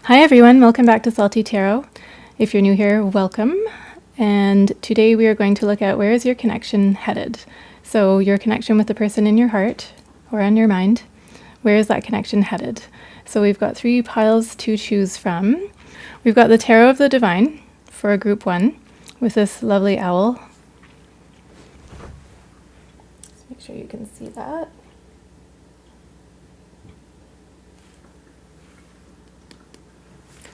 Hi everyone, welcome back to Salty Tarot. If you're new here, welcome. And today we are going to look at where is your connection headed. So your connection with the person in your heart or on your mind, where is that connection headed? So we've got 3 piles to choose from. We've got the Tarot of the Divine for group 1 with this lovely owl. Let's make sure you can see that.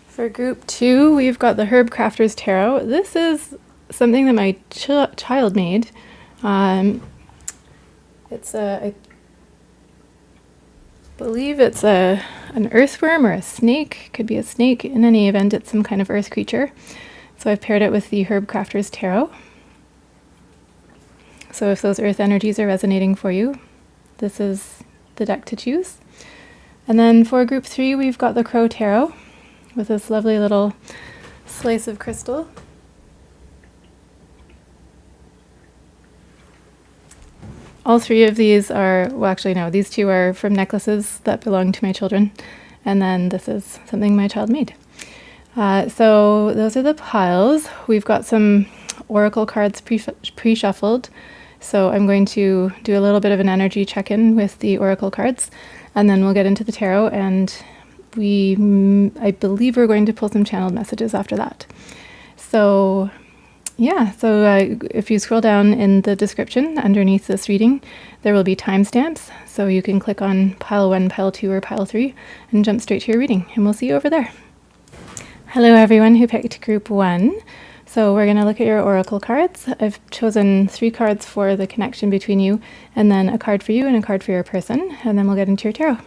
For group 2, we've got the Herbcrafter's Tarot. This is something that my child made. I believe it's an earthworm or a snake. Could be a snake. In any event, it's some kind of earth creature. So I've paired it with the Herbcrafter's Tarot. So if those earth energies are resonating for you, this is the deck to choose. And then for group 3, we've got the Crow Tarot with this lovely little slice of crystal. All 3 of these are, well actually no, these 2 are from necklaces that belong to my children. And then this is something my child made. So those are the piles. We've got some oracle cards pre-shuffled. So I'm going to do a little bit of an energy check-in with the oracle cards. And then we'll get into the tarot, and I believe we're going to pull some channeled messages after that. So yeah, if you scroll down in the description underneath this reading, there will be timestamps. So you can click on pile 1, pile 2, or pile 3 and jump straight to your reading, and we'll see you over there. Hello everyone who picked group 1. So we're going to look at your oracle cards. I've chosen 3 cards for the connection between you, and then a card for you and a card for your person, and then we'll get into your tarot.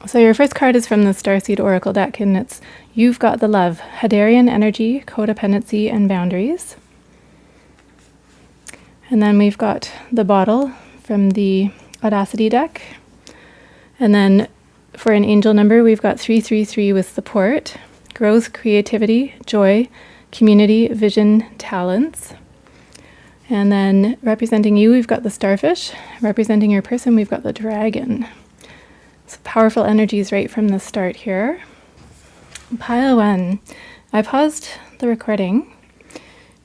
So your first card is from the Starseed Oracle deck, and it's You've Got the Love, Hadarian Energy, Codependency, and Boundaries. And then we've got the Bottle from the Audacity deck. And then for an angel number, we've got 333 with Support, Growth, Creativity, Joy, Community, Vision, Talents. And then representing you, we've got the Starfish. Representing your person, we've got the Dragon. So powerful energies right from the start here. Pile 1. I paused the recording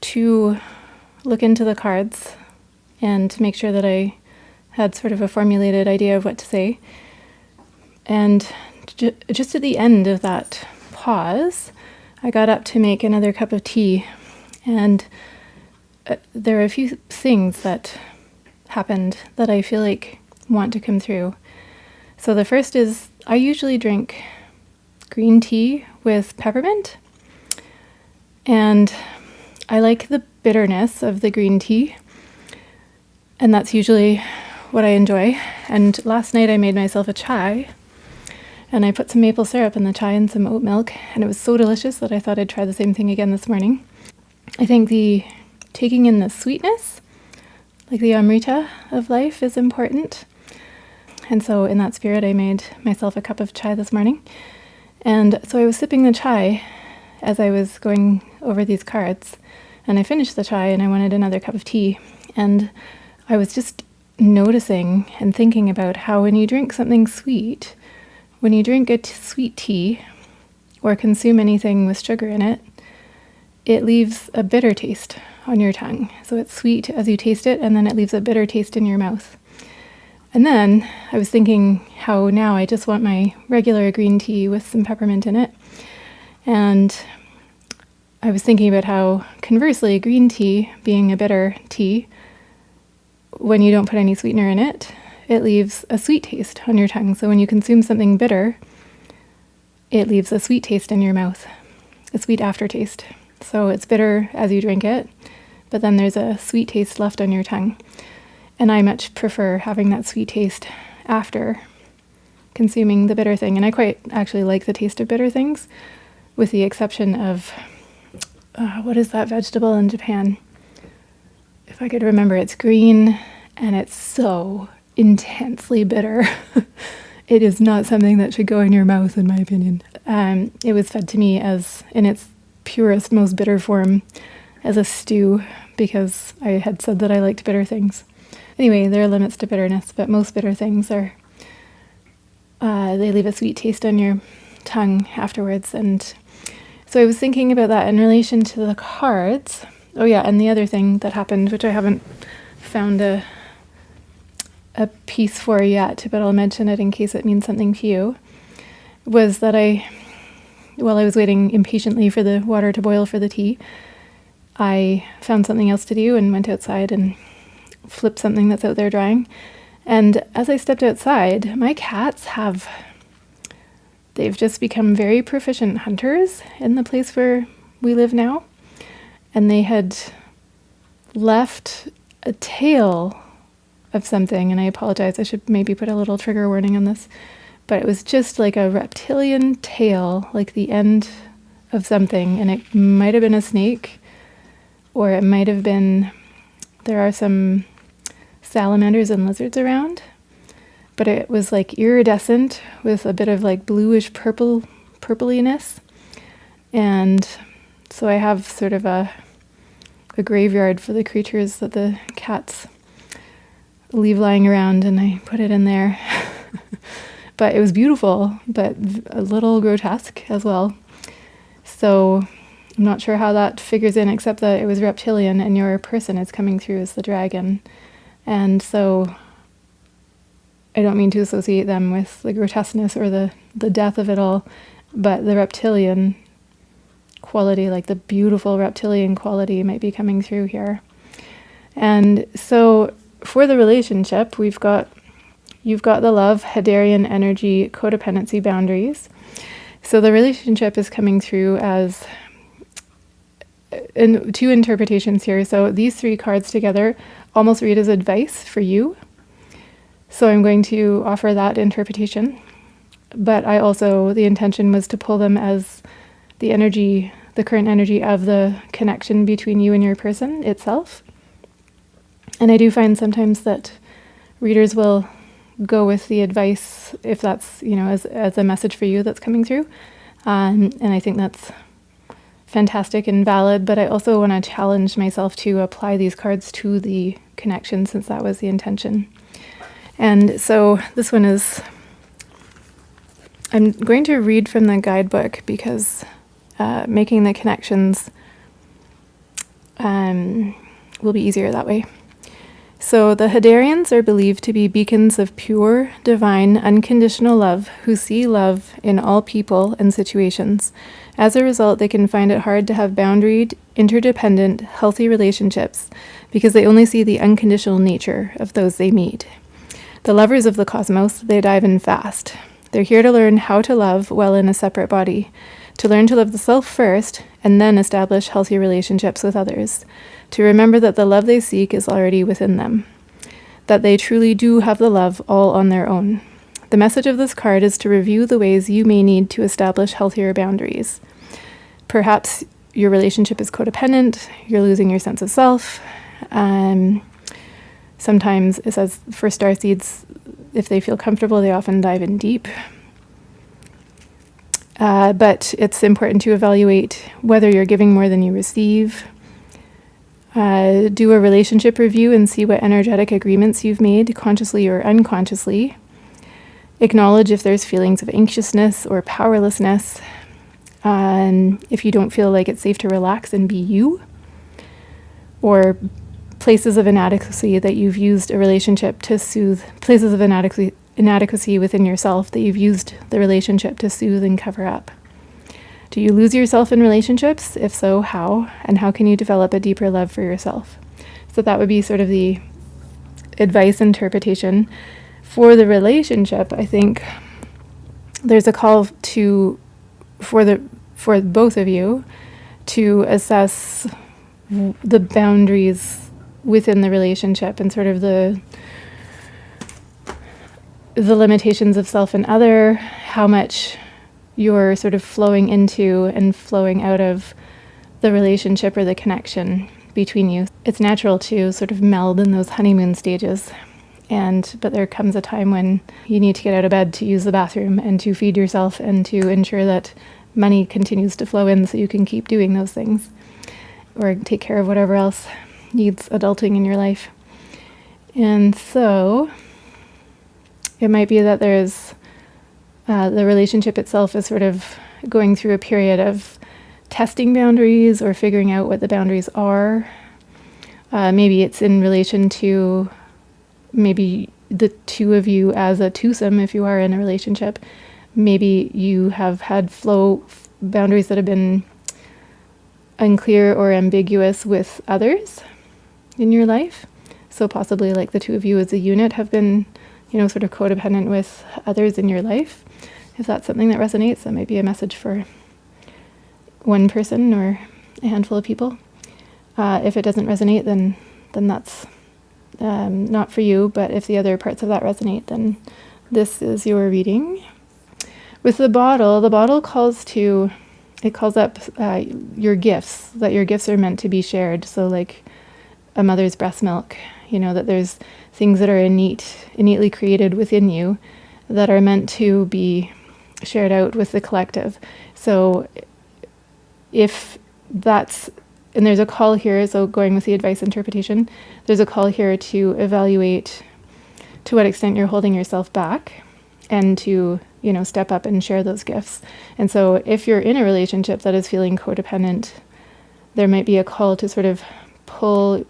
to look into the cards and to make sure that I had sort of a formulated idea of what to say. And just at the end of that pause, I got up to make another cup of tea. And there are a few things that happened that I feel like want to come through. So the first is, I usually drink green tea with peppermint, and I like the bitterness of the green tea, and that's usually what I enjoy. And last night I made myself a chai, and I put some maple syrup in the chai and some oat milk, and it was so delicious that I thought I'd try the same thing again this morning. I think taking in the sweetness, like the amrita of life, is important. And so in that spirit, I made myself a cup of chai this morning. And so I was sipping the chai as I was going over these cards. And I finished the chai and I wanted another cup of tea. And I was just noticing and thinking about how when you drink something sweet, when you drink a sweet tea or consume anything with sugar in it, it leaves a bitter taste on your tongue. So it's sweet as you taste it, and then it leaves a bitter taste in your mouth. And then I was thinking how now I just want my regular green tea with some peppermint in it. And I was thinking about how, conversely, green tea, being a bitter tea, when you don't put any sweetener in it, it leaves a sweet taste on your tongue. So when you consume something bitter, it leaves a sweet taste in your mouth, a sweet aftertaste. So it's bitter as you drink it, but then there's a sweet taste left on your tongue. And I much prefer having that sweet taste after consuming the bitter thing. And I quite actually like the taste of bitter things, with the exception of, what is that vegetable in Japan? If I could remember, it's green and it's so intensely bitter. It is not something that should go in your mouth, in my opinion. It was fed to me as in its purest, most bitter form as a stew, because I had said that I liked bitter things. Anyway, there are limits to bitterness, but most bitter things are, they leave a sweet taste on your tongue afterwards. And so I was thinking about that in relation to the cards. Oh yeah, and the other thing that happened, which I haven't found a piece for yet, but I'll mention it in case it means something to you, was that while I was waiting impatiently for the water to boil for the tea, I found something else to do and went outside and flipped something that's out there drying. And as I stepped outside, my cats they've just become very proficient hunters in the place where we live now. And they had left a tail of something, and I apologize, I should maybe put a little trigger warning on this, but it was just like a reptilian tail, like the end of something, and it might have been a snake, or it might have been, there are some salamanders and lizards around, but it was like iridescent with a bit of like bluish purpliness. And so I have sort of a graveyard for the creatures that the cats leave lying around, and I put it in there. But it was beautiful, but a little grotesque as well. So I'm not sure how that figures in, except that it was reptilian and your person is coming through as the dragon. And so I don't mean to associate them with the grotesqueness or the death of it all, but the reptilian quality, like the beautiful reptilian quality, might be coming through here. And so for the relationship, you've got the love, Hadarian energy, codependency, boundaries. So the relationship is coming through as in two interpretations here. So these three cards together almost read as advice for you. So I'm going to offer that interpretation. But the intention was to pull them as the energy, the current energy of the connection between you and your person itself. And I do find sometimes that readers will go with the advice if that's, as a message for you that's coming through. And I think that's fantastic and valid, but I also want to challenge myself to apply these cards to the connection, since that was the intention. And so this one is, I'm going to read from the guidebook because making the connections will be easier that way. So the Hadarians are believed to be beacons of pure, divine, unconditional love who see love in all people and situations. As a result, they can find it hard to have boundaried, interdependent, healthy relationships because they only see the unconditional nature of those they meet. The lovers of the cosmos, they dive in fast. They're here to learn how to love while in a separate body, to learn to love the self first and then establish healthy relationships with others, to remember that the love they seek is already within them, that they truly do have the love all on their own. The message of this card is to review the ways you may need to establish healthier boundaries. Perhaps your relationship is codependent, you're losing your sense of self. Sometimes it says for starseeds, if they feel comfortable, they often dive in deep. But it's important to evaluate whether you're giving more than you receive. Do a relationship review and see what energetic agreements you've made, consciously or unconsciously. Acknowledge if there's feelings of anxiousness or powerlessness. If you don't feel like it's safe to relax and be you. Or places of inadequacy that you've used a relationship to soothe. Places of inadequacy within yourself that you've used the relationship to soothe and cover up. Do you lose yourself in relationships? If so, how? And how can you develop a deeper love for yourself? So that would be sort of the advice interpretation. For the relationship, I think there's a call for both of you to assess the boundaries within the relationship and sort of the limitations of self and other, how much you're sort of flowing into and flowing out of the relationship or the connection between you. It's natural to sort of meld in those honeymoon stages, but there comes a time when you need to get out of bed to use the bathroom and to feed yourself and to ensure that money continues to flow in so you can keep doing those things or take care of whatever else needs adulting in your life. And so it might be that there's The relationship itself is sort of going through a period of testing boundaries or figuring out what the boundaries are. Maybe it's in relation to maybe the two of you as a twosome if you are in a relationship. Maybe you have had flow boundaries that have been unclear or ambiguous with others in your life. So possibly like the two of you as a unit have been, sort of codependent with others in your life. If that's something that resonates, that might be a message for one person or a handful of people. If it doesn't resonate, then that's not for you. But if the other parts of that resonate, then this is your reading. With the bottle calls up your gifts, that your gifts are meant to be shared. So like a mother's breast milk, that there's things that are innately created within you that are meant to be shared out with the collective. So if that's, and there's a call here, so going with the advice interpretation, there's a call here to evaluate to what extent you're holding yourself back and to, step up and share those gifts. And so if you're in a relationship that is feeling codependent, there might be a call to sort of pull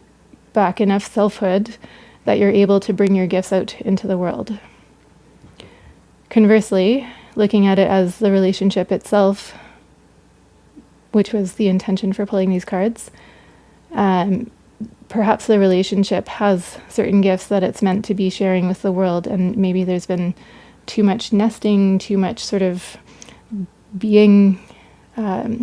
back enough selfhood that you're able to bring your gifts out into the world. Conversely, looking at it as the relationship itself, which was the intention for pulling these cards, perhaps the relationship has certain gifts that it's meant to be sharing with the world, and maybe there's been too much nesting, too much sort of being I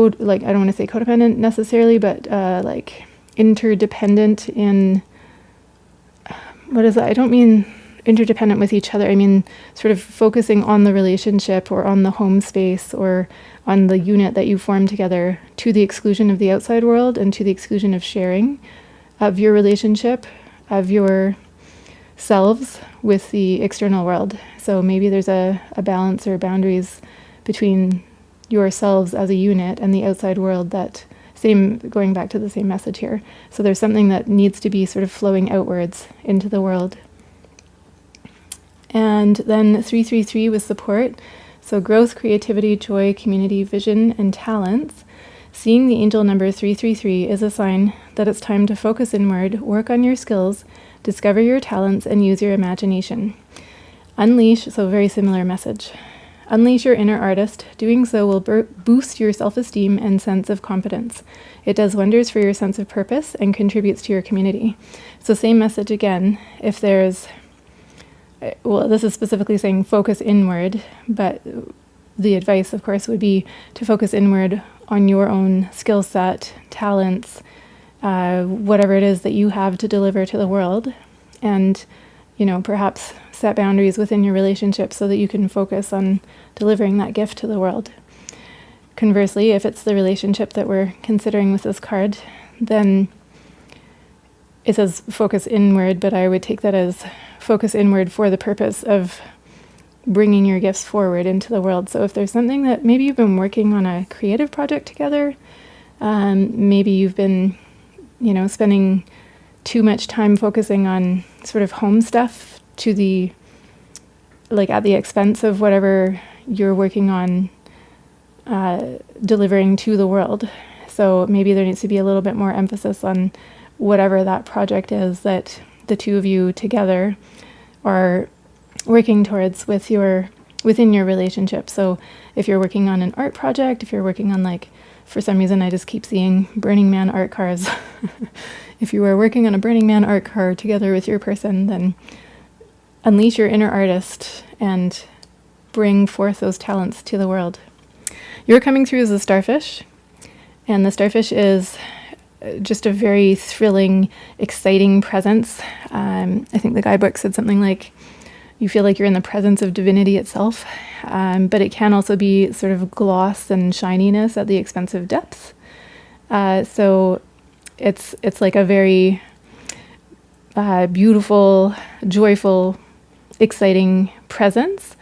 don't want to say codependent necessarily, but like interdependent in, what is that? I don't mean interdependent with each other. I mean sort of focusing on the relationship or on the home space or on the unit that you form together to the exclusion of the outside world and to the exclusion of sharing of your relationship, of your selves with the external world. So maybe there's a balance or boundaries between yourselves as a unit and the outside world, that same, going back to the same message here. So there's something that needs to be sort of flowing outwards into the world. And then 333 with support. So growth, creativity, joy, community, vision, and talents. Seeing the angel number 333 is a sign that it's time to focus inward, work on your skills, discover your talents, and use your imagination. Unleash, so very similar message. Unleash your inner artist. Doing so will boost your self-esteem and sense of confidence. It does wonders for your sense of purpose and contributes to your community. So same message again. If there's, well, this is specifically saying focus inward, but the advice, of course, would be to focus inward on your own skill set, talents, whatever it is that you have to deliver to the world, and perhaps set boundaries within your relationship so that you can focus on delivering that gift to the world. Conversely, if it's the relationship that we're considering with this card, then it says focus inward, but I would take that as focus inward for the purpose of bringing your gifts forward into the world. So if there's something that maybe you've been working on a creative project together, maybe you've been spending too much time focusing on sort of home stuff to the, at the expense of whatever you're working on delivering to the world. So maybe there needs to be a little bit more emphasis on whatever that project is that the two of you together are working towards within your relationship. So if you're working on an art project, if you're working on for some reason I just keep seeing Burning Man art cars. If you are working on a Burning Man art car together with your person, then unleash your inner artist and bring forth those talents to the world. You're coming through as a starfish, and the starfish is just a very thrilling, exciting presence. I think the guidebook said something like, you feel like you're in the presence of divinity itself, but it can also be sort of gloss and shininess at the expense of depth. So it's like a very beautiful, joyful, exciting presence.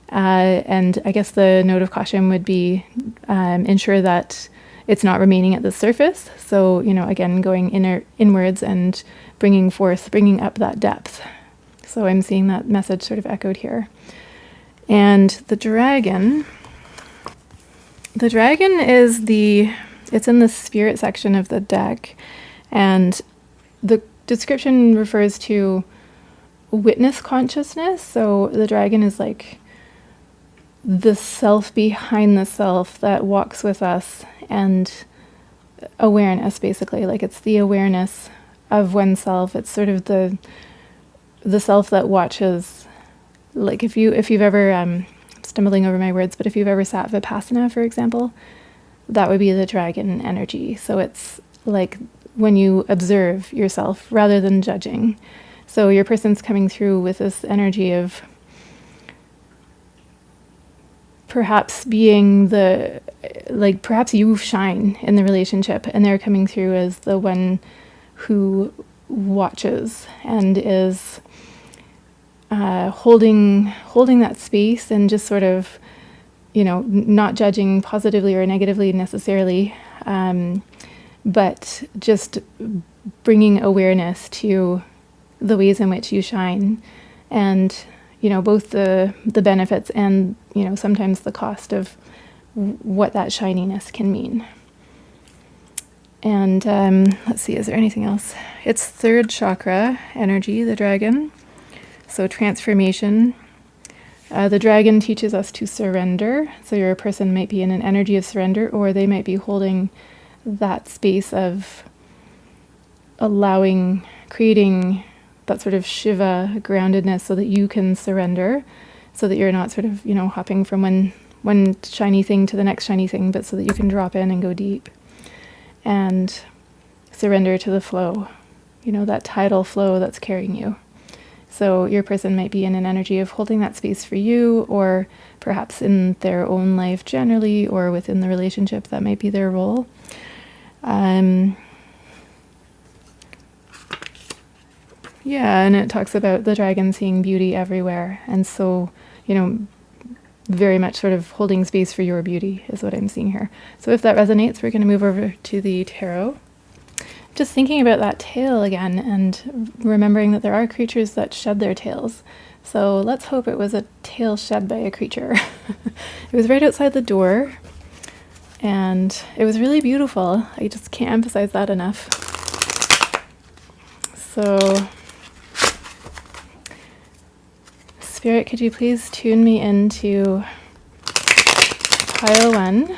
And I guess the note of caution would be ensure that it's not remaining at the surface. So, again, going inwards and bringing up that depth. So I'm seeing that message sort of echoed here. And the dragon is it's in the spirit section of the deck, and the description refers to witness consciousness. So the dragon is like the self behind the self that walks with us, and awareness, basically. Like, it's the awareness of oneself. It's sort of the self that watches. Like, if you've ever stumbling over my words, but if you've ever sat Vipassana, for example, that would be the dragon energy. So it's like when you observe yourself rather than judging. So your person's coming through with this energy of perhaps being perhaps you shine in the relationship, and they're coming through as the one who watches and is holding that space, and just sort of, not judging positively or negatively necessarily, but just bringing awareness to the ways in which you shine, and both the benefits and sometimes the cost of what that shininess can mean. And let's see, is there anything else? It's third chakra energy, the dragon. So transformation. The dragon teaches us to surrender. So your person might be in an energy of surrender, or they might be holding that space of creating that sort of Shiva groundedness, so that you can surrender, so that you're not sort of, hopping from one shiny thing to the next shiny thing, but so that you can drop in and go deep and surrender to the flow, that tidal flow that's carrying you. So your person might be in an energy of holding that space for you, or perhaps in their own life generally, or within the relationship, that might be their role. Yeah, and it talks about the dragon seeing beauty everywhere. And so, very much sort of holding space for your beauty is what I'm seeing here. So if that resonates, we're going to move over to the tarot. Just thinking about that tail again, and remembering that there are creatures that shed their tails. So let's hope it was a tail shed by a creature. It was right outside the door, and it was really beautiful. I just can't emphasize that enough. So, Spirit, could you please tune me into pile 1,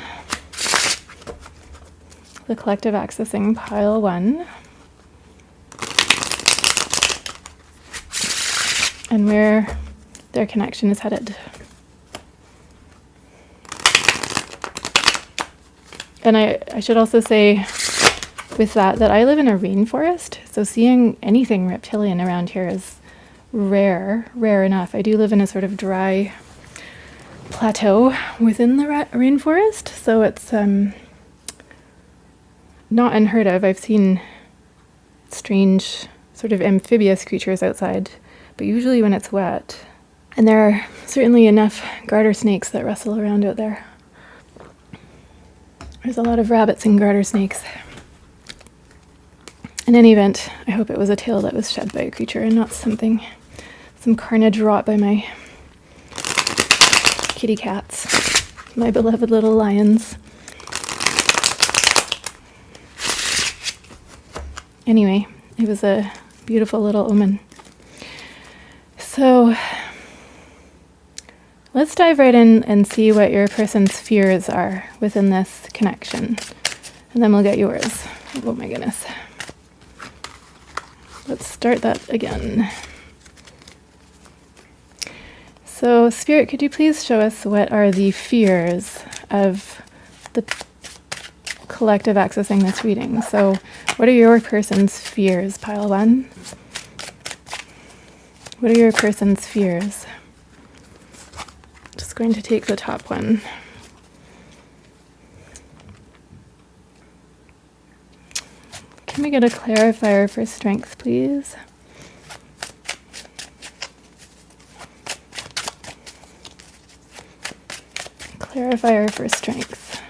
the collective accessing pile 1, and where their connection is headed. And I should also say with that I live in a rainforest, so seeing anything reptilian around here is rare enough. I do live in a sort of dry plateau within the rainforest, so it's not unheard of. I've seen strange sort of amphibious creatures outside, but usually when it's wet. And there are certainly enough garter snakes that rustle around out there. There's a lot of rabbits and garter snakes. In any event, I hope it was a tail that was shed by a creature and not some carnage wrought by my kitty cats, my beloved little lions. Anyway, it was a beautiful little omen. So let's dive right in and see what your person's fears are within this connection, and then we'll get yours. Oh my goodness. Let's start that again. So, Spirit, could you please show us what are the fears of the collective accessing this reading? So, what are your person's fears, pile 1? What are your person's fears? Just going to take the top one. Can we get a clarifier for strength, please? Clarifier for strength.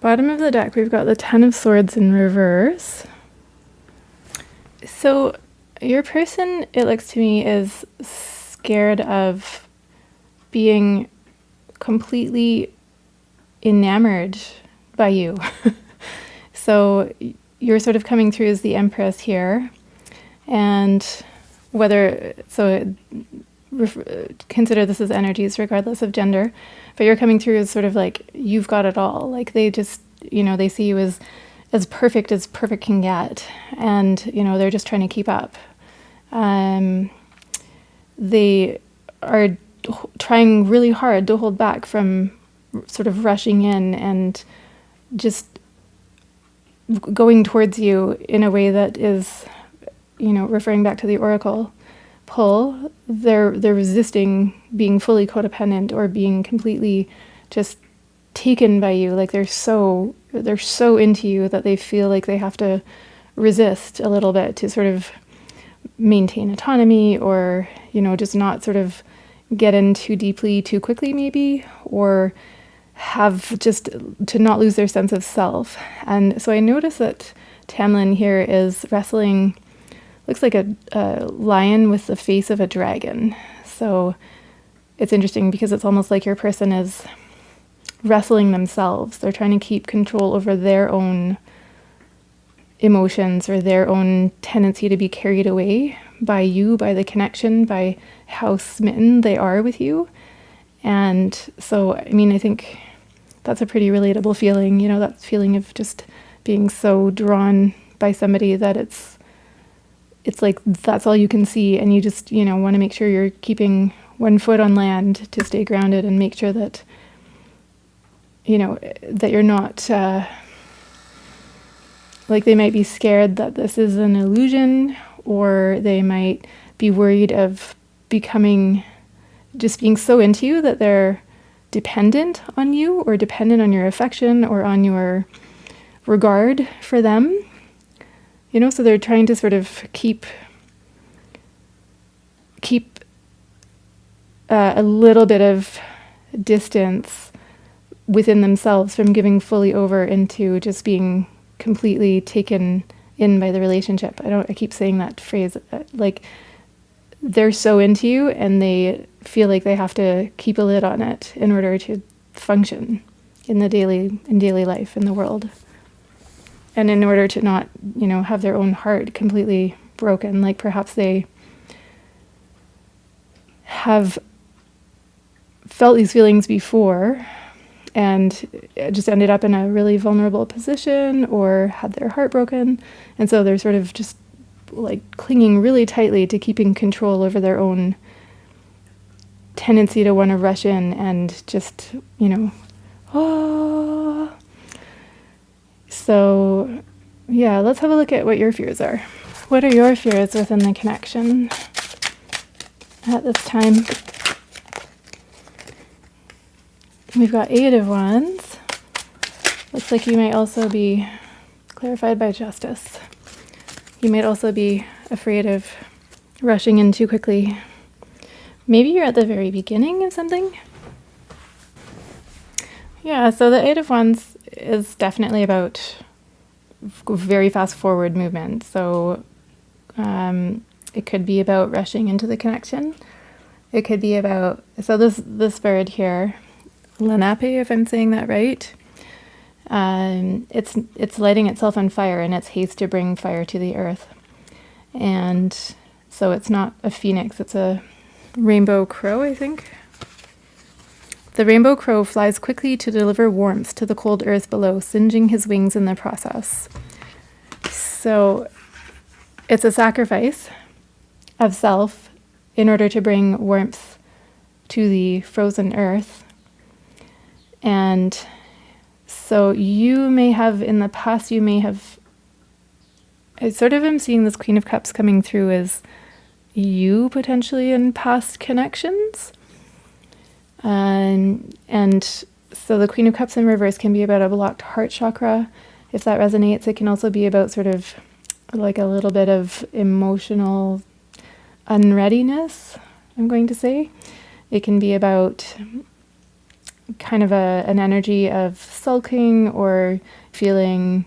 Bottom of the deck, we've got the Ten of Swords in reverse. So your person, it looks to me, is scared of being completely enamored by you. So you're sort of coming through as the Empress here. And consider this as energies regardless of gender, but you're coming through as sort of like, you've got it all. Like they just, they see you as perfect can get. And, they're just trying to keep up. They are trying really hard to hold back from sort of rushing in and just going towards you in a way that is, referring back to the Oracle pull, they're resisting being fully codependent or being completely just taken by you. Like they're so into you that they feel like they have to resist a little bit to sort of maintain autonomy, or just not sort of get in too deeply too quickly maybe, or have just to not lose their sense of self. And so I notice that Tamlin here is wrestling, looks like a lion with the face of a dragon. So it's interesting because it's almost like your person is wrestling themselves. They're trying to keep control over their own emotions or their own tendency to be carried away by you, by the connection, by how smitten they are with you. And so, I think that's a pretty relatable feeling, that feeling of just being so drawn by somebody that it's like that's all you can see, and you just, want to make sure you're keeping one foot on land to stay grounded and make sure that, that you're not, like they might be scared that this is an illusion, or they might be worried of becoming, just being so into you that they're dependent on you, or dependent on your affection or on your regard for them. So they're trying to sort of keep a little bit of distance within themselves from giving fully over into just being completely taken in by the relationship. I keep saying that phrase, like they're so into you and they feel like they have to keep a lid on it in order to function in daily life in the world. And in order to not, have their own heart completely broken, like perhaps they have felt these feelings before and just ended up in a really vulnerable position or had their heart broken. And so they're sort of just like clinging really tightly to keeping control over their own tendency to want to rush in and just, oh. So, yeah, let's have a look at what your fears are. What are your fears within the connection at this time? We've got 8 of Wands. Looks like you might also be clarified by Justice. You might also be afraid of rushing in too quickly. Maybe you're at the very beginning of something. Yeah, so the 8 of Wands is definitely about very fast forward movement. So it could be about rushing into the connection. It could be about, so this bird here, Lenape, if I'm saying that right, it's lighting itself on fire in its haste to bring fire to the earth. And so it's not a phoenix, it's a rainbow crow, I think. The rainbow crow flies quickly to deliver warmth to the cold earth below, singeing his wings in the process. So it's a sacrifice of self in order to bring warmth to the frozen earth. And so you may have, in the past, I sort of am seeing this Queen of Cups coming through as you potentially in past connections. And so the Queen of Cups in reverse can be about a blocked heart chakra. If that resonates, it can also be about sort of like a little bit of emotional unreadiness, I'm going to say. It can be about kind of an energy of sulking or feeling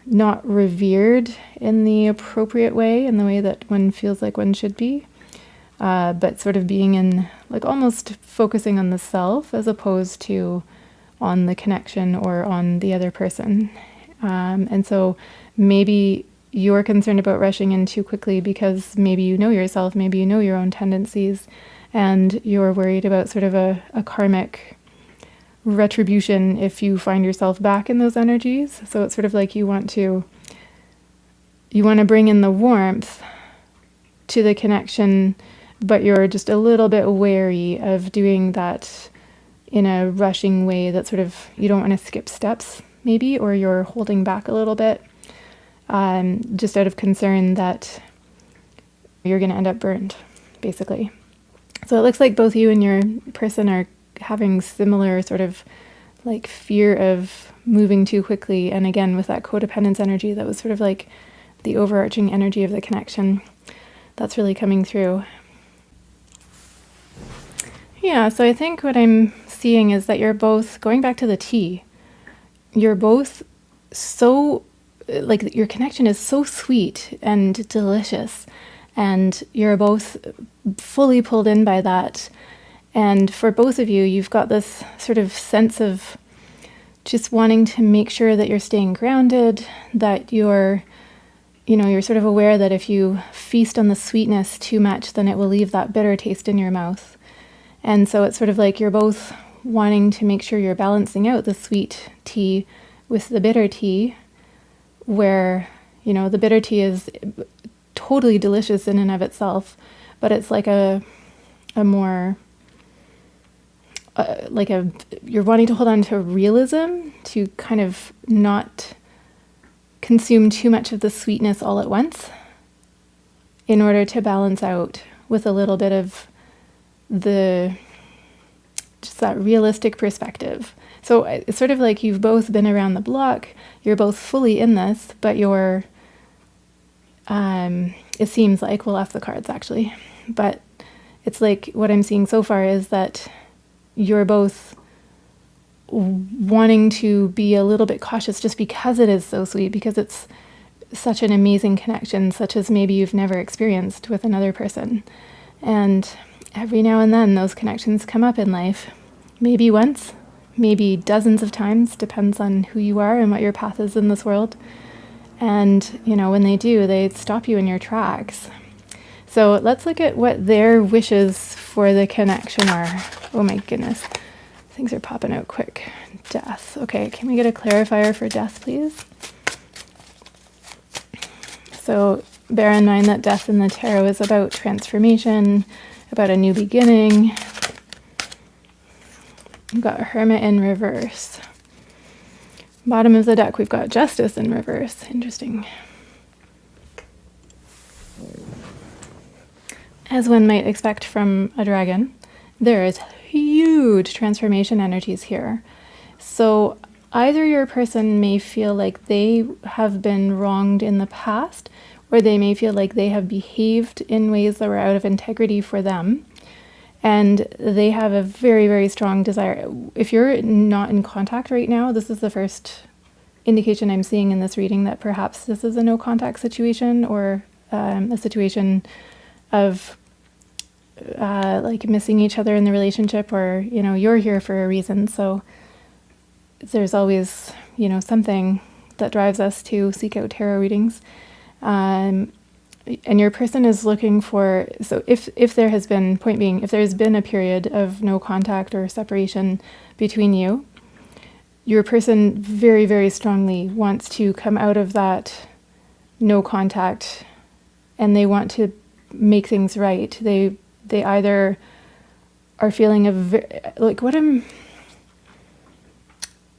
not revered in the appropriate way, in the way that one feels like one should be, but sort of being in, like, almost focusing on the self as opposed to on the connection or on the other person. And so maybe you're concerned about rushing in too quickly because maybe you know yourself, maybe you know your own tendencies, and you're worried about sort of a karmic retribution if you find yourself back in those energies. So it's sort of like you want to bring in the warmth to the connection, but you're just a little bit wary of doing that in a rushing way that sort of, you don't want to skip steps maybe, or you're holding back a little bit, just out of concern that you're going to end up burned, basically. So it looks like both you and your person are having similar sort of like fear of moving too quickly. And again, with that codependence energy, that was sort of like the overarching energy of the connection. That's really coming through. Yeah, so I think what I'm seeing is that you're both, going back to the tea, you're both so, like, your connection is so sweet and delicious, and you're both fully pulled in by that. And for both of you, you've got this sort of sense of just wanting to make sure that you're staying grounded, that you're sort of aware that if you feast on the sweetness too much, then it will leave that bitter taste in your mouth. And so it's sort of like you're both wanting to make sure you're balancing out the sweet tea with the bitter tea, where, the bitter tea is totally delicious in and of itself, but it's like a more, you're wanting to hold on to realism, to kind of not consume too much of the sweetness all at once in order to balance out with a little bit of just that realistic perspective. So it's sort of like you've both been around the block, you're both fully in this, but you're, it seems like, we'll ask the cards actually, but it's like what I'm seeing so far is that you're both wanting to be a little bit cautious just because it is so sweet, because it's such an amazing connection, such as maybe you've never experienced with another person. And every now and then those connections come up in life, maybe once, maybe dozens of times, depends on who you are and what your path is in this world. And, when they do, they stop you in your tracks. So let's look at what their wishes for the connection are. Oh my goodness, things are popping out quick. Death. Okay, can we get a clarifier for death, please? So bear in mind that death in the tarot is about transformation, about a new beginning. We've got Hermit in reverse. Bottom of the deck, we've got Justice in reverse. Interesting. As one might expect from a dragon, there is huge transformation energies here. So either your person may feel like they have been wronged in the past, or they may feel like they have behaved in ways that were out of integrity for them. And they have a very, very strong desire. If you're not in contact right now, this is the first indication I'm seeing in this reading that perhaps this is a no contact situation, or a situation of like missing each other in the relationship, or, you're here for a reason. So there's always, something that drives us to seek out tarot readings. And your person is looking for, so if there has been, point being, if there's been a period of no contact or separation between you, your person very, very strongly wants to come out of that no contact, and they want to make things right. They either are feeling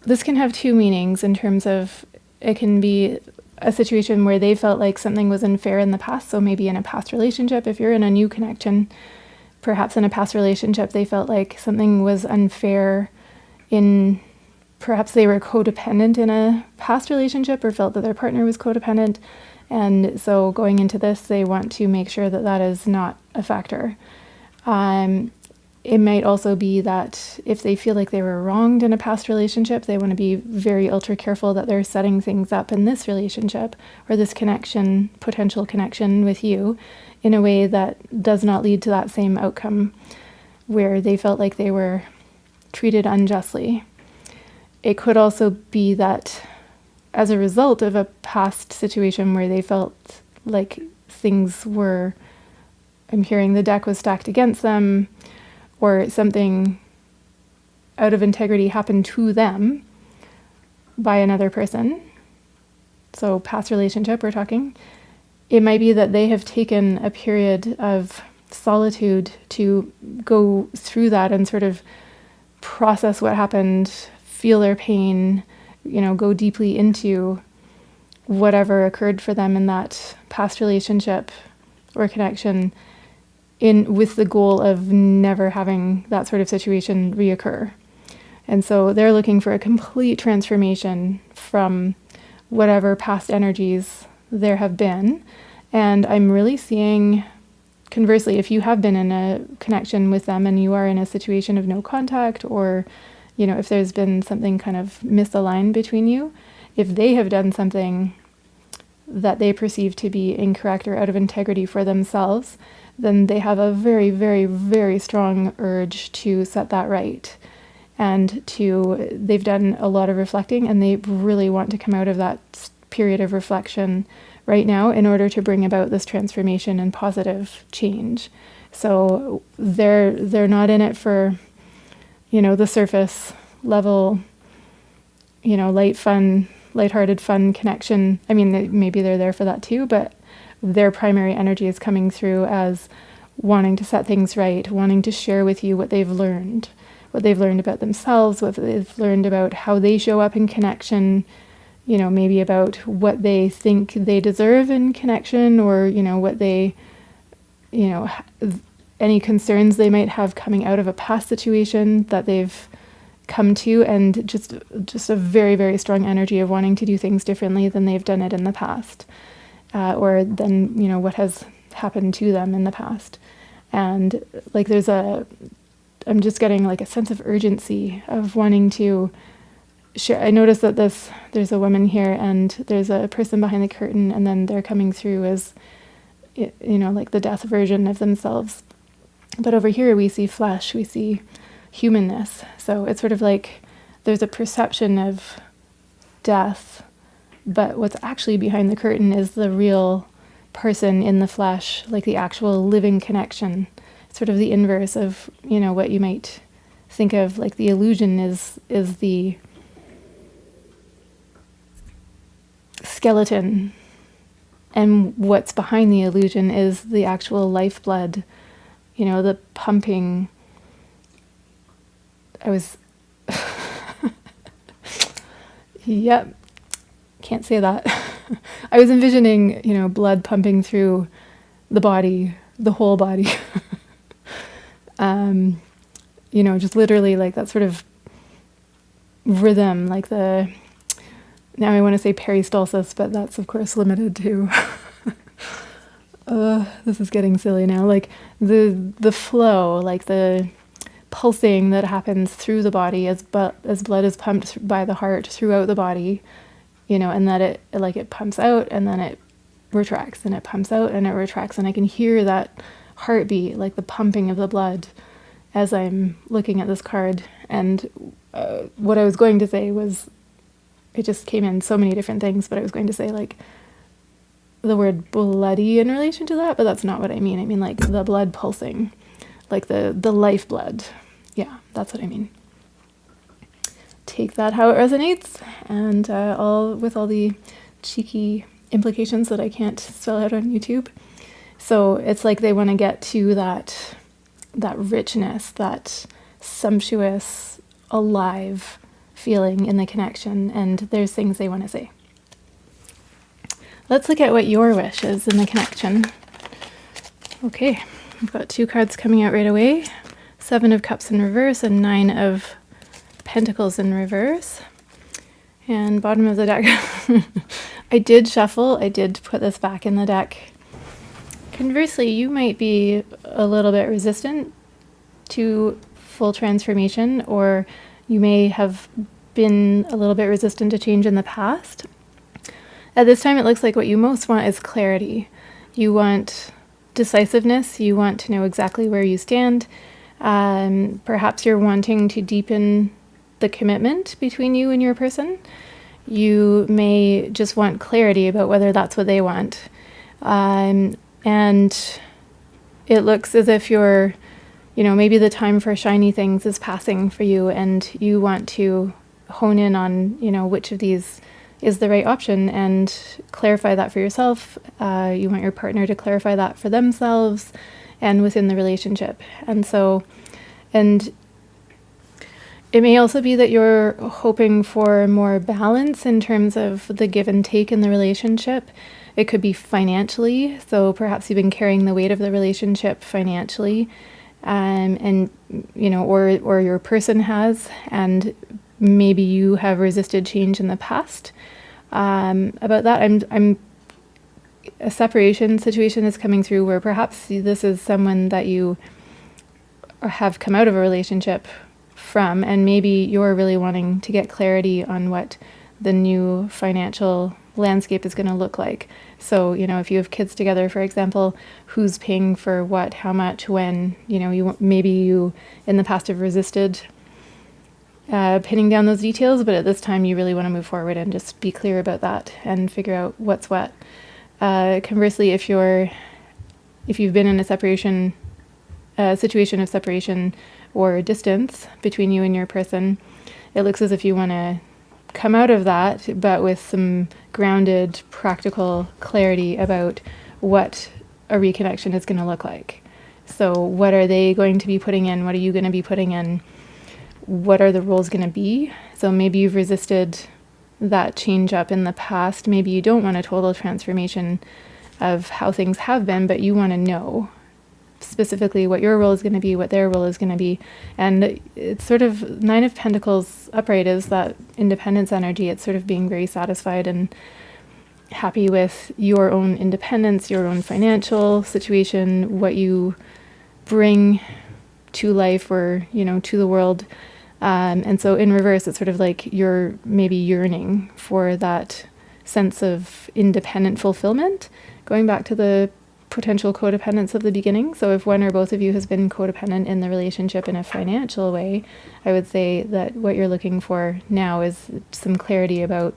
this can have two meanings in terms of, it can be a situation where they felt like something was unfair in the past. So maybe in a past relationship, if you're in a new connection, perhaps in a past relationship, they felt like something was unfair perhaps they were codependent in a past relationship, or felt that their partner was codependent. And so going into this, they want to make sure that that is not a factor. it might also be that if they feel like they were wronged in a past relationship, they want to be very ultra careful that they're setting things up in this relationship or this connection, potential connection with you, in a way that does not lead to that same outcome where they felt like they were treated unjustly. It could also be that as a result of a past situation where they felt like things were, I'm hearing the deck was stacked against them, or something out of integrity happened to them by another person. So past relationship we're talking. It might be that they have taken a period of solitude to go through that and sort of process what happened, feel their pain, go deeply into whatever occurred for them in that past relationship or connection, with the goal of never having that sort of situation reoccur. And so they're looking for a complete transformation from whatever past energies there have been. And I'm really seeing, conversely, if you have been in a connection with them and you are in a situation of no contact, or, if there's been something kind of misaligned between you, if they have done something that they perceive to be incorrect or out of integrity for themselves, then they have a very, very, very strong urge to set that right. And they've done a lot of reflecting, and they really want to come out of that period of reflection right now in order to bring about this transformation and positive change. So they're not in it for, the surface level, lighthearted fun connection. I mean, maybe they're there for that too, but their primary energy is coming through as wanting to set things right, wanting to share with you what they've learned about themselves, what they've learned about how they show up in connection, maybe about what they think they deserve in connection, or, what they, any concerns they might have coming out of a past situation that they've come to, and just a very, very strong energy of wanting to do things differently than they've done it in the past. Or than, what has happened to them in the past. And I'm just getting like a sense of urgency of wanting to share. I noticed that there's a woman here and there's a person behind the curtain, and then they're coming through as, like the death version of themselves. But over here we see flesh, we see humanness. So it's sort of like there's a perception of death, but what's actually behind the curtain is the real person in the flesh, like the actual living connection. Sort of the inverse of, what you might think of, like the illusion is the skeleton, and what's behind the illusion is the actual lifeblood, the pumping. Yep. Can't say that. I was envisioning, blood pumping through the body, the whole body. Just literally like that sort of rhythm, like now I want to say peristalsis, but that's of course limited to, this is getting silly now, like the flow, like the pulsing that happens through the body as blood is pumped by the heart throughout the body. And that it pumps out and then it retracts, and it pumps out and it retracts. And I can hear that heartbeat, like the pumping of the blood, as I'm looking at this card. And what I was going to say was, it just came in so many different things, but I was going to say like the word bloody in relation to that, but that's not what I mean. I mean like the blood pulsing, like the lifeblood. Yeah, that's what I mean. Take that how it resonates, and with all the cheeky implications that I can't spell out on YouTube. So it's like they want to get to that richness, that sumptuous, alive feeling in the connection, and there's things they want to say. Let's look at what your wish is in the connection. Okay, I've got 2 cards coming out right away. 7 of Cups in reverse and 9 of Pentacles in reverse. And bottom of the deck. I did shuffle. I did put this back in the deck. Conversely, you might be a little bit resistant to full transformation, or you may have been a little bit resistant to change in the past. At this time, it looks like what you most want is clarity. You want decisiveness. You want to know exactly where you stand. Perhaps you're wanting to deepen the commitment between you and your person. You may just want clarity about whether that's what they want. And it looks as if you're, maybe the time for shiny things is passing for you, and you want to hone in on, which of these is the right option and clarify that for yourself. You want your partner to clarify that for themselves and within the relationship. And it may also be that you're hoping for more balance in terms of the give and take in the relationship. It could be financially, so perhaps you've been carrying the weight of the relationship financially, or your person has, and maybe you have resisted change in the past. About that, a separation situation is coming through where perhaps this is someone that you have come out of a relationship from, and maybe you're really wanting to get clarity on what the new financial landscape is going to look like. So, if you have kids together, for example, who's paying for what, how much, when, maybe you in the past have resisted pinning down those details, but at this time you really want to move forward and just be clear about that and figure out what's what. Conversely, if you've been in a situation of separation or distance between you and your person, it looks as if you want to come out of that, but with some grounded, practical clarity about what a reconnection is going to look like. So what are they going to be putting in? What are you going to be putting in? What are the roles going to be? So maybe you've resisted that change up in the past. Maybe you don't want a total transformation of how things have been, but you want to know specifically what your role is going to be, what their role is going to be. And it's sort of Nine of Pentacles upright is that independence energy. It's sort of being very satisfied and happy with your own independence, your own financial situation, what you bring to life or, to the world. And so in reverse, it's sort of like you're maybe yearning for that sense of independent fulfillment, going back to the potential codependence of the beginning. So if one or both of you has been codependent in the relationship in a financial way, I would say that what you're looking for now is some clarity about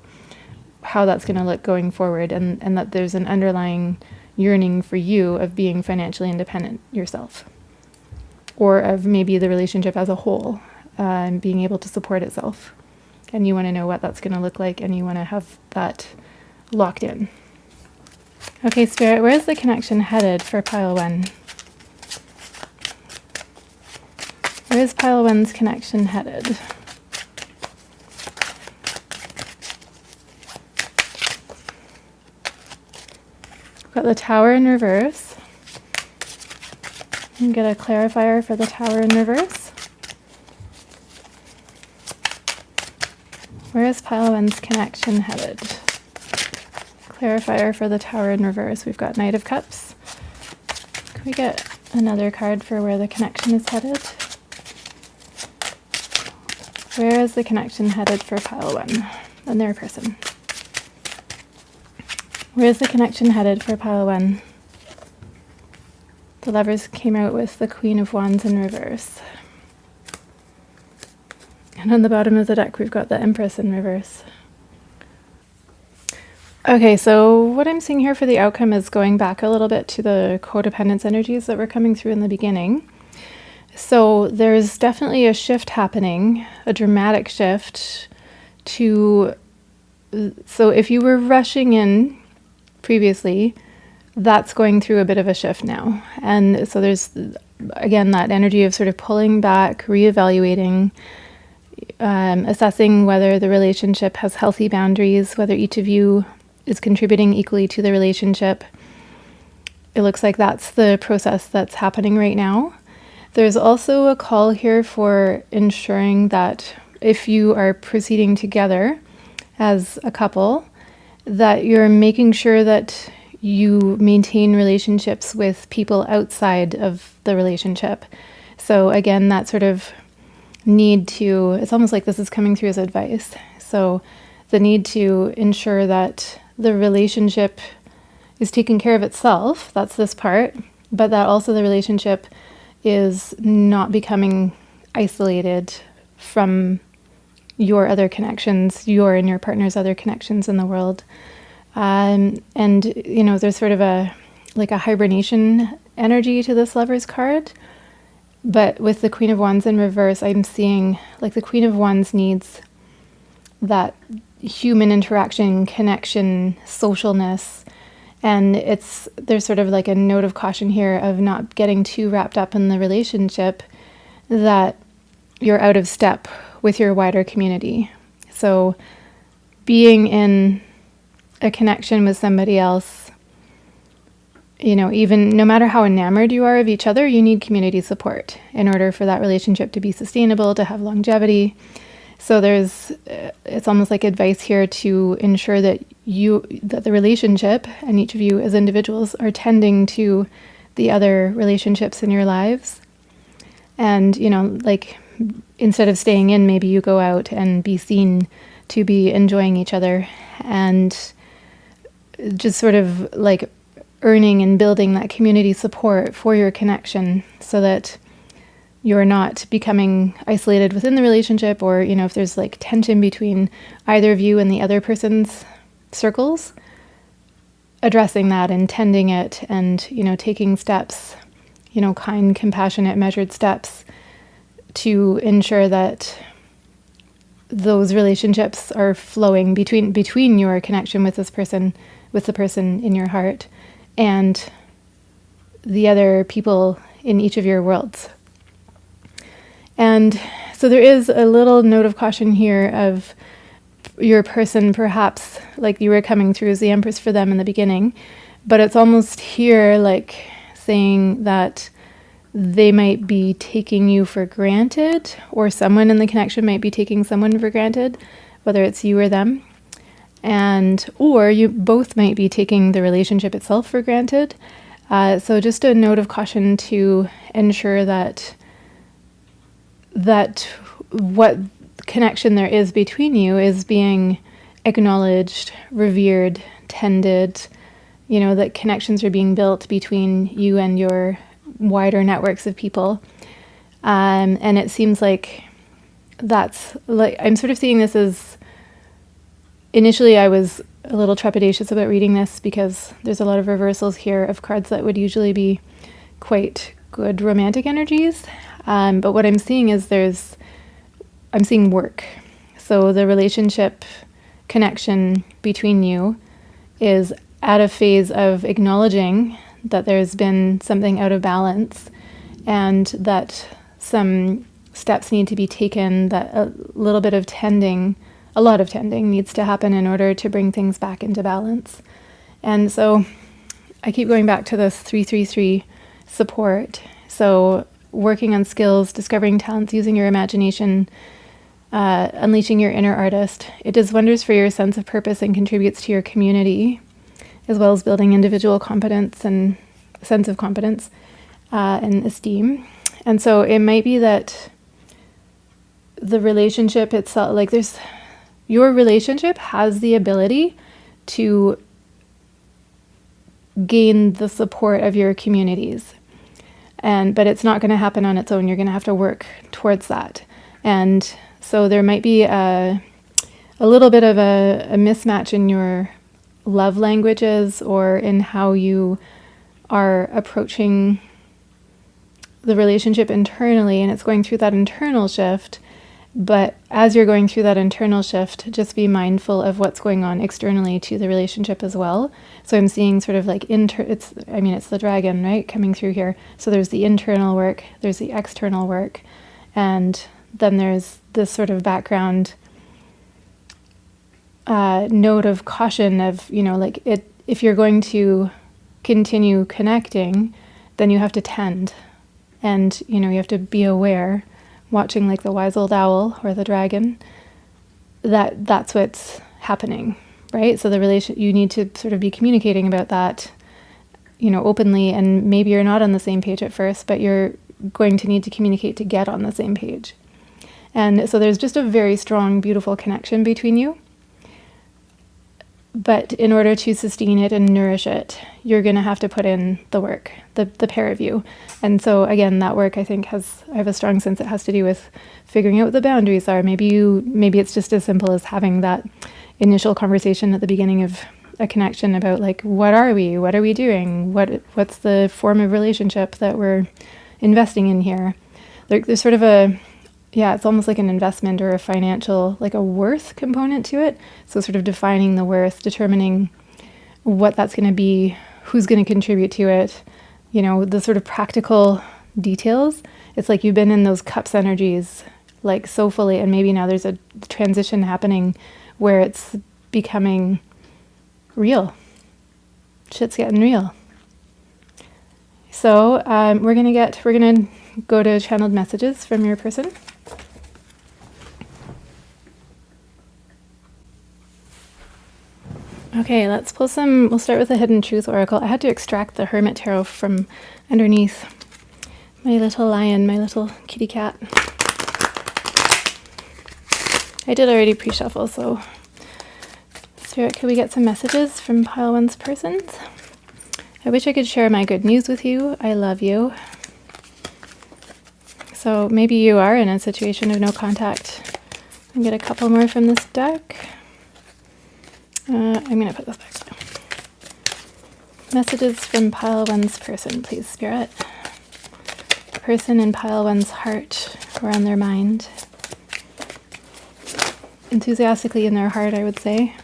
how that's going to look going forward, and that there's an underlying yearning for you of being financially independent yourself, or of maybe the relationship as a whole, and being able to support itself. And you want to know what that's going to look like, and you want to have that locked in. Okay, Spirit, where is the connection headed for pile 1? Where is pile 1's connection headed? We've got the Tower in reverse. And get a clarifier for the Tower in reverse. Where is pile 1's connection headed? Clarifier for the Tower in reverse. We've got Knight of Cups. Can we get another card for where the connection is headed? Where is the connection headed for pile 1 and their person? Where is the connection headed for pile 1? The Lovers came out with the Queen of Wands in reverse. And on the bottom of the deck, we've got the Empress in reverse. Okay, so what I'm seeing here for the outcome is going back a little bit to the codependence energies that were coming through in the beginning. So there's definitely a shift happening, a dramatic shift so if you were rushing in previously, that's going through a bit of a shift now. And so there's, again, that energy of sort of pulling back, reevaluating, assessing whether the relationship has healthy boundaries, whether each of you is contributing equally to the relationship. It looks like that's the process that's happening right now. There's also a call here for ensuring that if you are proceeding together as a couple, that you're making sure that you maintain relationships with people outside of the relationship. So again, that sort of need to, it's almost like this is coming through as advice. So the need to ensure that the relationship is taking care of itself, that's this part, but that also the relationship is not becoming isolated from your other connections, your and your partner's other connections in the world. And, you know, there's sort of a hibernation energy to this Lover's card. But with the Queen of Wands in reverse, I'm seeing like the Queen of Wands needs that human interaction, connection, socialness. And there's sort of like a note of caution here of not getting too wrapped up in the relationship that you're out of step with your wider community. So being in a connection with somebody else, you know, even no matter how enamored you are of each other, you need community support in order for that relationship to be sustainable, to have longevity. So it's almost like advice here to ensure that the relationship and each of you as individuals are tending to the other relationships in your lives. And, you know, like instead of staying in, maybe you go out and be seen to be enjoying each other and just sort of like earning and building that community support for your connection so that you're not becoming isolated within the relationship, or, you know, if there's like tension between either of you and the other person's circles, addressing that and tending it and, you know, taking steps, you know, kind, compassionate, measured steps to ensure that those relationships are flowing between your connection with this person, with the person in your heart, and the other people in each of your worlds. And so there is a little note of caution here of your person, perhaps like you were coming through as the Empress for them in the beginning, but it's almost here like saying that they might be taking you for granted, or someone in the connection might be taking someone for granted, whether it's you or them. Or you both might be taking the relationship itself for granted. So just a note of caution to ensure that what connection there is between you is being acknowledged, revered, tended, you know, that connections are being built between you and your wider networks of people. And it seems like that's like, I'm sort of seeing this as, initially I was a little trepidatious about reading this because there's a lot of reversals here of cards that would usually be quite good romantic energies. But what I'm seeing is I'm seeing work. So the relationship connection between you is at a phase of acknowledging that there's been something out of balance and that some steps need to be taken, that a lot of tending needs to happen in order to bring things back into balance. And so I keep going back to this 333 support. So working on skills, discovering talents, using your imagination, unleashing your inner artist. It does wonders for your sense of purpose and contributes to your community, as well as building individual competence and sense of competence and esteem. And so it might be that the relationship itself, like your relationship has the ability to gain the support of your communities. But it's not going to happen on its own. You're going to have to work towards that. And so there might be a little bit of a mismatch in your love languages or in how you are approaching the relationship internally, and it's going through that internal shift. But as you're going through that internal shift, just be mindful of what's going on externally to the relationship as well. So I'm seeing sort of like it's the dragon, right, coming through here. So there's the internal work, there's the external work, and then there's this sort of background note of caution of, you know, like if you're going to continue connecting, then you have to tend, and, you know, you have to be aware, watching like the wise old owl or the dragon, that's what's happening, right? So you need to sort of be communicating about that, you know, openly, and maybe you're not on the same page at first, but you're going to need to communicate to get on the same page. And so there's just a very strong, beautiful connection between you. But in order to sustain it and nourish it, you're going to have to put in the work, the pair of you. And so again, that work I think I have a strong sense it has to do with figuring out what the boundaries are. Maybe it's just as simple as having that initial conversation at the beginning of a connection about like, what are we doing? What's the form of relationship that we're investing in here? There's sort of it's almost like an investment or a financial, like a worth component to it. So sort of defining the worth, determining what that's going to be, who's going to contribute to it, the sort of practical details. It's like you've been in those cups energies like so fully, and maybe now there's a transition happening where it's becoming real. Shit's getting real. So we're gonna go to channeled messages from your person. Okay, let's pull some. We'll start with the Hidden Truth Oracle. I had to extract the Hermit Tarot from underneath my little lion, my little kitty cat. I did already pre-shuffle, so Spirit, could we get some messages from pile one's persons? I wish I could share my good news with you. I love you. So maybe you are in a situation of no contact. I'll get a couple more from this deck. I'm going to put this back. Messages from pile one's person, please, Spirit. The person in pile one's heart or on their mind. Enthusiastically in their heart, I would say.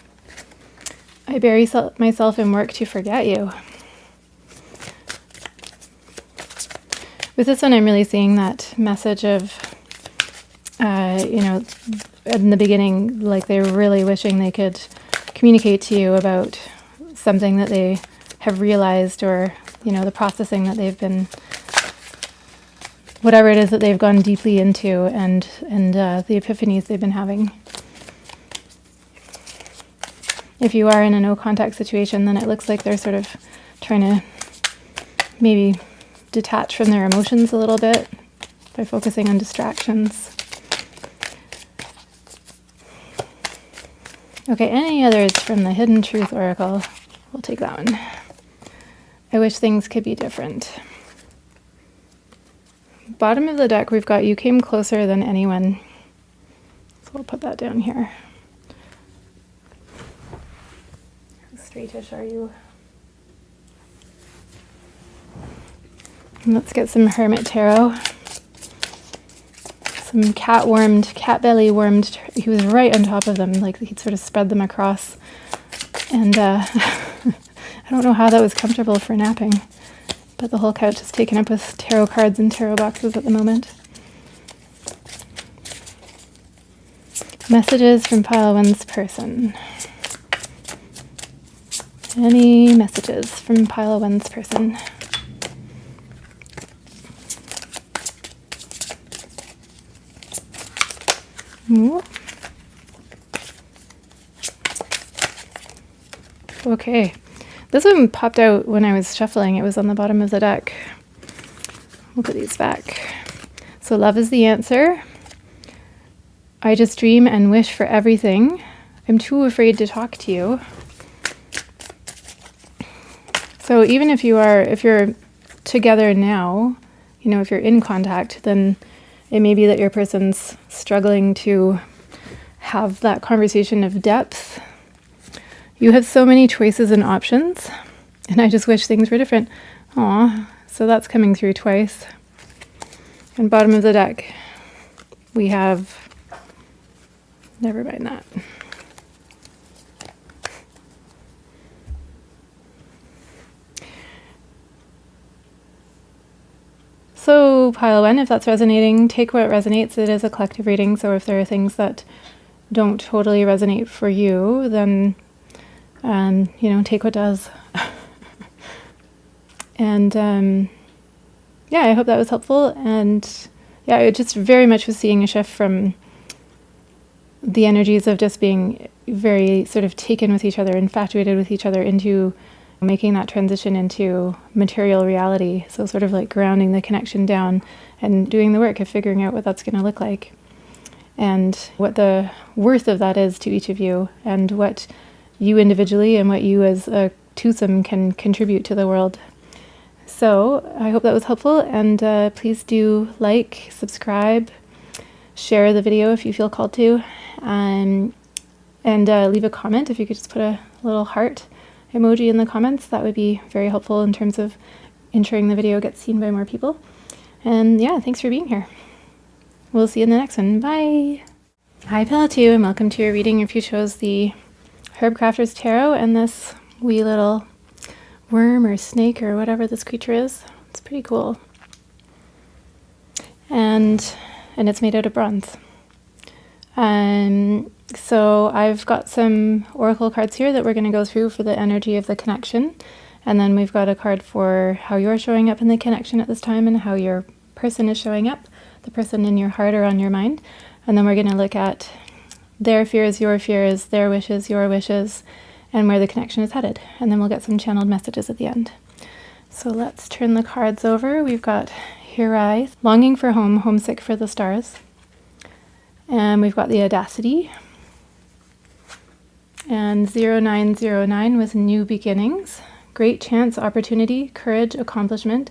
I bury myself in work to forget you. With this one, I'm really seeing that message of, in the beginning, like they're really wishing they could communicate to you about something that they have realized, or the processing that they've been, whatever it is that they've gone deeply into, and the epiphanies they've been having. If you are in a no contact situation, then it looks like they're sort of trying to maybe detach from their emotions a little bit by focusing on distractions. Okay, any others from the Hidden Truth Oracle? We'll take that one. I wish things could be different. Bottom of the deck, we've got you came closer than anyone. So we'll put that down here. How straightish are you? And let's get some Hermit Tarot. Some cat belly warmed. He was right on top of them, like he'd sort of spread them across. And I don't know how that was comfortable for napping, but the whole couch is taken up with tarot cards and tarot boxes at the moment. Messages from pile one's person. Any messages from pile one's person? Ooh. Okay, this one popped out when I was shuffling. It was on the bottom of the deck. We'll put these back. So love is the answer. I just dream and wish for everything. I'm too afraid to talk to you. So even if you're together now, if you're in contact, then it may be that your person's struggling to have that conversation of depth. You have so many choices and options, and I just wish things were different. Aw, so that's coming through twice. And bottom of the deck, we have, never mind that. So pile one, if that's resonating, take what resonates. It is a collective reading, so if there are things that don't totally resonate for you, then, take what does. And, I hope that was helpful. And, I just very much was seeing a shift from the energies of just being very sort of taken with each other, infatuated with each other, into making that transition into material reality. So sort of like grounding the connection down and doing the work of figuring out what that's going to look like and what the worth of that is to each of you, and what you individually and what you as a twosome can contribute to the world. So I hope that was helpful, and please do like, subscribe, share the video if you feel called to, and leave a comment. If you could just put a little heart emoji in the comments, that would be very helpful in terms of ensuring the video gets seen by more people. And yeah, thanks for being here. We'll see you in the next one. Bye! Hi Pillow 2, and welcome to your reading if you chose the Herbcrafter's Tarot and this wee little worm or snake or whatever this creature is. It's pretty cool. And it's made out of bronze. So I've got some oracle cards here that we're going to go through for the energy of the connection. And then we've got a card for how you're showing up in the connection at this time and how your person is showing up, the person in your heart or on your mind. And then we're going to look at their fears, your fears, their wishes, your wishes, and where the connection is headed. And then we'll get some channeled messages at the end. So let's turn the cards over. We've got Here longing for home, homesick for the stars. And we've got the Audacity. And 0909 with new beginnings. Great chance, opportunity, courage, accomplishment,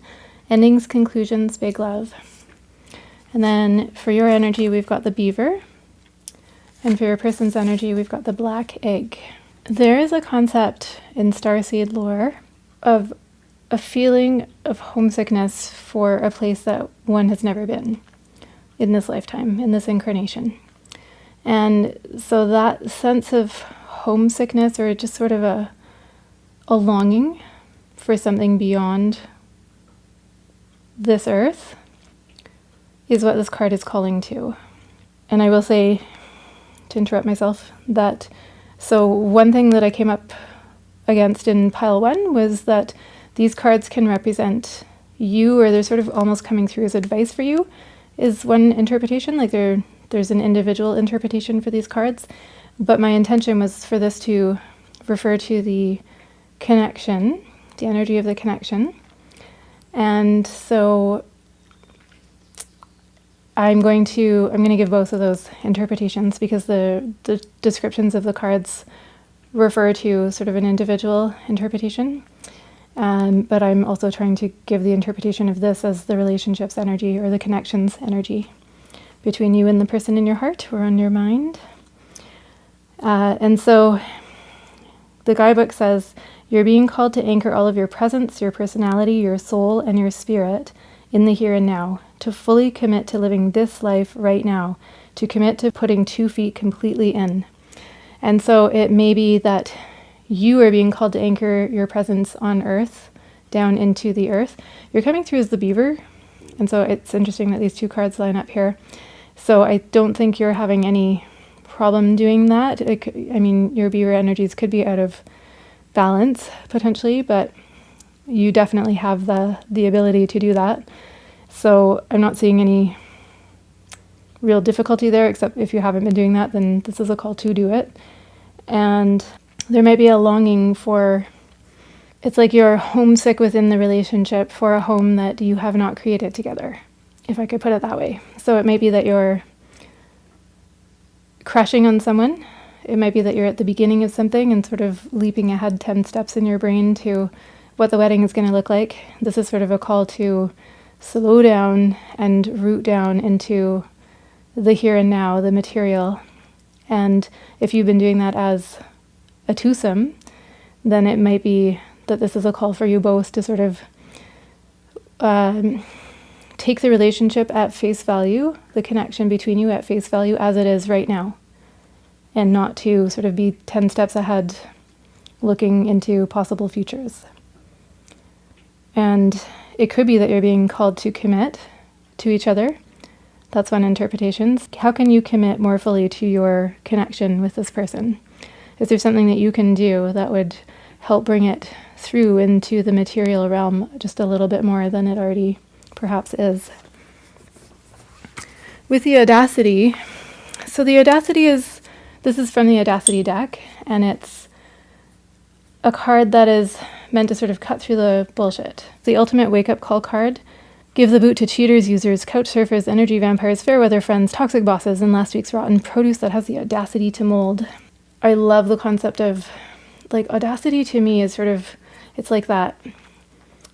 endings, conclusions, big love. And then for your energy, we've got the Beaver. And for your person's energy, we've got the Black Egg. There is a concept in Starseed lore of a feeling of homesickness for a place that one has never been in this lifetime, in this incarnation. And so that sense of homesickness, or just sort of a longing for something beyond this earth, is what this card is calling to. And I will say, to interrupt myself, that so one thing that I came up against in pile 1 was that these cards can represent you, or they're sort of almost coming through as advice for you, is one interpretation. Like there's an individual interpretation for these cards. But my intention was for this to refer to the connection, the energy of the connection. And so I'm going to give both of those interpretations, because the descriptions of the cards refer to sort of an individual interpretation. But I'm also trying to give the interpretation of this as the relationship's energy, or the connection's energy between you and the person in your heart or on your mind. And so the guidebook says, you're being called to anchor all of your presence, your personality, your soul, and your spirit in the here and now, to fully commit to living this life right now, to commit to putting 2 feet completely in. And so it may be that you are being called to anchor your presence on earth, down into the earth. You're coming through as the Beaver. And so it's interesting that these 2 cards line up here. So I don't think you're having any problem doing that. Your Beaver energies could be out of balance potentially, but you definitely have the ability to do that. So I'm not seeing any real difficulty there, except if you haven't been doing that, then this is a call to do it. And there might be a longing for, it's like you're homesick within the relationship for a home that you have not created together, if I could put it that way. So it may be that you're crushing on someone. It might be that you're at the beginning of something and sort of leaping ahead 10 steps in your brain to what the wedding is going to look like. This is sort of a call to slow down and root down into the here and now, the material. And if you've been doing that as a twosome, then it might be that this is a call for you both to sort of take the relationship at face value, the connection between you at face value as it is right now, and not to sort of be 10 steps ahead looking into possible futures. And it could be that you're being called to commit to each other. That's one interpretation. How can you commit more fully to your connection with this person? Is there something that you can do that would help bring it through into the material realm just a little bit more than it already perhaps is? With the Audacity, so the Audacity this is from the Audacity deck, and it's a card that is meant to sort of cut through the bullshit. The ultimate wake-up call card. Give the boot to cheaters, users, couch surfers, energy vampires, fair weather friends, toxic bosses, and last week's rotten produce that has the audacity to mold. I love the concept of, like, audacity to me is sort of, it's like that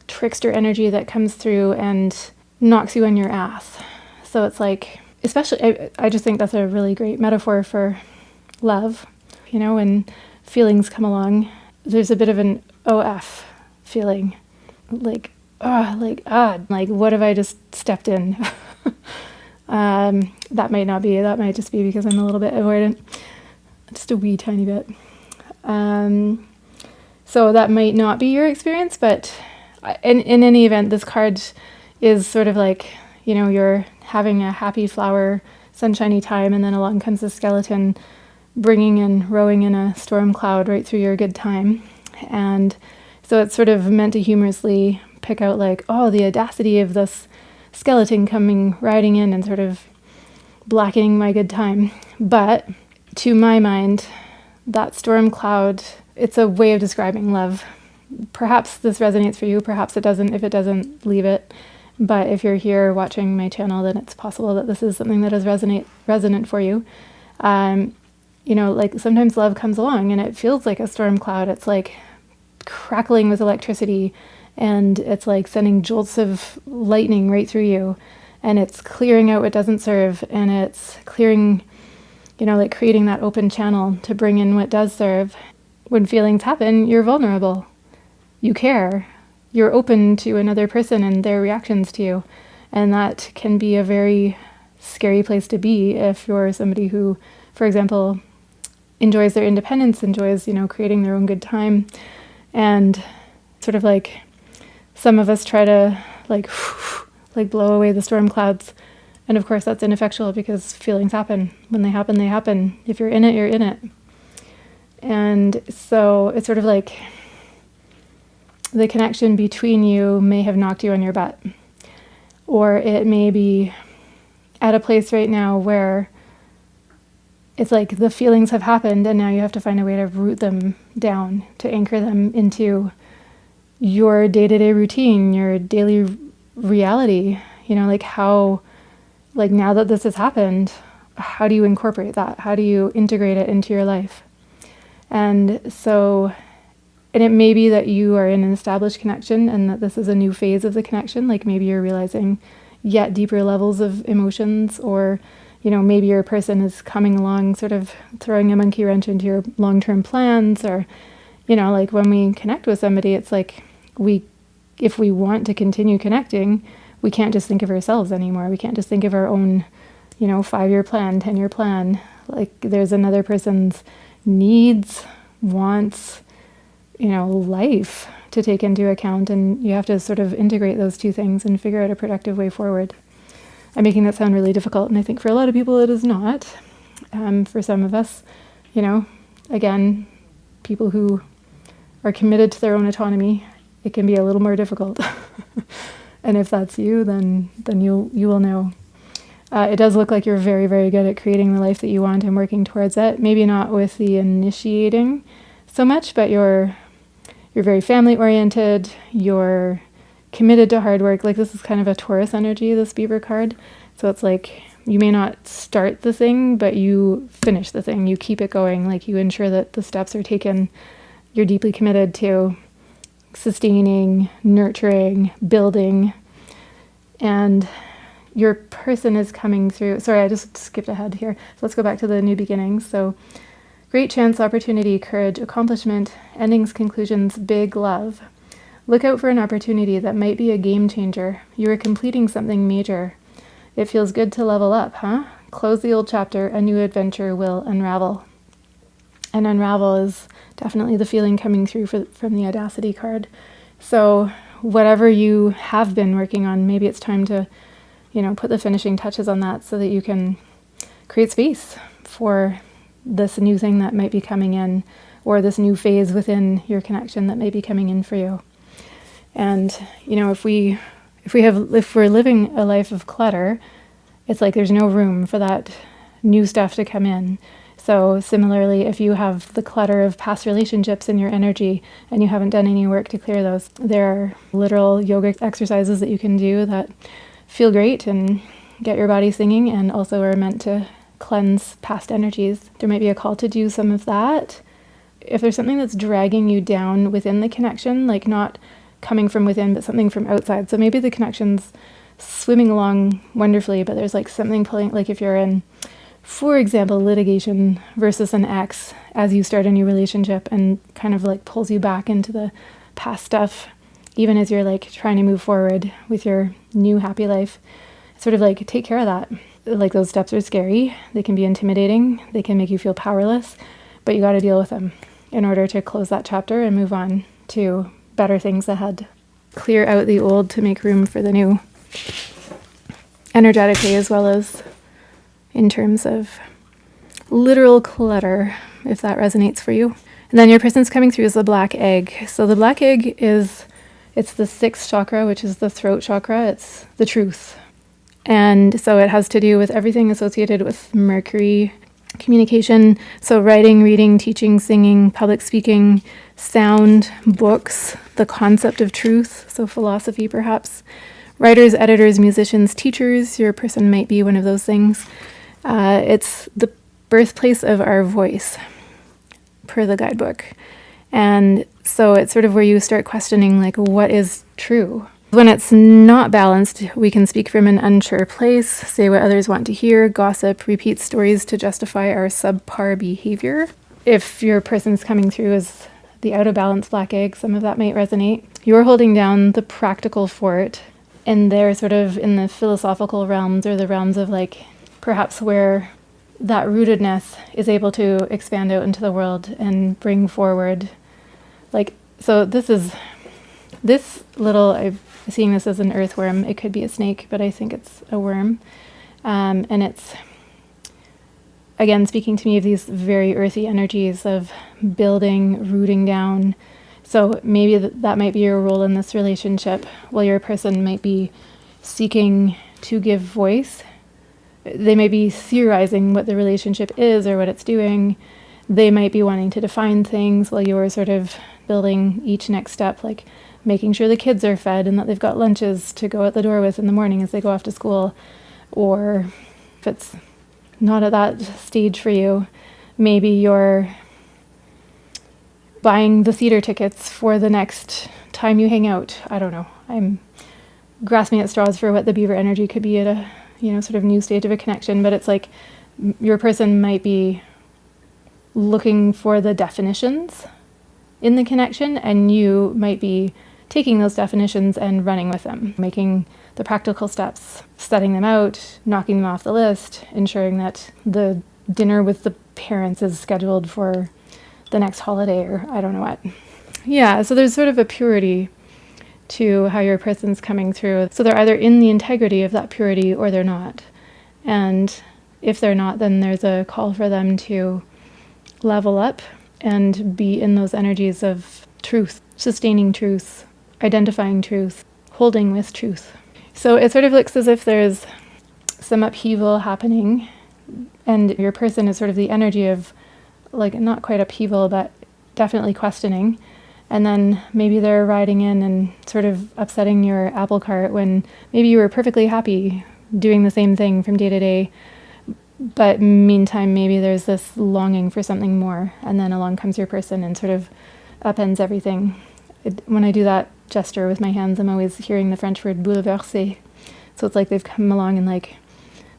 trickster energy that comes through and knocks you on your ass. So it's like, especially, I just think that's a really great metaphor for love. You know, when feelings come along, there's a bit of an OF feeling, like what have I just stepped in? That might not be, that might just be because I'm a little bit avoidant, just a wee tiny bit. So that might not be your experience, but in any event, this card is sort of like, you know, you're having a happy flower, sunshiny time, and then along comes the skeleton bringing and rowing in a storm cloud right through your good time. And so it's sort of meant to humorously pick out like, oh, the audacity of this skeleton coming riding in and sort of blackening my good time. But to my mind, that storm cloud, it's a way of describing love. Perhaps this resonates for you, perhaps it doesn't. If it doesn't, leave it. But if you're here watching my channel, then it's possible that this is something that is resonant for you. You know, like sometimes love comes along and it feels like a storm cloud. It's like crackling with electricity, and it's like sending jolts of lightning right through you, and it's clearing out what doesn't serve, and it's clearing, you know, like creating that open channel to bring in what does serve. When feelings happen, you're vulnerable. You care. You're open to another person and their reactions to you. And that can be a very scary place to be if you're somebody who, for example, enjoys their independence, enjoys, you know, creating their own good time. And sort of like some of us try to like blow away the storm clouds. And of course that's ineffectual because feelings happen. When they happen, they happen. If you're in it, you're in it. And so it's sort of like the connection between you may have knocked you on your butt. Or it may be at a place right now where it's like the feelings have happened and now you have to find a way to root them down, to anchor them into your day-to-day routine, your daily reality. You know, like how, like now that this has happened, how do you incorporate that? How do you integrate it into your life? And so, and it may be that you are in an established connection and that this is a new phase of the connection. Like maybe you're realizing yet deeper levels of emotions, or, you know, maybe your person is coming along, sort of throwing a monkey wrench into your long-term plans, or, you know, like when we connect with somebody, it's like if we want to continue connecting, we can't just think of ourselves anymore. We can't just think of our own, you know, 5-year plan, 10-year plan. Like there's another person's needs, wants, you know, life to take into account, and you have to sort of integrate those two things and figure out a productive way forward. I'm making that sound really difficult, and I think for a lot of people it is not. For some of us, you know, again, people who are committed to their own autonomy, it can be a little more difficult. And if that's you, then you will know. It does look like you're very, very good at creating the life that you want and working towards it. Maybe not with the initiating so much, but you're very family oriented. You're committed to hard work. Like this is kind of a Taurus energy, this beaver card. So it's like you may not start the thing, but you finish the thing. You keep it going. Like you ensure that the steps are taken. You're deeply committed to sustaining, nurturing, building, and your person is coming through. Sorry, I just skipped ahead here. So let's go back to the new beginnings. So great chance, opportunity, courage, accomplishment, endings, conclusions, big love. Look out for an opportunity that might be a game changer. You are completing something major. It feels good to level up, huh? Close the old chapter, a new adventure will unravel. And unravel is definitely the feeling coming through from the Audacity card. So whatever you have been working on, maybe it's time to, you know, put the finishing touches on that so that you can create space for this new thing that might be coming in, or this new phase within your connection that may be coming in for you. And, you know, if we're living a life of clutter, it's like there's no room for that new stuff to come in. So similarly, if you have the clutter of past relationships in your energy and you haven't done any work to clear those, there are literal yoga exercises that you can do that feel great and get your body singing, and also are meant to cleanse past energies. There might be a call to do some of that. If there's something that's dragging you down within the connection, like not coming from within, but something from outside. So maybe the connection's swimming along wonderfully, but there's like something pulling, like if you're in, for example, litigation versus an ex as you start a new relationship, and kind of like pulls you back into the past stuff, even as you're like trying to move forward with your new happy life. Sort of like take care of that. Like those steps are scary. They can be intimidating. They can make you feel powerless, but you got to deal with them in order to close that chapter and move on to better things ahead. Clear out the old to make room for the new, energetically as well as in terms of literal clutter, if that resonates for you. And then your person's coming through as the black egg. So the black egg it's the 6th chakra, which is the throat chakra. It's the truth. And so it has to do with everything associated with Mercury, communication. So writing, reading, teaching, singing, public speaking, sound, books, the concept of truth. So philosophy, perhaps. Writers, editors, musicians, teachers. Your person might be one of those things. It's the birthplace of our voice, per the guidebook. And so it's sort of where you start questioning, like, what is true? When it's not balanced, we can speak from an unsure place, say what others want to hear, gossip, repeat stories to justify our subpar behavior. If your person's coming through as the out of balance black egg, some of that might resonate. You're holding down the practical fort, and they're sort of in the philosophical realms, or the realms of like perhaps where that rootedness is able to expand out into the world and bring forward. Like, so this little, I'm seeing this as an earthworm. It could be a snake, but I think it's a worm. And it's, again, speaking to me of these very earthy energies of building, rooting down. So maybe that might be your role in this relationship, while your person might be seeking to give voice. They may be theorizing what the relationship is or what it's doing. They might be wanting to define things, while you're sort of building each next step, like making sure the kids are fed and that they've got lunches to go out the door with in the morning as they go off to school. Or if it's not at that stage for you, maybe you're buying the theater tickets for the next time you hang out. I don't know. I'm grasping at straws for what the beaver energy could be at a, sort of new stage of a connection, but it's like your person might be looking for the definitions in the connection, and you might be taking those definitions and running with them, making the practical steps, setting them out, knocking them off the list, ensuring that the dinner with the parents is scheduled for the next holiday, or I don't know what. Yeah, so there's sort of a purity to how your person's coming through. So they're either in the integrity of that purity or they're not. And if they're not, then there's a call for them to level up and be in those energies of truth, sustaining truth, identifying truth, holding with truth. So it sort of looks as if there's some upheaval happening, and your person is sort of the energy of, like, not quite upheaval, but definitely questioning. And then maybe they're riding in and sort of upsetting your apple cart when maybe you were perfectly happy doing the same thing from day to day. But meantime, maybe there's this longing for something more. And then along comes your person and sort of upends everything. When I do that gesture with my hands, I'm always hearing the French word bouleverser. So it's like they've come along and like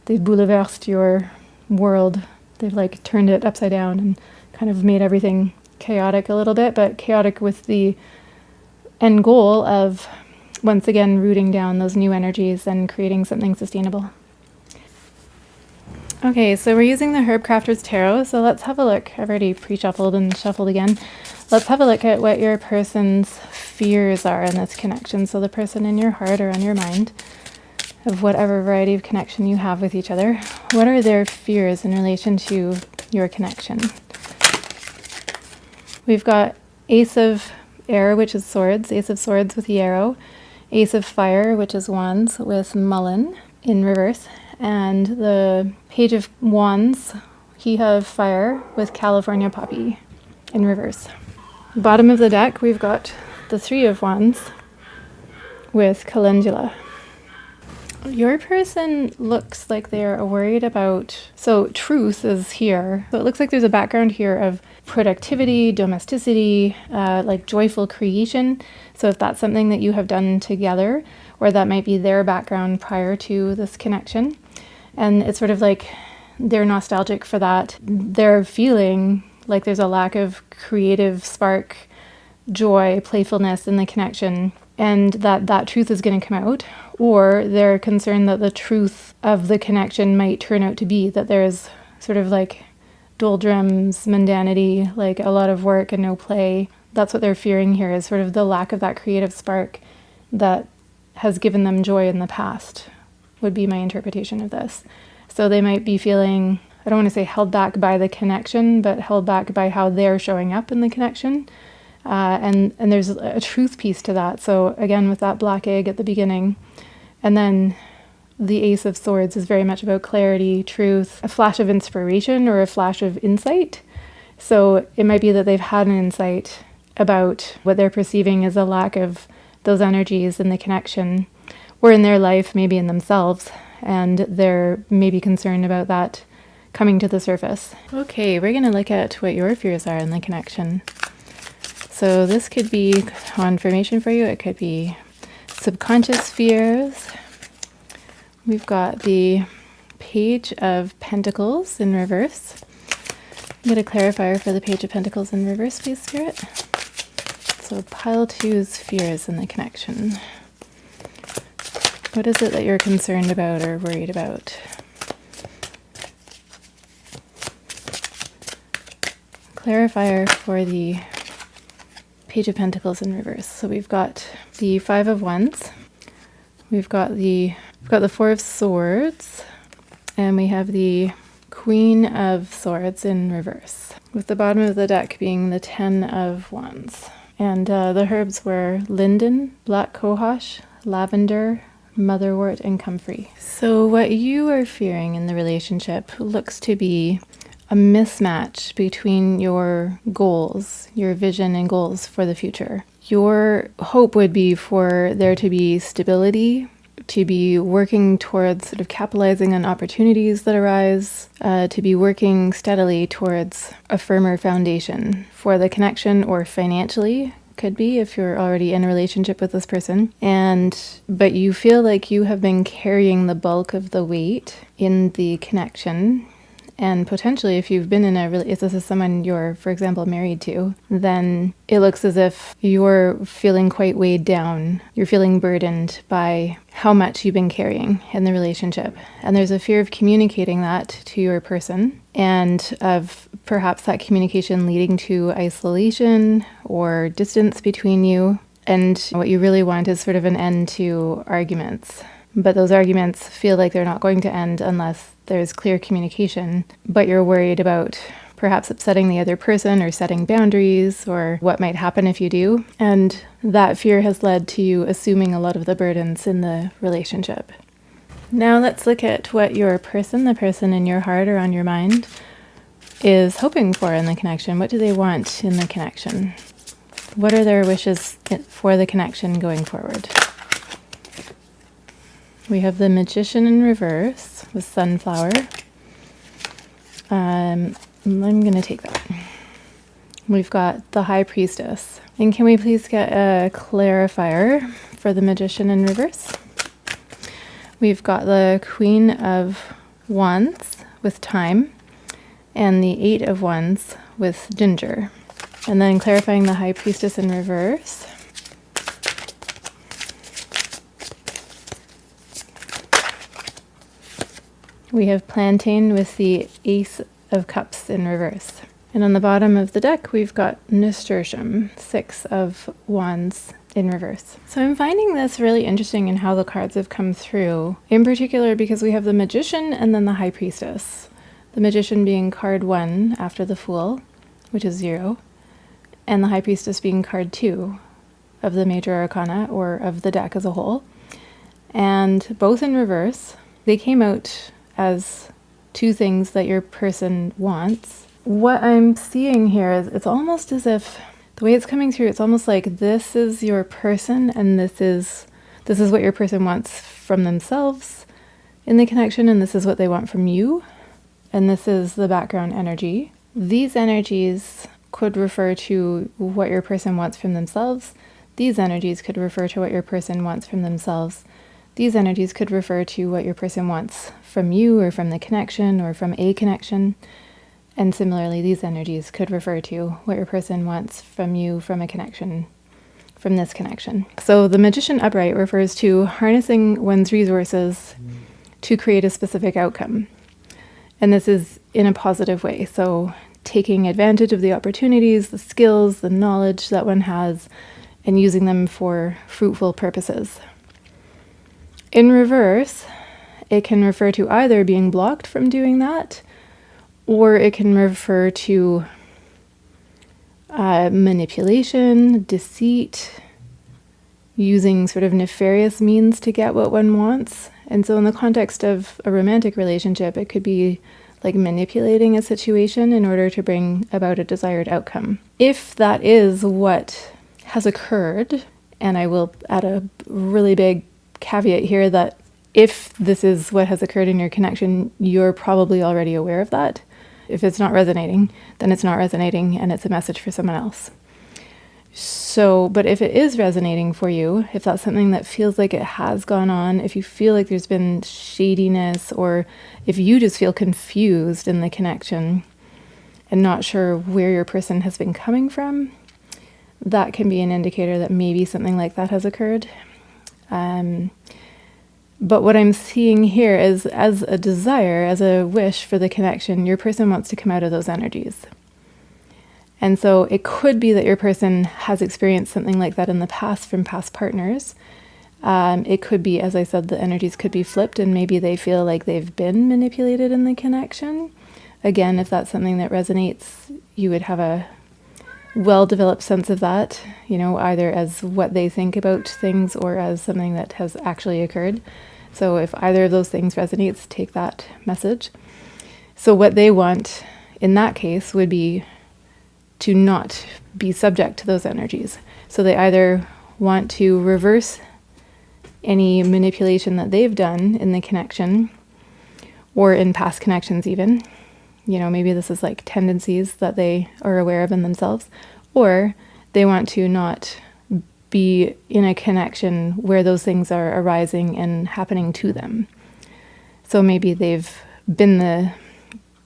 they've bouleversed your world. They've like turned it upside down and kind of made everything chaotic a little bit, but chaotic with the end goal of once again rooting down those new energies and creating something sustainable. Okay, so we're using the Herbcrafter's Tarot, so let's have a look. I've already pre-shuffled and shuffled again. Let's have a look at what your person's fears are in this connection. So the person in your heart or on your mind, of whatever variety of connection you have with each other, what are their fears in relation to your connection? We've got Ace of Air, which is swords, Ace of Swords with the arrow, Ace of Fire, which is wands with mullen in reverse, and the Page of Wands Key of Fire with California Poppy in reverse. Bottom of the deck, we've got the Three of Wands with Calendula. Your person looks like they're worried about, so truth is here. So it looks like there's a background here of productivity, domesticity, like joyful creation. So if that's something that you have done together, or that might be their background prior to this connection. And it's sort of like they're nostalgic for that. They're feeling like there's a lack of creative spark, joy, playfulness in the connection, and that truth is going to come out. Or they're concerned that the truth of the connection might turn out to be that there's sort of like doldrums, mundanity, like a lot of work and no play. That's what they're fearing here, is sort of the lack of that creative spark that has given them joy in the past, would be my interpretation of this. So they might be feeling, I don't want to say held back by the connection, but held back by how they're showing up in the connection. And there's a truth piece to that. So again, with that black egg at the beginning, and then the Ace of Swords is very much about clarity, truth, a flash of inspiration or a flash of insight. So it might be that they've had an insight about what they're perceiving as a lack of those energies in the connection, or in their life, maybe in themselves, and they're maybe concerned about that coming to the surface. Okay, we're going to look at what your fears are in the connection. So this could be confirmation for you. It could be subconscious fears. We've got the Page of Pentacles in reverse. Get a clarifier for the Page of Pentacles in reverse, please, Spirit. So pile two's fears in the connection. What is it that you're concerned about or worried about? Clarifier for the Page of Pentacles in reverse. So we've got the Five of Wands. We've got the Four of Swords, and we have the Queen of Swords in reverse, with the bottom of the deck being the Ten of Wands. And the herbs were linden, black cohosh, lavender, motherwort, and comfrey. So what you are fearing in the relationship looks to be a mismatch between your goals, your vision and goals for the future. Your hope would be for there to be stability, to be working towards sort of capitalizing on opportunities that arise, to be working steadily towards a firmer foundation for the connection, or financially, could be if you're already in a relationship with this person. But you feel like you have been carrying the bulk of the weight in the connection. And potentially, if you've been in if this is someone you're, for example, married to, then it looks as if you're feeling quite weighed down. You're feeling burdened by how much you've been carrying in the relationship. And there's a fear of communicating that to your person, and of perhaps that communication leading to isolation or distance between you. And what you really want is sort of an end to arguments. But those arguments feel like they're not going to end unless there's clear communication, but you're worried about perhaps upsetting the other person or setting boundaries, or what might happen if you do. And that fear has led to you assuming a lot of the burdens in the relationship. Now let's look at what your person, the person in your heart or on your mind, is hoping for in the connection. What do they want in the connection? What are their wishes for the connection going forward? We have the Magician in reverse with Sunflower. I'm going to take that. We've got the High Priestess. And can we please get a clarifier for the Magician in reverse? We've got the Queen of Wands with Time, and the Eight of Wands with Ginger. And then clarifying the High Priestess in reverse. We have Plantain with the Ace of Cups in reverse. And on the bottom of the deck, we've got Nasturtium, Six of Wands in reverse. So I'm finding this really interesting in how the cards have come through, in particular because we have the Magician and then the High Priestess. The Magician being card 1 after the Fool, which is 0, and the High Priestess being card 2 of the Major Arcana, or of the deck as a whole. And both in reverse. They came out as two things that your person wants. What I'm seeing here is it's almost as if the way it's coming through, it's almost like this is your person and this is what your person wants from themselves in the connection, and this is what they want from you, and this is the background energy. These energies could refer to what your person wants from themselves. These energies could refer to what your person wants from themselves. These energies could refer to what your person wants from you or from the connection or from a connection. And similarly, these energies could refer to what your person wants from you, from a connection, from this connection. So the Magician upright refers to harnessing one's resources to create a specific outcome. And this is in a positive way. So taking advantage of the opportunities, the skills, the knowledge that one has, and using them for fruitful purposes. In reverse, it can refer to either being blocked from doing that, or it can refer to manipulation, deceit, using sort of nefarious means to get what one wants. And so in the context of a romantic relationship, it could be like manipulating a situation in order to bring about a desired outcome. If that is what has occurred, and I will add a really big caveat here that if this is what has occurred in your connection, you're probably already aware of that. If it's not resonating, then it's not resonating and it's a message for someone else. So, but if it is resonating for you, if that's something that feels like it has gone on, if you feel like there's been shadiness, or if you just feel confused in the connection and not sure where your person has been coming from, that can be an indicator that maybe something like that has occurred. But what I'm seeing here is as a desire, as a wish for the connection, your person wants to come out of those energies. And so it could be that your person has experienced something like that in the past from past partners. It could be, as I said, the energies could be flipped and maybe they feel like they've been manipulated in the connection. Again, if that's something that resonates, you would have a well-developed sense of that, you know, either as what they think about things or as something that has actually occurred. So if either of those things resonates, take that message. So what they want in that case would be to not be subject to those energies. So they either want to reverse any manipulation that they've done in the connection or in past connections even. You know, maybe this is like tendencies that they are aware of in themselves, or they want to not be in a connection where those things are arising and happening to them. So maybe they've been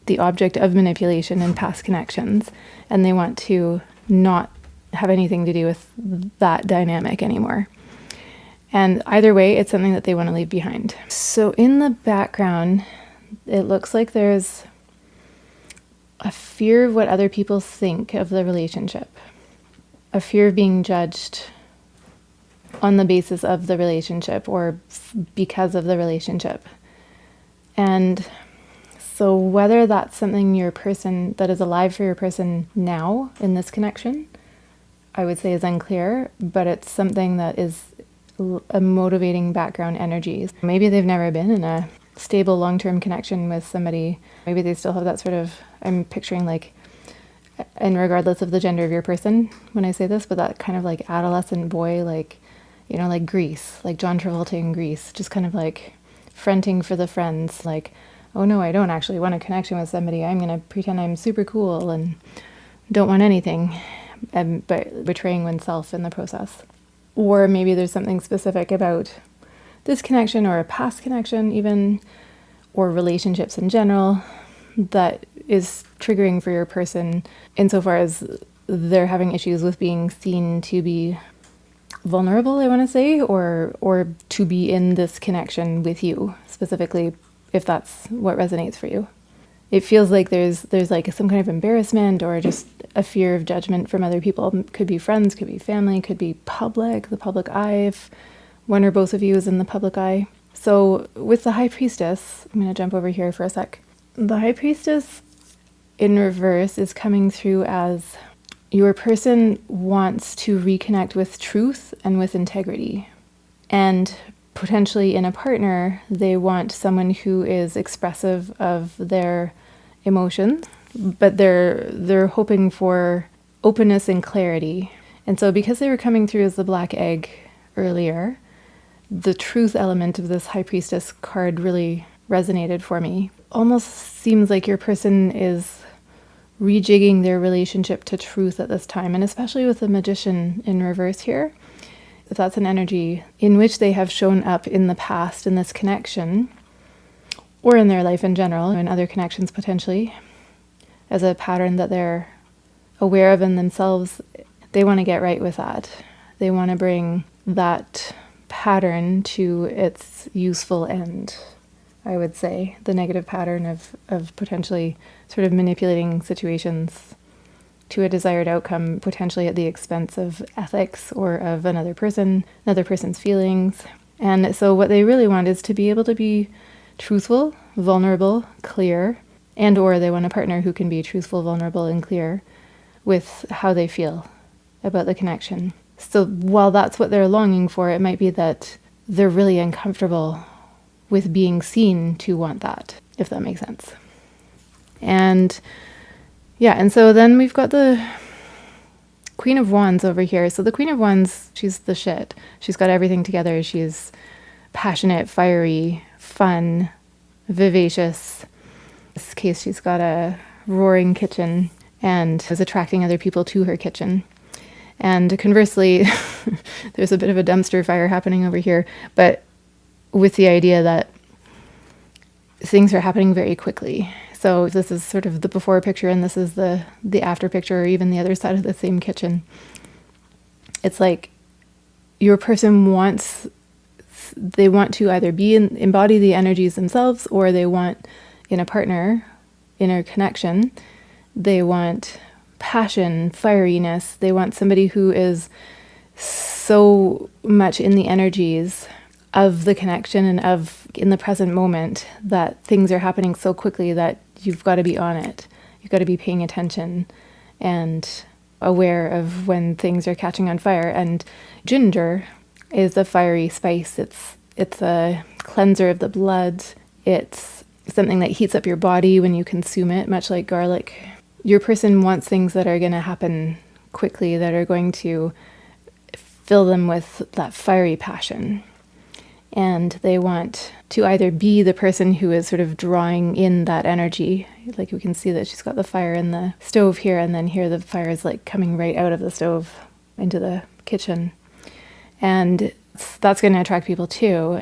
the object of manipulation in past connections, and they want to not have anything to do with that dynamic anymore. And either way, it's something that they want to leave behind. So in the background, it looks like there's a fear of what other people think of the relationship, a fear of being judged on the basis of the relationship or because of the relationship. And so whether that's something your person that is alive for your person now in this connection, I would say is unclear, but it's something that is a motivating background energy. Maybe they've never been in a stable long-term connection with somebody. Maybe they still have that sort of, I'm picturing like, and regardless of the gender of your person when I say this, but that kind of like adolescent boy, like, you know, like Grease, like John Travolta in Grease, just kind of like fronting for the friends, like, oh no, I don't actually want a connection with somebody. I'm going to pretend I'm super cool and don't want anything, but betraying oneself in the process. Or maybe there's something specific about this connection or a past connection even, or relationships in general, that is triggering for your person insofar as they're having issues with being seen to be vulnerable, I want to say, or to be in this connection with you, specifically if that's what resonates for you. It feels like there's like some kind of embarrassment or just a fear of judgment from other people. Could be friends, could be family, could be public, the public eye, if one or both of you is in the public eye. So with the High Priestess, I'm going to jump over here for a sec. The High Priestess in reverse is coming through as your person wants to reconnect with truth and with integrity. And potentially in a partner, they want someone who is expressive of their emotions, but they're hoping for openness and clarity. And so because they were coming through as the black egg earlier, the truth element of this High Priestess card really resonated for me. Almost seems like your person is rejigging their relationship to truth at this time, and especially with the Magician in reverse here. If that's an energy in which they have shown up in the past in this connection, or in their life in general, in other connections potentially, as a pattern that they're aware of in themselves, they want to get right with that. They want to bring that pattern to its useful end, I would say. The negative pattern of potentially sort of manipulating situations to a desired outcome, potentially at the expense of ethics or of another person's feelings. And so what they really want is to be able to be truthful, vulnerable, clear, and or they want a partner who can be truthful, vulnerable, and clear with how they feel about the connection. So while that's what they're longing for, it might be that they're really uncomfortable with being seen to want that, if that makes sense. And yeah, and so then we've got the Queen of Wands over here. So the Queen of Wands, she's the shit. She's got everything together. She's passionate, fiery, fun, vivacious. In this case, she's got a roaring kitchen and is attracting other people to her kitchen. And conversely, there's a bit of a dumpster fire happening over here, but with the idea that things are happening very quickly. So this is sort of the before picture, and this is the after picture, or even the other side of the same kitchen. It's like your person they want to either embody the energies themselves, or they want in a partner, in a connection, they want passion, fieriness. They want somebody who is so much in the energies of the connection and of in the present moment that things are happening so quickly that you've got to be on it. You've got to be paying attention and aware of when things are catching on fire. And ginger is a fiery spice. It's a cleanser of the blood. It's something that heats up your body when you consume it, much like garlic. Your person wants things that are going to happen quickly, that are going to fill them with that fiery passion. And they want to either be the person who is sort of drawing in that energy. Like we can see that she's got the fire in the stove here, and then here the fire is like coming right out of the stove into the kitchen. And that's going to attract people too.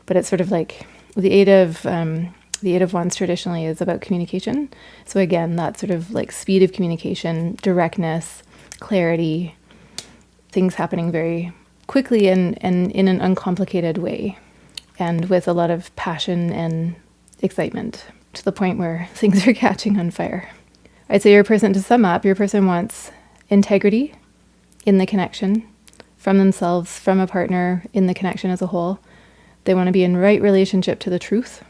But it's sort of like the Eight of Wands traditionally is about communication. So again, that sort of like speed of communication, directness, clarity, things happening very quickly and in an uncomplicated way, and with a lot of passion and excitement, to the point where things are catching on fire. I'd say to sum up, your person wants integrity in the connection, from themselves, from a partner, in the connection as a whole. They want to be in right relationship to the truth,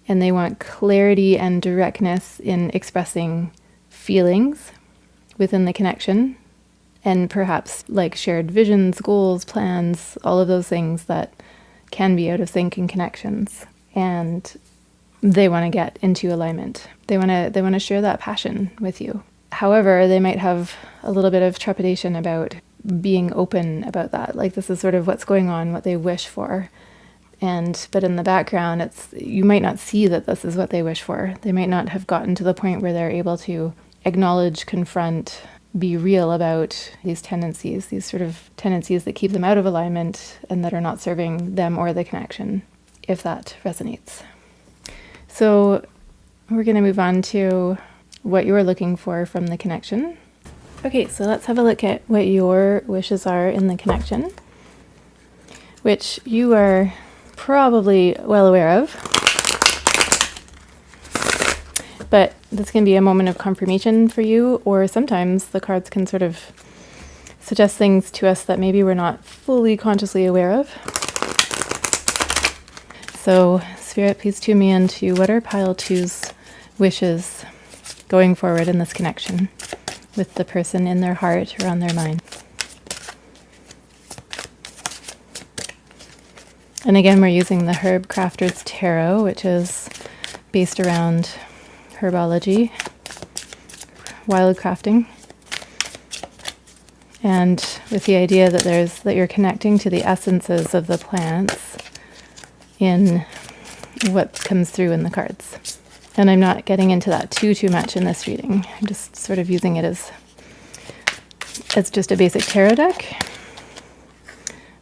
and they want clarity and directness in expressing feelings within the connection, and perhaps like shared visions, goals, plans, all of those things that can be out of sync in connections. And they want to get into alignment. They want to share that passion with you. However, they might have a little bit of trepidation about being open about that. Like this is sort of what's going on, what they wish for. But in the background, you might not see that this is what they wish for. They might not have gotten to the point where they're able to acknowledge, confront, be real about these sort of tendencies that keep them out of alignment and that are not serving them or the connection, if that resonates. So we're going to move on to what you're looking for from the connection. Okay, so let's have a look at what your wishes are in the connection, which you are probably well aware of. But this can be a moment of confirmation for you, or sometimes the cards can sort of suggest things to us that maybe we're not fully consciously aware of. So, Spirit, please tune me into what are pile 2's wishes going forward in this connection with the person in their heart or on their mind. And again, we're using the Herbcrafter's Tarot, which is based around herbology, wild crafting, and with the idea that you're connecting to the essences of the plants in what comes through in the cards. And I'm not getting into that too much in this reading. I'm just sort of using it as just a basic tarot deck.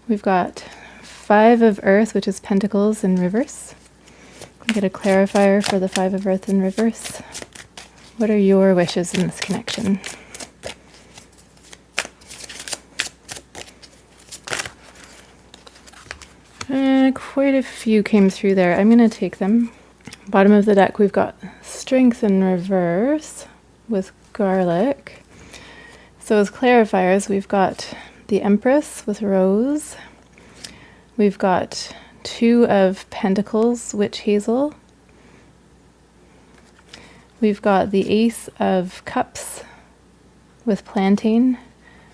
We've got 5 of Earth, which is Pentacles in reverse. We get a clarifier for the 5 of Earth in reverse. What are your wishes in this connection? Quite a few came through there. I'm going to take them. Bottom of the deck, we've got Strength in reverse with Garlic. So as clarifiers, we've got the Empress with Rose. We've got 2 of Pentacles, Witch Hazel. We've got the Ace of Cups with Plantain.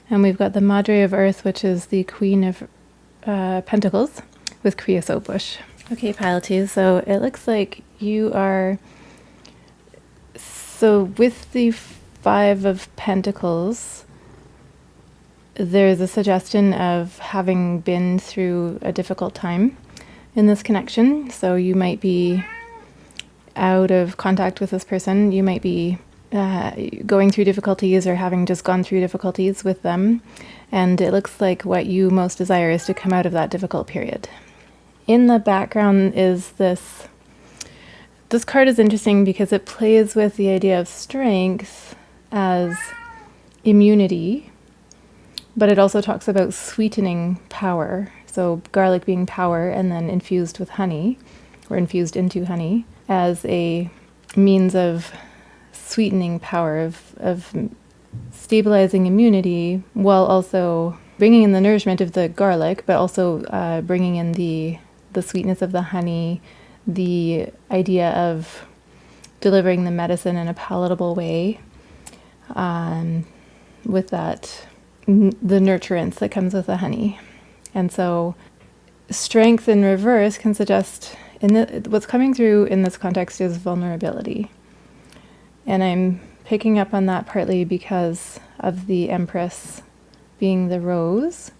And we've got the Madre of Earth, which is the Queen of Pentacles, with Creosote Bush. Okay, Pile 2, so it looks like you are... So with the 5 of Pentacles, there's a suggestion of having been through a difficult time in this connection. So you might be out of contact with this person. You might be going through difficulties or having just gone through difficulties with them. And it looks like what you most desire is to come out of that difficult period. In the background is this card is interesting because it plays with the idea of strength as immunity, but it also talks about sweetening power. So garlic being power and then infused with honey, or infused into honey, as a means of sweetening power, of stabilizing immunity, while also bringing in the nourishment of the garlic, but also bringing in the sweetness of the honey, the idea of delivering the medicine in a palatable way, with that, the nurturance that comes with the honey. And so strength in reverse can suggest, what's coming through in this context is vulnerability. And I'm picking up on that partly because of the Empress being the rose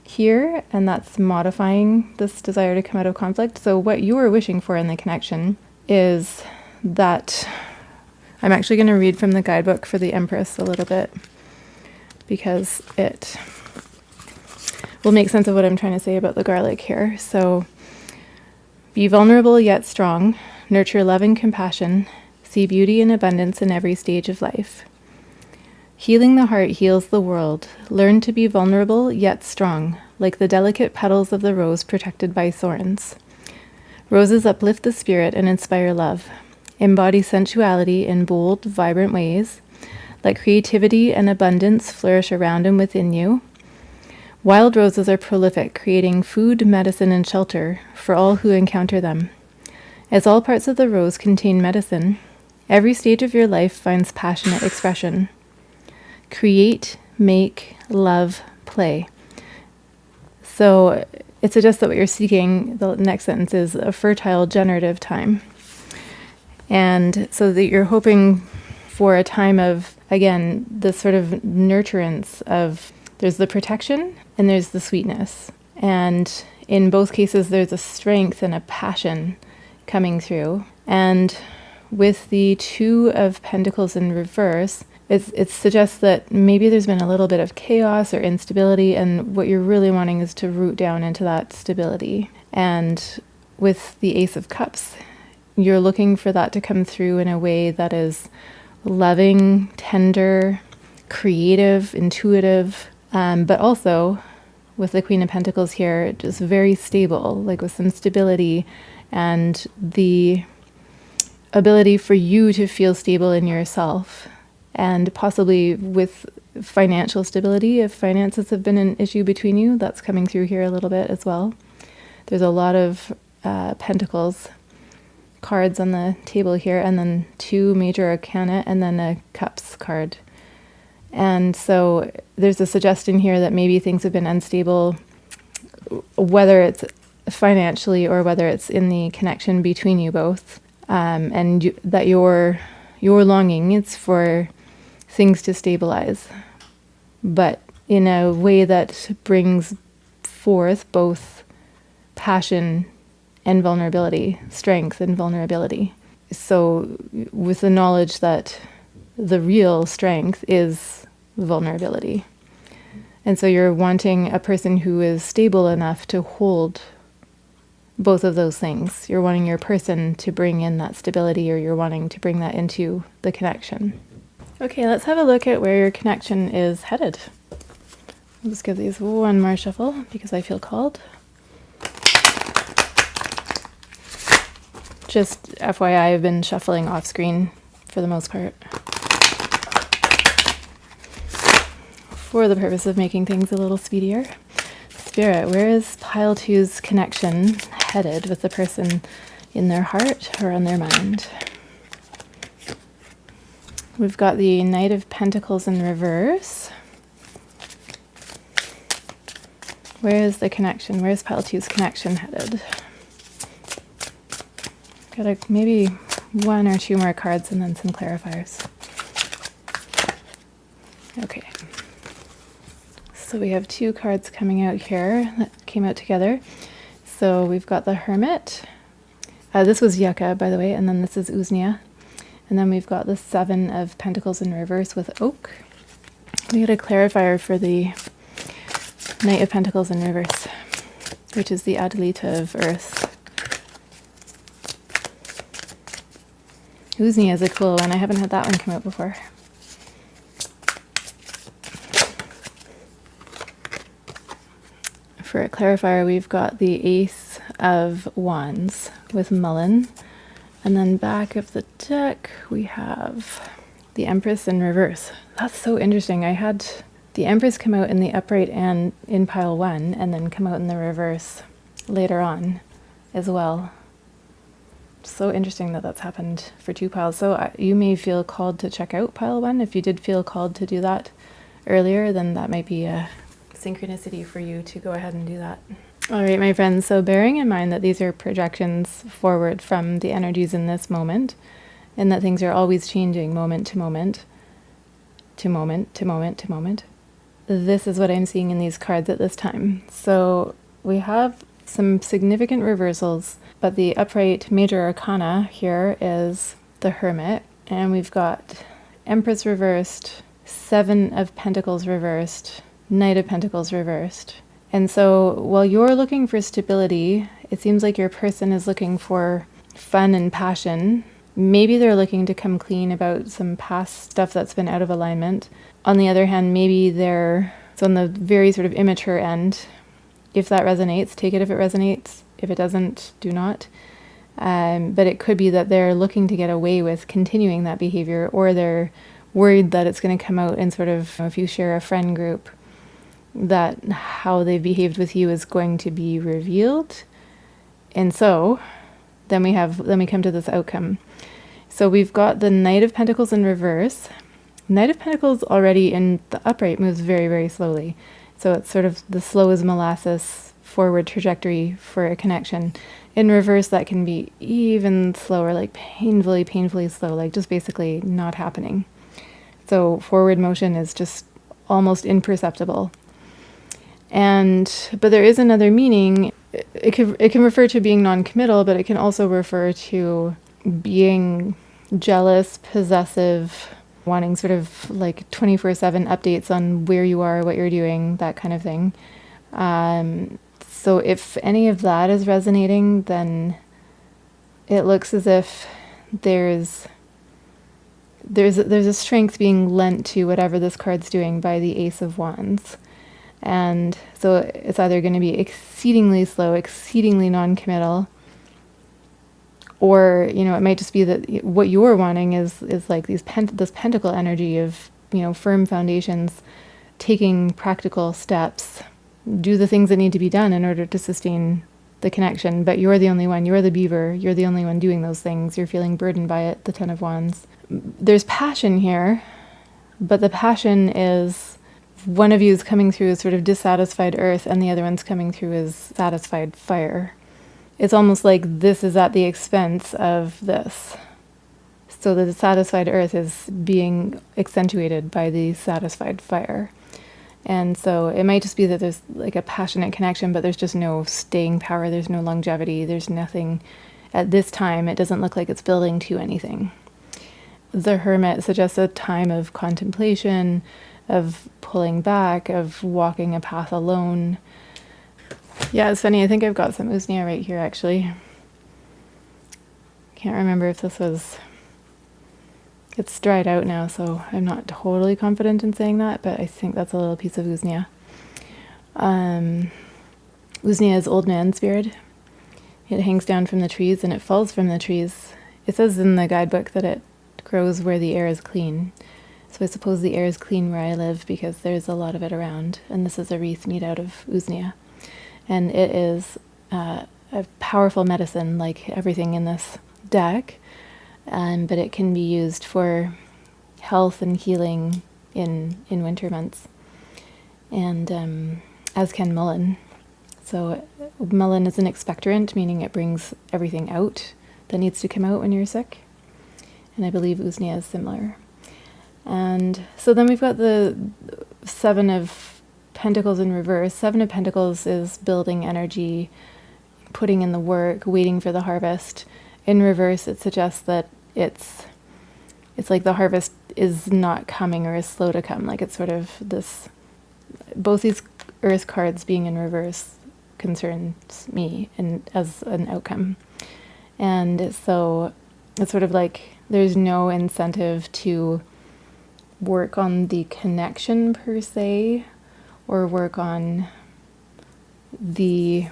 here, and that's modifying this desire to come out of conflict. So what you are wishing for in the connection is that, I'm actually going to read from the guidebook for the Empress a little bit, because it will make sense of what I'm trying to say about the garlic here. So, be vulnerable yet strong, nurture love and compassion, see beauty and abundance in every stage of life. Healing the heart heals the world. Learn to be vulnerable yet strong, like the delicate petals of the rose protected by thorns. Roses uplift the spirit and inspire love. Embody sensuality in bold, vibrant ways. Let creativity and abundance flourish around and within you. Wild roses are prolific, creating food, medicine, and shelter for all who encounter them. As all parts of the rose contain medicine, every stage of your life finds passionate expression. Create, make, love, play. So it suggests that what you're seeking, the next sentence, is a fertile, generative time. And so that you're hoping for a time of, again, this sort of nurturance of, there's the protection and there's the sweetness. And in both cases, there's a strength and a passion coming through. And with the 2 of Pentacles in reverse, it suggests that maybe there's been a little bit of chaos or instability, and what you're really wanting is to root down into that stability. And with the Ace of Cups, you're looking for that to come through in a way that is loving, tender, creative, intuitive, but also with the Queen of Pentacles here, just very stable, like with some stability and the ability for you to feel stable in yourself, and possibly with financial stability. If finances have been an issue between you, that's coming through here a little bit as well. There's a lot of Pentacles cards on the table here, and then 2 major arcana, and then a Cups card. And so there's a suggestion here that maybe things have been unstable, whether it's financially or whether it's in the connection between you both, that your longing is for things to stabilize, but in a way that brings forth both passion and vulnerability, strength and vulnerability. So with the knowledge that the real strength is vulnerability. And so you're wanting a person who is stable enough to hold both of those things. You're wanting your person to bring in that stability, or you're wanting to bring that into the connection. Okay, let's have a look at where your connection is headed. I'll just give these one more shuffle because I feel called. Just FYI, I've been shuffling off screen for the most part, for the purpose of making things a little speedier. Spirit, where is pile two's connection headed with the person in their heart or on their mind? We've got the Knight of Pentacles in reverse. Where is the connection? Where's pile two's connection headed? Got maybe one or two more cards and then some clarifiers. Okay. So we have two cards coming out here that came out together. So we've got the Hermit. This was Yucca, by the way, and then this is Uznia. And then we've got the Seven of Pentacles in reverse with Oak. We got a clarifier for the Knight of Pentacles in reverse, which is the Adelita of Earth. Uznia is a cool one. I haven't had that one come out before. For a clarifier, we've got the Ace of Wands with Mullen. And then back of the deck, we have the Empress in reverse. That's so interesting. I had the Empress come out in the upright and in pile one, and then come out in the reverse later on as well. So interesting that that's happened for two piles. So you may feel called to check out pile one. If you did feel called to do that earlier, then that might be a synchronicity for you to go ahead and do that. All right, my friends, so bearing in mind that these are projections forward from the energies in this moment, and that things are always changing moment to moment, to moment, to moment, to moment, this is what I'm seeing in these cards at this time. So we have some significant reversals, but the upright major arcana here is the Hermit, and we've got Empress reversed, Seven of Pentacles reversed, Knight of Pentacles reversed. And so while you're looking for stability, it seems like your person is looking for fun and passion. Maybe they're looking to come clean about some past stuff that's been out of alignment. On the other hand, maybe they're on the very sort of immature end. If that resonates, take it if it resonates. If it doesn't, do not. But it could be that they're looking to get away with continuing that behavior, or they're worried that it's going to come out in sort of, if you share a friend group, that how they behaved with you is going to be revealed. And so then we come to this outcome. So we've got the Knight of Pentacles in reverse. Knight of Pentacles already in the upright moves very, very slowly. So it's sort of the slow as molasses forward trajectory for a connection. In reverse, that can be even slower, like painfully, painfully slow, like just basically not happening. So forward motion is just almost imperceptible. But there is another meaning. It can refer to being non-committal, but it can also refer to being jealous, possessive, wanting sort of like 24/7 updates on where you are, what you're doing, that kind of thing. So if any of that is resonating, then it looks as if there's a strength being lent to whatever this card's doing by the Ace of Wands. And so it's either going to be exceedingly slow, exceedingly non-committal, or, it might just be that what you're wanting is like this pentacle energy of, firm foundations, taking practical steps, do the things that need to be done in order to sustain the connection. But you're the only one, you're the beaver, you're the only one doing those things. You're feeling burdened by it, the Ten of Wands. There's passion here, but the passion is one of you is coming through as sort of dissatisfied earth, and the other one's coming through as satisfied fire. it's almost like this is at the expense of this. So the satisfied earth is being accentuated by the satisfied fire. And so it might just be that there's like a passionate connection, but there's just no staying power. There's no longevity. There's nothing at this time. It doesn't look like it's building to anything. The Hermit suggests a time of contemplation, of pulling back, of walking a path alone. Yeah, it's funny. I think I've got some usnea right here, actually. Can't remember if this was... It's dried out now, so I'm not totally confident in saying that, but I think that's a little piece of usnea. Usnea is old man's beard. It hangs down from the trees and it falls from the trees. It says in the guidebook that it grows where the air is clean. So I suppose the air is clean where I live because there's a lot of it around. And this is a wreath made out of usnea. And it is a powerful medicine, like everything in this deck. But it can be used for health and healing in winter months. And as can mullein. So mullein is an expectorant, meaning it brings everything out that needs to come out when you're sick. And I believe usnea is similar. And so then we've got the Seven of Pentacles in reverse. Seven of Pentacles is building energy, putting in the work, waiting for the harvest. In reverse, it suggests that it's like the harvest is not coming or is slow to come. Like it's sort of this, both these earth cards being in reverse concerns me and as an outcome. And so it's sort of like there's no incentive to work on the connection per se, or work on the,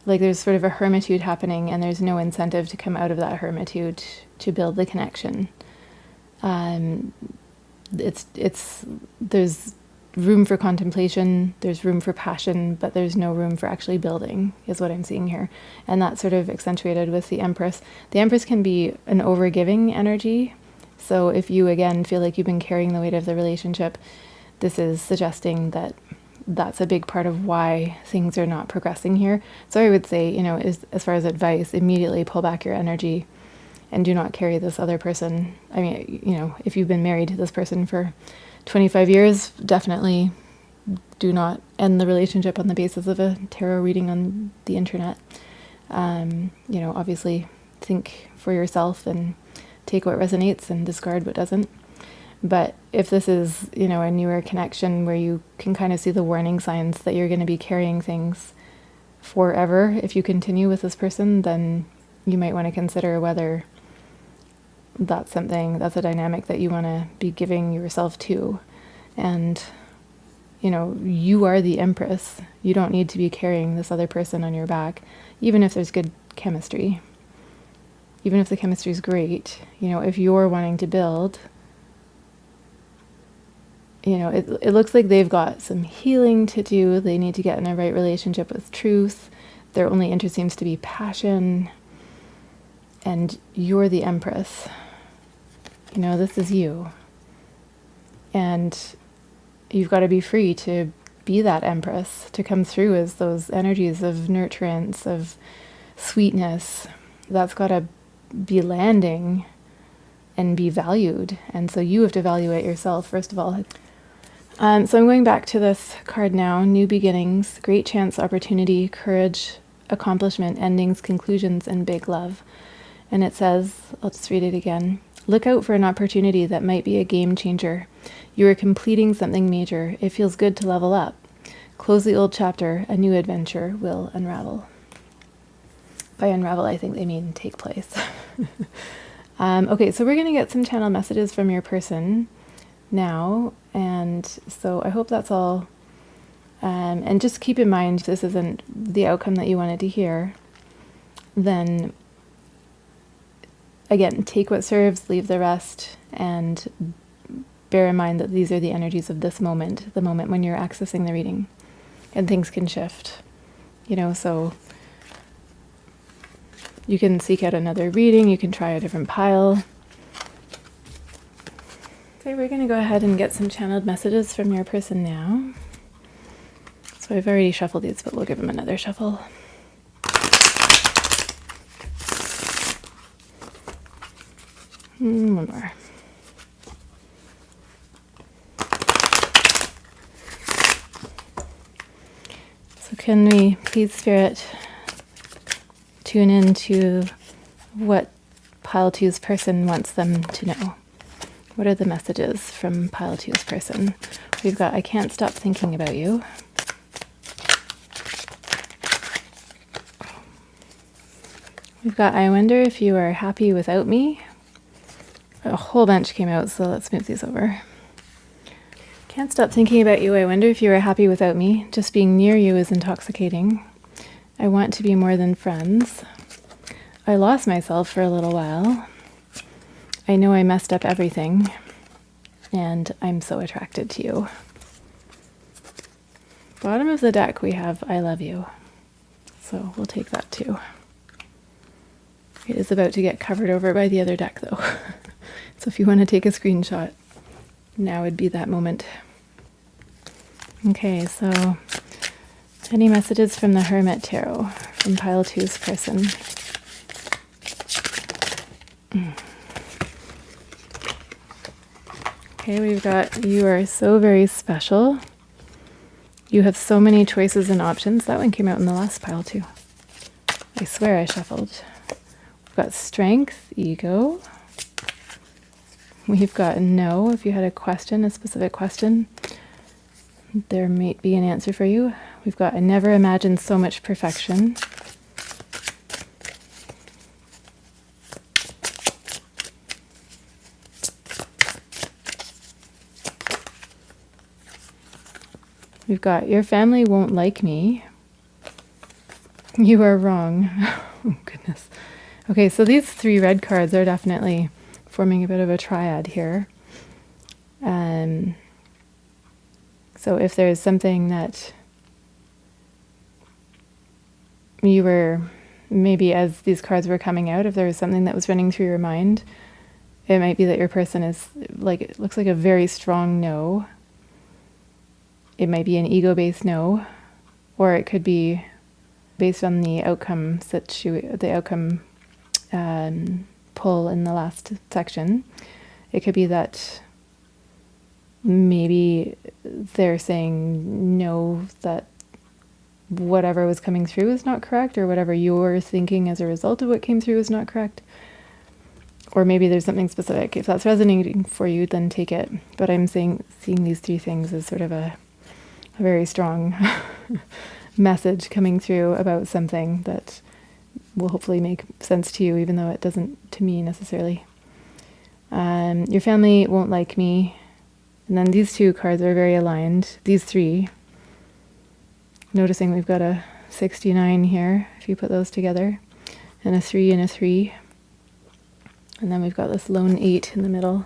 like there's sort of a hermitude happening and there's no incentive to come out of that hermitude to build the connection. There's room for contemplation, there's room for passion, but there's no room for actually building, is what I'm seeing here. And that's sort of accentuated with the Empress. The Empress can be an overgiving energy. So if you, again, feel like you've been carrying the weight of the relationship, this is suggesting that that's a big part of why things are not progressing here. So I would say, as far as advice, immediately pull back your energy and do not carry this other person. I mean, if you've been married to this person for 25 years, definitely do not end the relationship on the basis of a tarot reading on the internet. Obviously think for yourself and take what resonates and discard what doesn't. But if this is, a newer connection where you can kind of see the warning signs that you're going to be carrying things forever, if you continue with this person, then you might want to consider whether that's a dynamic that you want to be giving yourself to. And, you are the Empress. You don't need to be carrying this other person on your back, even if there's good chemistry. Even if the chemistry is great, if you're wanting to build, it looks like they've got some healing to do. They need to get in a right relationship with truth. Their only interest seems to be passion. And you're the Empress. This is you. And you've got to be free to be that Empress, to come through as those energies of nurturance, of sweetness. That's got to be landing and be valued. And so you have to evaluate yourself, first of all. So I'm going back to this card now. New beginnings, great chance, opportunity, courage, accomplishment, endings, conclusions, and big love. And it says, I'll just read it again. Look out for an opportunity that might be a game changer. You are completing something major. It feels good to level up. Close the old chapter. A new adventure will unravel. By unravel, I think they mean take place. Okay, so we're going to get some channel messages from your person now. And so I hope that's all. And just keep in mind, if this isn't the outcome that you wanted to hear, then again, take what serves, leave the rest, and bear in mind that these are the energies of this moment, the moment when you're accessing the reading. And things can shift, so you can seek out another reading, you can try a different pile. Okay, we're going to go ahead and get some channeled messages from your person now. So I've already shuffled these, but we'll give them another shuffle. One more. So can we please, Spirit, tune into what Pile 2's person wants them to know? What are the messages from Pile 2's person? We've got, I can't stop thinking about you. We've got, I wonder if you are happy without me. A whole bunch came out, so let's move these over. Can't stop thinking about you. I wonder if you are happy without me. Just being near you is intoxicating. I want to be more than friends. I lost myself for a little while. I know I messed up everything, and I'm so attracted to you. Bottom of the deck we have I love you. So we'll take that too. It is about to get covered over by the other deck though. So if you want to take a screenshot, now would be that moment. Okay, so any messages from the Hermit Tarot from Pile 2's person? Okay, we've got, you are so very special. You have so many choices and options. That one came out in the last pile too. I swear I shuffled. We've got strength, ego. We've got no. If you had a question, a specific question, there might be an answer for you. We've got, I never imagined so much perfection. We've got, your family won't like me. You are wrong. Oh, goodness. Okay, so these 3 red cards are definitely forming a bit of a triad here. So if there's something that you were, maybe as these cards were coming out, if there was something that was running through your mind, it might be that your person is like, it looks like a very strong no. It might be an ego-based no, or it could be based on the outcome pull in the last section. It could be that maybe they're saying no, that whatever was coming through is not correct, or whatever you're thinking as a result of what came through is not correct. Or maybe there's something specific. If that's resonating for you, then take it. But I'm seeing these 3 things as sort of a very strong message coming through about something that will hopefully make sense to you, even though it doesn't to me necessarily. Your family won't like me. And then these 2 cards are very aligned. These 3. Noticing we've got a 69 here, if you put those together, and a 3 and a 3. And then we've got this lone 8 in the middle.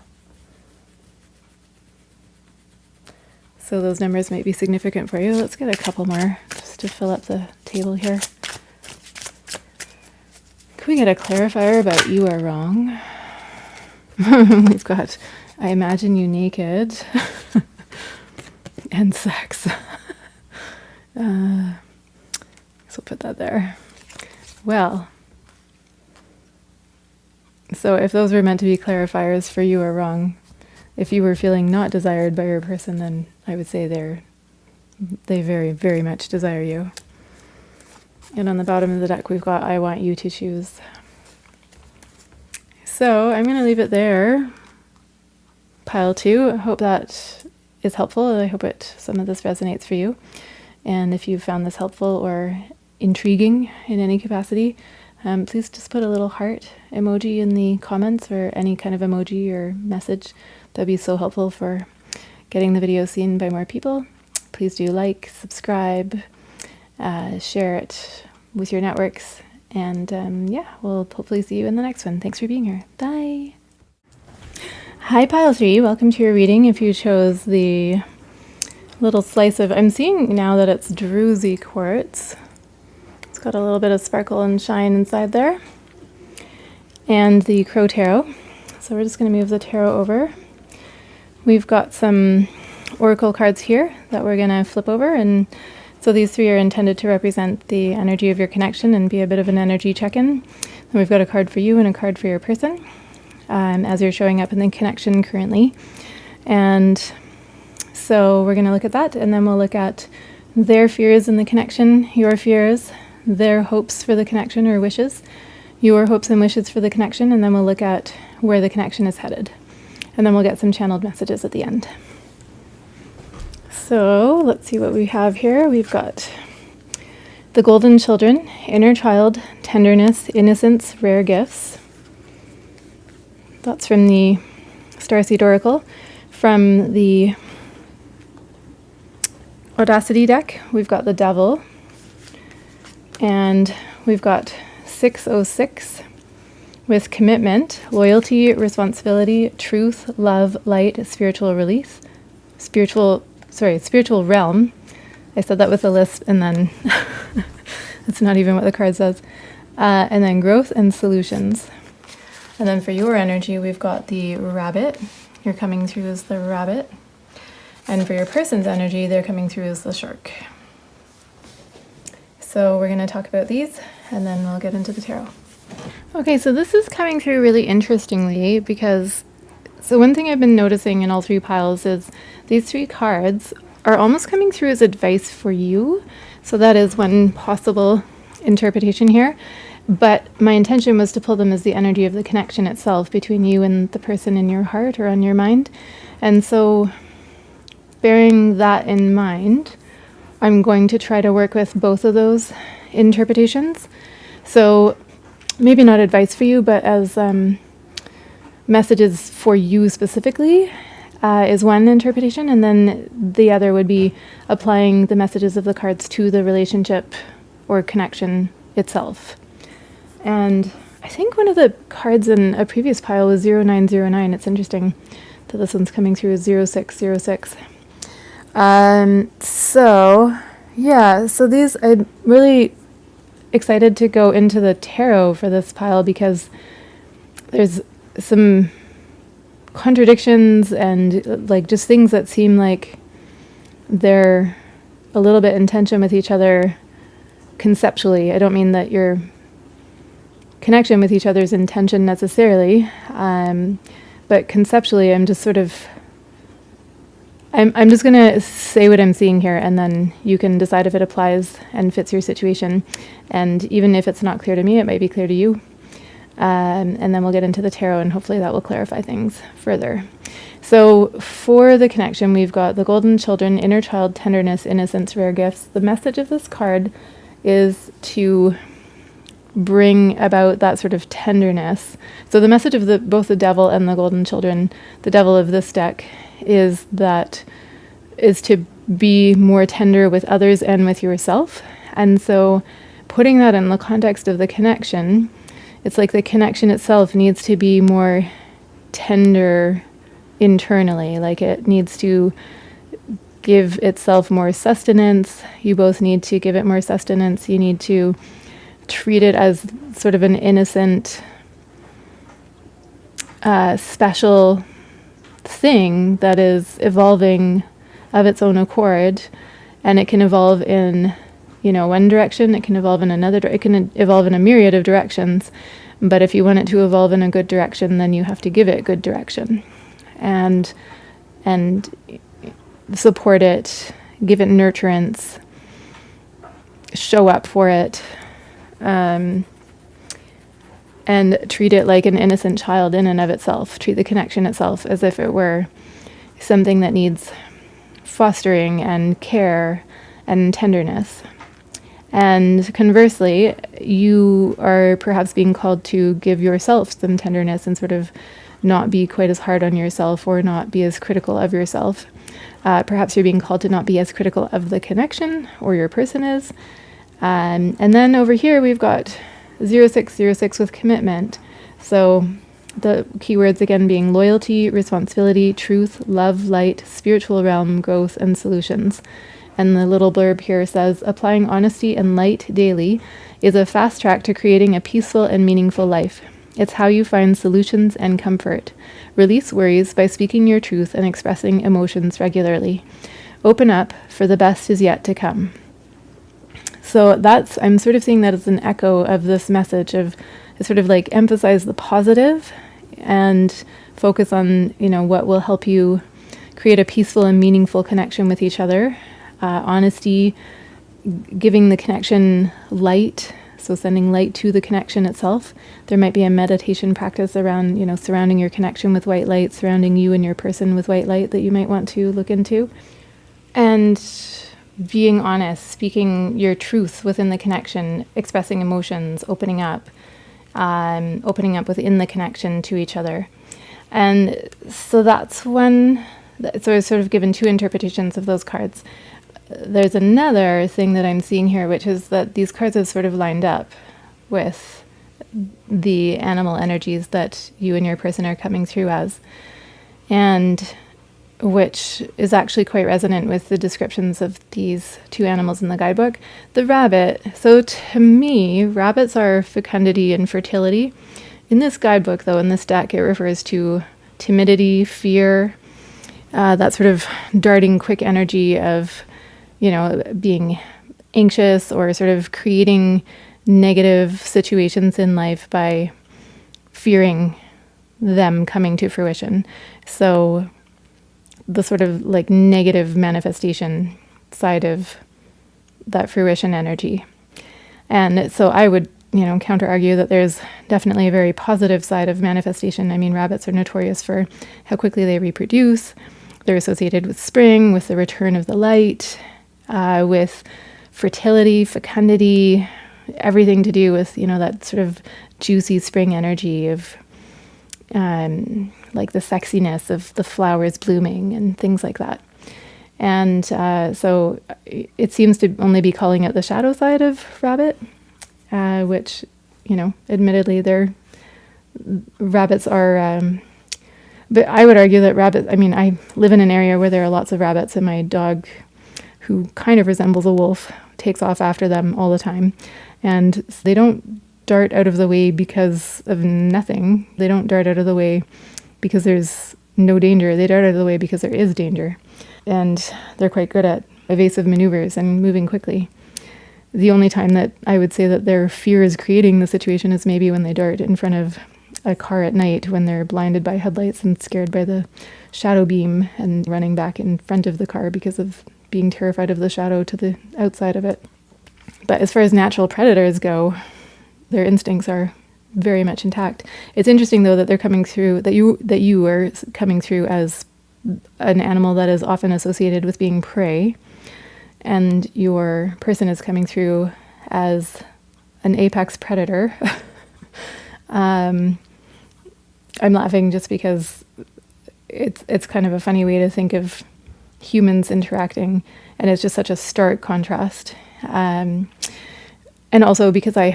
So those numbers might be significant for you. Let's get a couple more just to fill up the table here. Can we get a clarifier about you are wrong? We've got, I imagine you naked, and sex. So we'll put that there. Well, so if those were meant to be clarifiers for you are wrong, if you were feeling not desired by your person, then I would say they very, very much desire you. And on the bottom of the deck, we've got, I want you to choose. So I'm going to leave it there. Pile 2. I hope that is helpful. I hope some of this resonates for you. And if you found this helpful or intriguing in any capacity, please just put a little heart emoji in the comments, or any kind of emoji or message. That'd be so helpful for getting the video seen by more people. Please do like, subscribe, share it with your networks, and yeah, we'll hopefully see you in the next one. Thanks for being here. Bye. Hi Pile 3, welcome to your reading. If you chose the little slice of, I'm seeing now that it's druzy quartz. It's got a little bit of sparkle and shine inside there. And the Crow Tarot. So we're just going to move the tarot over. We've got some oracle cards here that we're going to flip over, and so these 3 are intended to represent the energy of your connection and be a bit of an energy check-in. Then we've got a card for you and a card for your person. as you're showing up in the connection currently. And so we're going to look at that, and then we'll look at their fears in the connection, your fears, their hopes for the connection or wishes, your hopes and wishes for the connection, and then we'll look at where the connection is headed. And then we'll get some channeled messages at the end. So let's see what we have here. We've got the Golden Children, Inner Child, Tenderness, Innocence, Rare Gifts. That's from the Starseed Oracle. From the Audacity Deck, we've got the Devil, and we've got 606 with Commitment, Loyalty, Responsibility, Truth, Love, Light, Spiritual Release, Spiritual Realm. I said that with a lisp, and then that's not even what the card says. And then Growth and Solutions. And then for your energy, we've got the Rabbit. You're coming through as the Rabbit. And for your person's energy, they're coming through as the Shark. So we're going to talk about these, and then we'll get into the tarot. Okay, so this is coming through really interestingly because, so one thing I've been noticing in all three piles is these three cards are almost coming through as advice for you. So that is one possible interpretation here. But my intention was to pull them as the energy of the connection itself between you and the person in your heart or on your mind. And so bearing that in mind, I'm going to try to work with both of those interpretations. So maybe not advice for you, but as messages for you specifically is one interpretation. And then the other would be applying the messages of the cards to the relationship or connection itself. And I think one of the cards in a previous pile was 0909. It's interesting that this one's coming through as 0606. So these, I'm really excited to go into the tarot for this pile because there's some contradictions and like just things that seem like they're a little bit in tension with each other conceptually. I don't mean that your connection with each other's in tension necessarily, but conceptually I'm just sort of I'm just going to say what I'm seeing here, and then you can decide if it applies and fits your situation. And even if it's not clear to me, it might be clear to you. And then we'll get into the tarot, and hopefully that will clarify things further. So for the connection, we've got the Golden Children, Inner Child, Tenderness, Innocence, Rare Gifts. The message of this card is to bring about that sort of tenderness. So the message of both the Devil and the Golden Children, the Devil of this deck, is to be more tender with others and with yourself. And so putting that in the context of the connection, it's like the connection itself needs to be more tender internally, like it needs to give itself more sustenance. You both need to give it more sustenance. You need to treat it as sort of an innocent, special thing that is evolving of its own accord, and it can evolve in, one direction, it can evolve in another, it can evolve in a myriad of directions, but if you want it to evolve in a good direction, then you have to give it good direction, and support it, give it nurturance, show up for it, and treat it like an innocent child in and of itself. Treat the connection itself as if it were something that needs fostering and care and tenderness. And conversely, you are perhaps being called to give yourself some tenderness and sort of not be quite as hard on yourself or not be as critical of yourself. Perhaps you're being called to not be as critical of the connection or your person is. And then over here we've got 0606 with Commitment. So the keywords again being loyalty, responsibility, truth, love, light, spiritual realm, growth, and solutions. And the little blurb here says, applying honesty and light daily is a fast track to creating a peaceful and meaningful life. It's how you find solutions and comfort. Release worries by speaking your truth and expressing emotions regularly. Open up, for the best is yet to come. So I'm sort of seeing that as an echo of this message of sort of like emphasize the positive and focus on, what will help you create a peaceful and meaningful connection with each other. Honesty, giving the connection light, so sending light to the connection itself. There might be a meditation practice around, surrounding your connection with white light, surrounding you and your person with white light that you might want to look into. And being honest, speaking your truth within the connection, expressing emotions, opening up within the connection to each other. And so that's one. So I've sort of given two interpretations of those cards. There's another thing that I'm seeing here, which is that these cards have sort of lined up with the animal energies that you and your person are coming through as, and which is actually quite resonant with the descriptions of these two animals in the guidebook. The rabbit, so to me, rabbits are fecundity and fertility. In this guidebook, though, in this deck, it refers to timidity, fear, that sort of darting quick energy of, being anxious or sort of creating negative situations in life by fearing them coming to fruition. So the sort of like negative manifestation side of that fruition energy. And so I would, counter argue that there's definitely a very positive side of manifestation. I mean, rabbits are notorious for how quickly they reproduce. They're associated with spring, with the return of the light, with fertility, fecundity, everything to do with, that sort of juicy spring energy of like the sexiness of the flowers blooming and things like that. And so it seems to only be calling out the shadow side of rabbit, which, admittedly, rabbits are... but I would argue that I live in an area where there are lots of rabbits, and my dog, who kind of resembles a wolf, takes off after them all the time. And they don't dart out of the way because of nothing. They don't dart out of the way because there's no danger. They dart out of the way because there is danger. And they're quite good at evasive maneuvers and moving quickly. The only time that I would say that their fear is creating the situation is maybe when they dart in front of a car at night, when they're blinded by headlights and scared by the shadow beam and running back in front of the car because of being terrified of the shadow to the outside of it. But as far as natural predators go, their instincts are very much intact. It's interesting, though, that they're coming through, that you are coming through as an animal that is often associated with being prey, and your person is coming through as an apex predator. I'm laughing just because it's kind of a funny way to think of humans interacting, and it's just such a stark contrast. And also because I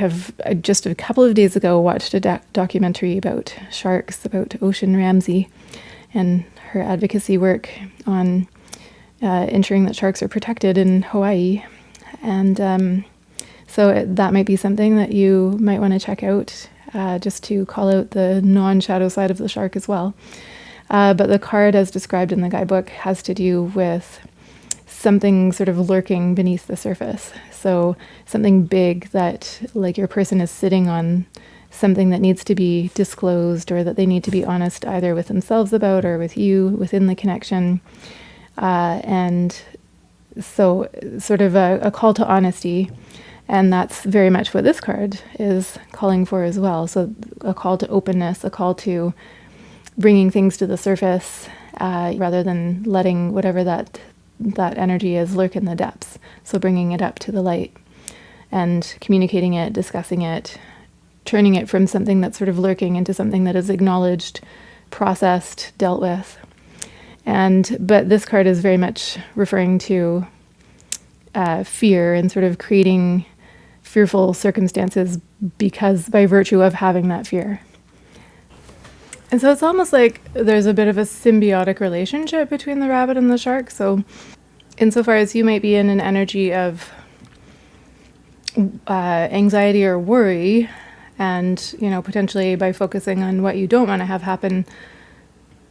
just a couple of days ago watched a documentary about sharks, about Ocean Ramsey and her advocacy work on ensuring that sharks are protected in Hawaii. And so that might be something that you might want to check out, just to call out the non-shadow side of the shark as well. But the card, as described in the guidebook, has to do with something sort of lurking beneath the surface. So something big that, like, your person is sitting on something that needs to be disclosed, or that they need to be honest either with themselves about or with you within the connection. And so sort of a call to honesty. And that's very much what this card is calling for as well. So a call to openness, a call to bringing things to the surface, rather than letting whatever that energy is lurk in the depths. So bringing it up to the light and communicating it, discussing it, turning it from something that's sort of lurking into something that is acknowledged, processed, dealt with. But this card is very much referring to fear and sort of creating fearful circumstances because by virtue of having that fear. And so it's almost like there's a bit of a symbiotic relationship between the rabbit and the shark. So insofar as you might be in an energy of anxiety or worry, and, potentially by focusing on what you don't want to have happen,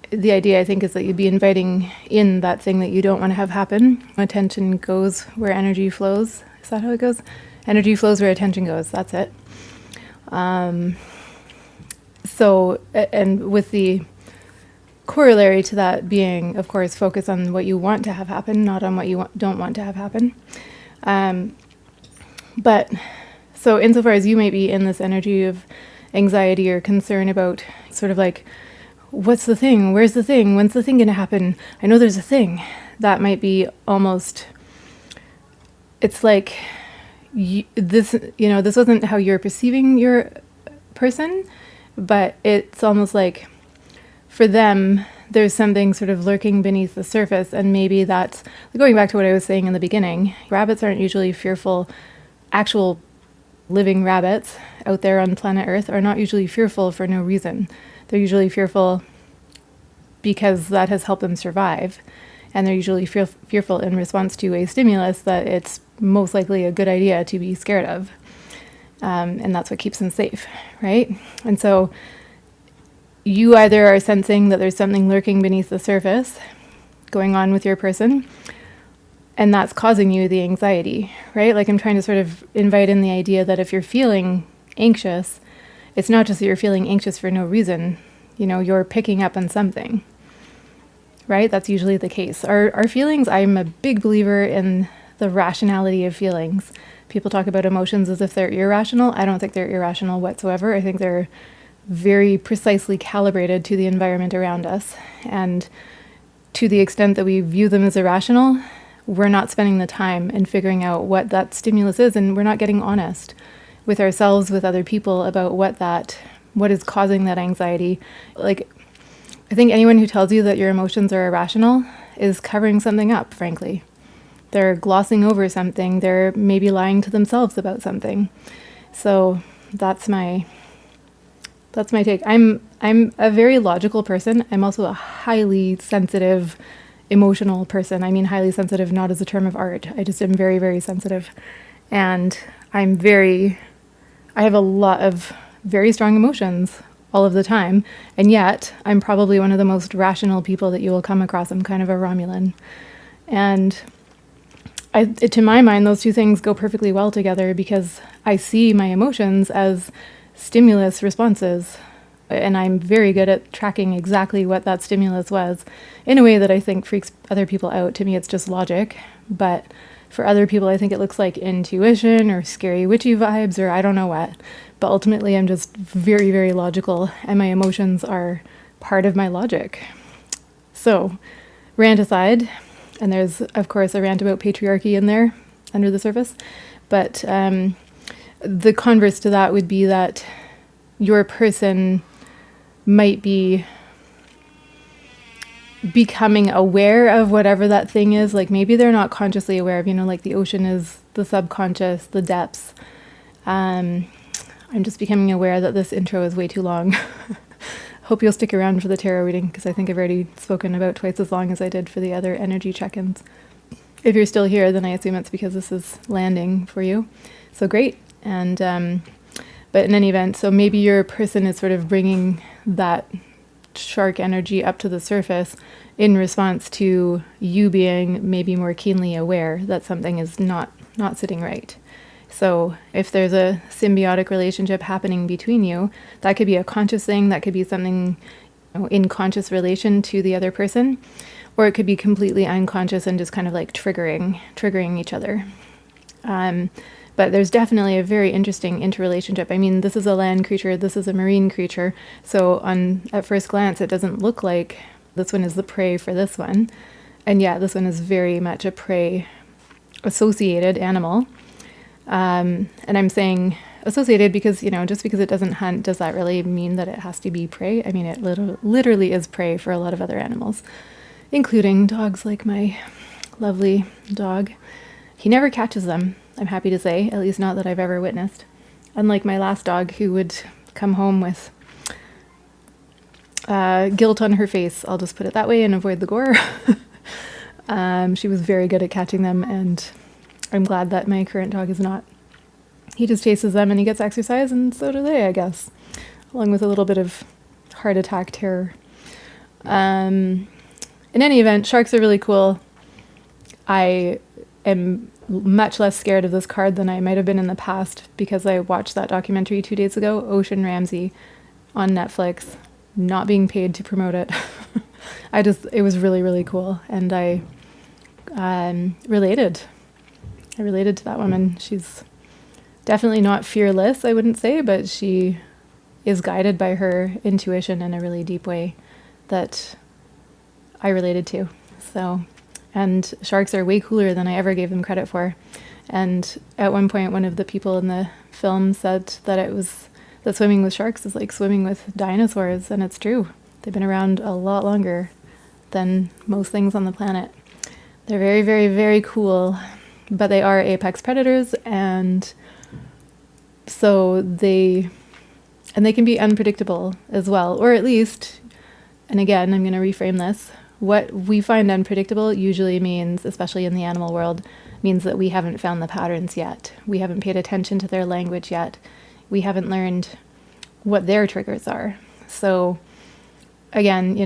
the idea, I think, is that you'd be inviting in that thing that you don't want to have happen. Attention goes where energy flows. Is that how it So, and with the corollary to that being, of course, focus on what you want to have happen, not on what you don't want to have happen. But so insofar as you might be in this energy of anxiety or concern about sort of like, what's the thing? Where's the thing? When's the thing going to happen? I know there's a thing. That might be almost, it's like this wasn't how you're perceiving your person, but it's almost like for them, there's something sort of lurking beneath the surface. And maybe that's going back to what I was saying in the beginning. Rabbits aren't usually fearful. Actual living rabbits out there on planet Earth are not usually fearful for no reason. They're usually fearful because that has helped them survive. And they're usually fearful in response to a stimulus that it's most likely a good idea to be scared of. And that's what keeps them safe, right? And so you either are sensing that there's something lurking beneath the surface going on with your person, and that's causing you the anxiety, right? Like I'm trying to sort of invite in the idea that if you're feeling anxious, it's not just that you're feeling anxious for no reason. You're picking up on something, right? That's usually the case. Our feelings, I'm a big believer in the rationality of feelings. People talk about emotions as if they're irrational. I don't think they're irrational whatsoever. I think they're very precisely calibrated to the environment around us. And to the extent that we view them as irrational, we're not spending the time in figuring out what that stimulus is, and we're not getting honest with ourselves, with other people about what is causing that anxiety. Like, I think anyone who tells you that your emotions are irrational is covering something up, frankly. They're glossing over something. They're maybe lying to themselves about something. So that's my take. I'm a very logical person. I'm also a highly sensitive, emotional person. I mean, highly sensitive, not as a term of art. I just am very, very sensitive. And I have a lot of very strong emotions all of the time. And yet I'm probably one of the most rational people that you will come across. I'm kind of a Romulan. And to my mind, those two things go perfectly well together because I see my emotions as stimulus responses. And I'm very good at tracking exactly what that stimulus was in a way that I think freaks other people out. To me, it's just logic. But for other people, I think it looks like intuition or scary witchy vibes or I don't know what. But ultimately, I'm just very, very logical. And my emotions are part of my logic. So, rant aside, and there's, of course, a rant about patriarchy in there under the surface. But the converse to that would be that your person might be becoming aware of whatever that thing is. Like maybe they're not consciously aware of, like the ocean is the subconscious, the depths. I'm just becoming aware that this intro is way too long. Hope you'll stick around for the tarot reading because I think I've already spoken about twice as long as I did for the other energy check-ins. If you're still here, then I assume it's because this is landing for you. So great. And but in any event, so maybe your person is sort of bringing that shark energy up to the surface in response to you being maybe more keenly aware that something is not sitting right. So if there's a symbiotic relationship happening between you, that could be a conscious thing, that could be something in conscious relation to the other person, or it could be completely unconscious and just kind of like triggering each other. But there's definitely a very interesting interrelationship. I mean, this is a land creature, this is a marine creature. So at first glance, it doesn't look like this one is the prey for this one. And yeah, this one is very much a prey associated animal. And I'm saying associated because, just because it doesn't hunt, does that really mean that it has to be prey? I mean, it literally is prey for a lot of other animals, including dogs like my lovely dog. He never catches them, I'm happy to say, at least not that I've ever witnessed. Unlike my last dog who would come home with guilt on her face, I'll just put it that way, and avoid the gore. She was very good at catching them, and I'm glad that my current dog is not. He just chases them and he gets exercise, and so do they, I guess, along with a little bit of heart attack terror. In any event, sharks are really cool. I am much less scared of this card than I might have been in the past because I watched that documentary 2 days ago, Ocean Ramsey. on Netflix, not being paid to promote it. It was really, really cool. And I related. I related to that woman. She's definitely not fearless, I wouldn't say, but she is guided by her intuition in a really deep way that I related to. So, and sharks are way cooler than I ever gave them credit for. And at one point, one of the people in the film said that swimming with sharks is like swimming with dinosaurs, and it's true. They've been around a lot longer than most things on the planet. They're very, very, very cool, but they are apex predators, and so they can be unpredictable as well, or at least, and again, I'm going to reframe this, what we find unpredictable usually means, especially in the animal world, means that we haven't found the patterns yet. We haven't paid attention to their language yet. We haven't learned what their triggers are. So again,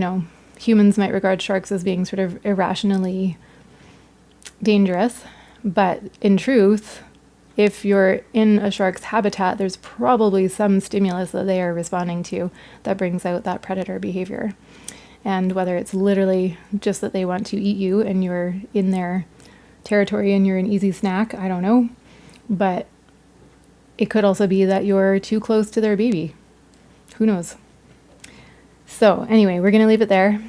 humans might regard sharks as being sort of irrationally dangerous, but in truth, if you're in a shark's habitat, there's probably some stimulus that they are responding to that brings out that predator behavior. And whether it's literally just that they want to eat you and you're in their territory and you're an easy snack, I don't know. But it could also be that you're too close to their baby. Who knows? So anyway, we're going to leave it there.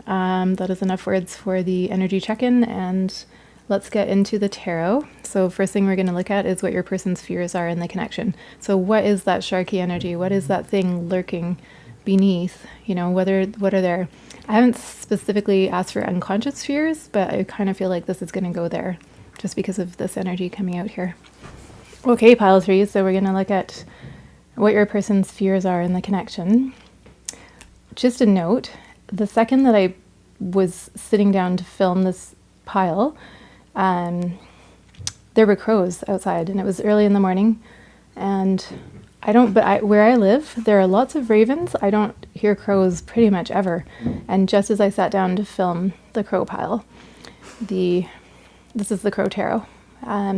That is enough words for the energy check-in, and let's get into the tarot. So first thing we're going to look at is what your person's fears are in the connection. So what is that sharky energy? What is that thing lurking beneath? What are there? I haven't specifically asked for unconscious fears, but I kind of feel like this is going to go there just because of this energy coming out here. Okay, pile 3. So we're going to look at what your person's fears are in the connection. Just a note, the second that I was sitting down to film this pile, there were crows outside, and it was early in the morning, and where I live, there are lots of ravens. I don't hear crows pretty much ever. And just as I sat down to film the crow pile, this is the Crow Tarot.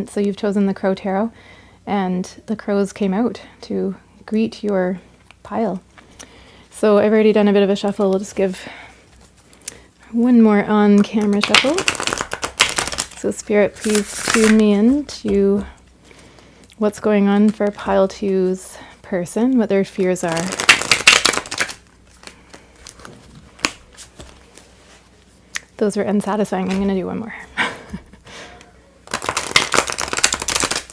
So you've chosen the Crow Tarot, and the crows came out to greet your pile. So I've already done a bit of a shuffle. We'll just give one more on-camera shuffle. So Spirit, please tune me in to what's going on for pile 2's person, what their fears are. Those were unsatisfying. I'm going to do one more.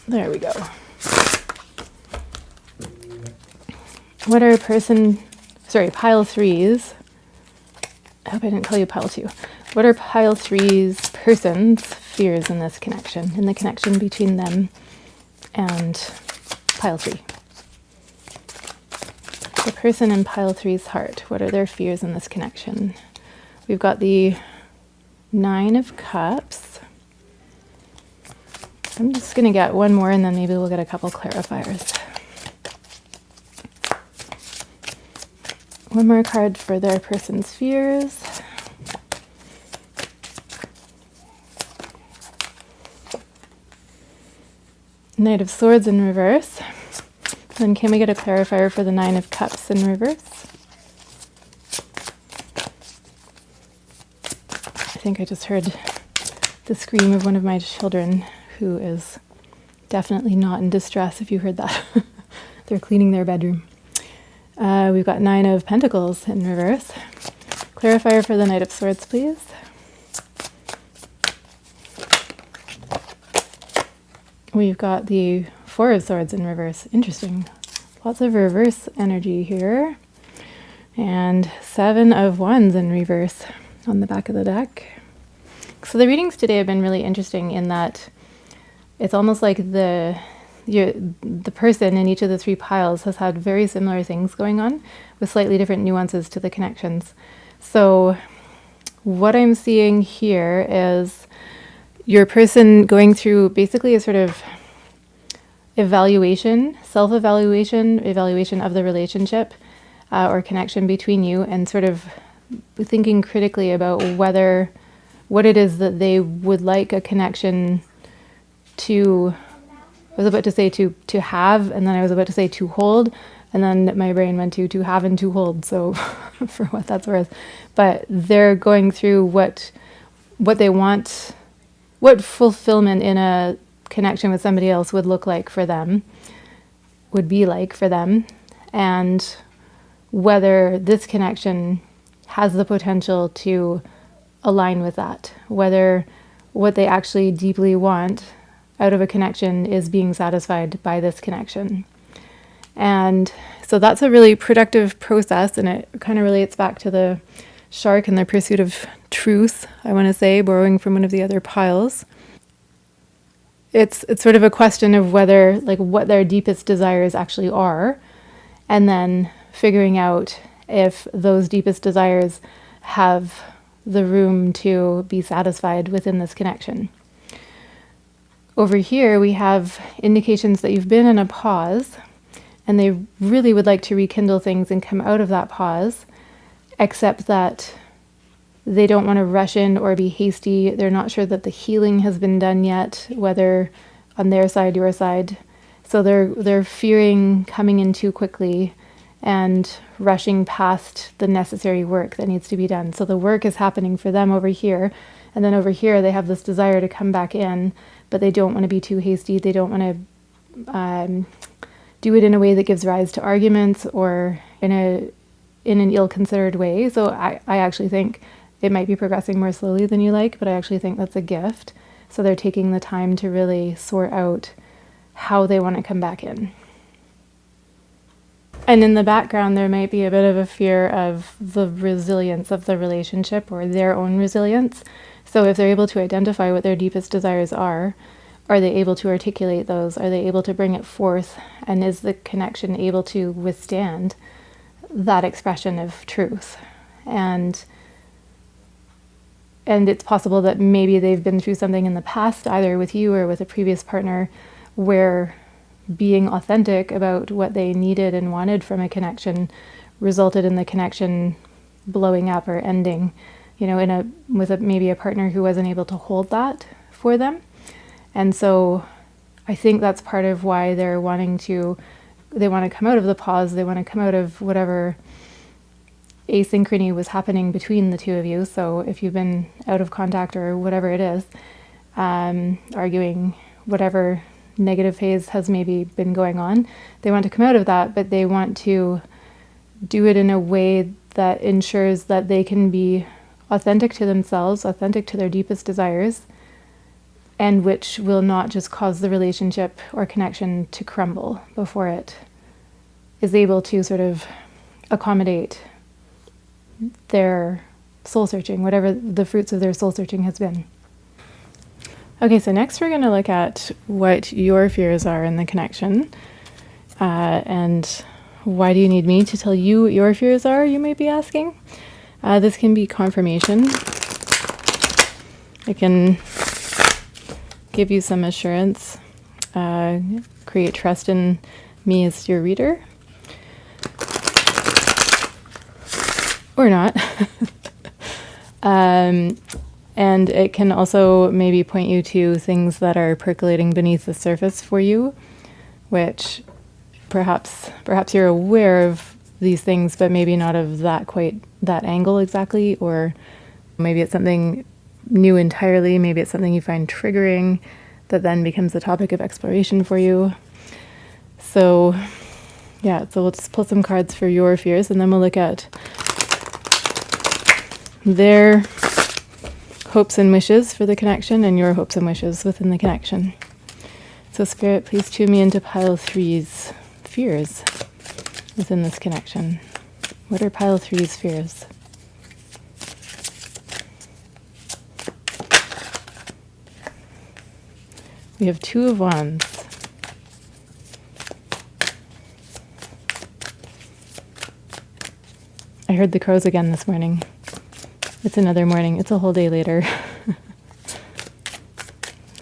There we go. What are pile 3's? I hope I didn't call you pile 2. What are pile 3's person's fears in this connection, in the connection between them and pile 3? The person in pile 3's heart, what are their fears in this connection? We've got the 9 of Cups. I'm just going to get one more, and then maybe we'll get a couple clarifiers. One more card for their person's fears. Knight of Swords in reverse. Then can we get a clarifier for the 9 of Cups in reverse? I think I just heard the scream of one of my children, who is definitely not in distress, if you heard that. They're cleaning their bedroom. We've got 9 of Pentacles in reverse. Clarifier for the Knight of Swords, please. We've got the 4 of Swords in reverse. Interesting. Lots of reverse energy here. And 7 of Wands in reverse on the back of the deck. So the readings today have been really interesting in that it's almost like the person in each of the 3 piles has had very similar things going on with slightly different nuances to the connections. So what I'm seeing here is your person going through basically a sort of evaluation, self-evaluation, evaluation of the relationship or connection between you, and sort of thinking critically about what it is that they would like a connection to I was about to say to have, and then I was about to say to hold, and then my brain went to have and to hold. So for what that's worth, but they're going through what they want, what fulfillment in a connection with somebody else would look like for them, would be like for them, and whether this connection has the potential to align with that, whether what they actually deeply want out of a connection is being satisfied by this connection. And so that's a really productive process, and it kind of relates back to the shark and the pursuit of truth, I want to say, borrowing from one of the other piles. It's sort of a question of whether, like, what their deepest desires actually are, and then figuring out if those deepest desires have the room to be satisfied within this connection. Over here, we have indications that you've been in a pause, and they really would like to rekindle things and come out of that pause, except that they don't want to rush in or be hasty. They're not sure that the healing has been done yet, whether on their side, your side. So they're fearing coming in too quickly and rushing past the necessary work that needs to be done. So the work is happening for them over here, and then over here they have this desire to come back in, but they don't want to be too hasty. They don't want to do it in a way that gives rise to arguments or in an ill-considered way. So I actually think it might be progressing more slowly than you like, but I actually think that's a gift. So they're taking the time to really sort out how they want to come back in. And in the background, there might be a bit of a fear of the resilience of the relationship or their own resilience. So if they're able to identify what their deepest desires are they able to articulate those? Are they able to bring it forth? And is the connection able to withstand that expression of truth? And it's possible that maybe they've been through something in the past, either with you or with a previous partner, where being authentic about what they needed and wanted from a connection resulted in the connection blowing up or ending, with maybe a partner who wasn't able to hold that for them. And so I think that's part of why they want to come out of the pause. They want to come out of whatever asynchrony was happening between the two of you. So if you've been out of contact or whatever it is, arguing, whatever negative phase has maybe been going on, they want to come out of that, but they want to do it in a way that ensures that they can be authentic to themselves, authentic to their deepest desires, and which will not just cause the relationship or connection to crumble before it is able to sort of accommodate their soul searching, whatever the fruits of their soul searching has been. Okay, so next we're going to look at what your fears are in the connection. And why do you need me to tell you what your fears are, you may be asking? This can be confirmation. It can give you some assurance, create trust in me as your reader. Or not. And it can also maybe point you to things that are percolating beneath the surface for you, which perhaps you're aware of these things, but maybe not of that angle exactly, or maybe it's something new entirely. Maybe it's something you find triggering that then becomes the topic of exploration for you. So we'll just pull some cards for your fears, and then we'll look at their hopes and wishes for the connection and your hopes and wishes within the connection. So Spirit, please tune me into pile 3's fears within this connection. What are pile 3's fears? We have 2 of Wands. I heard the crows again this morning. It's another morning. It's a whole day later.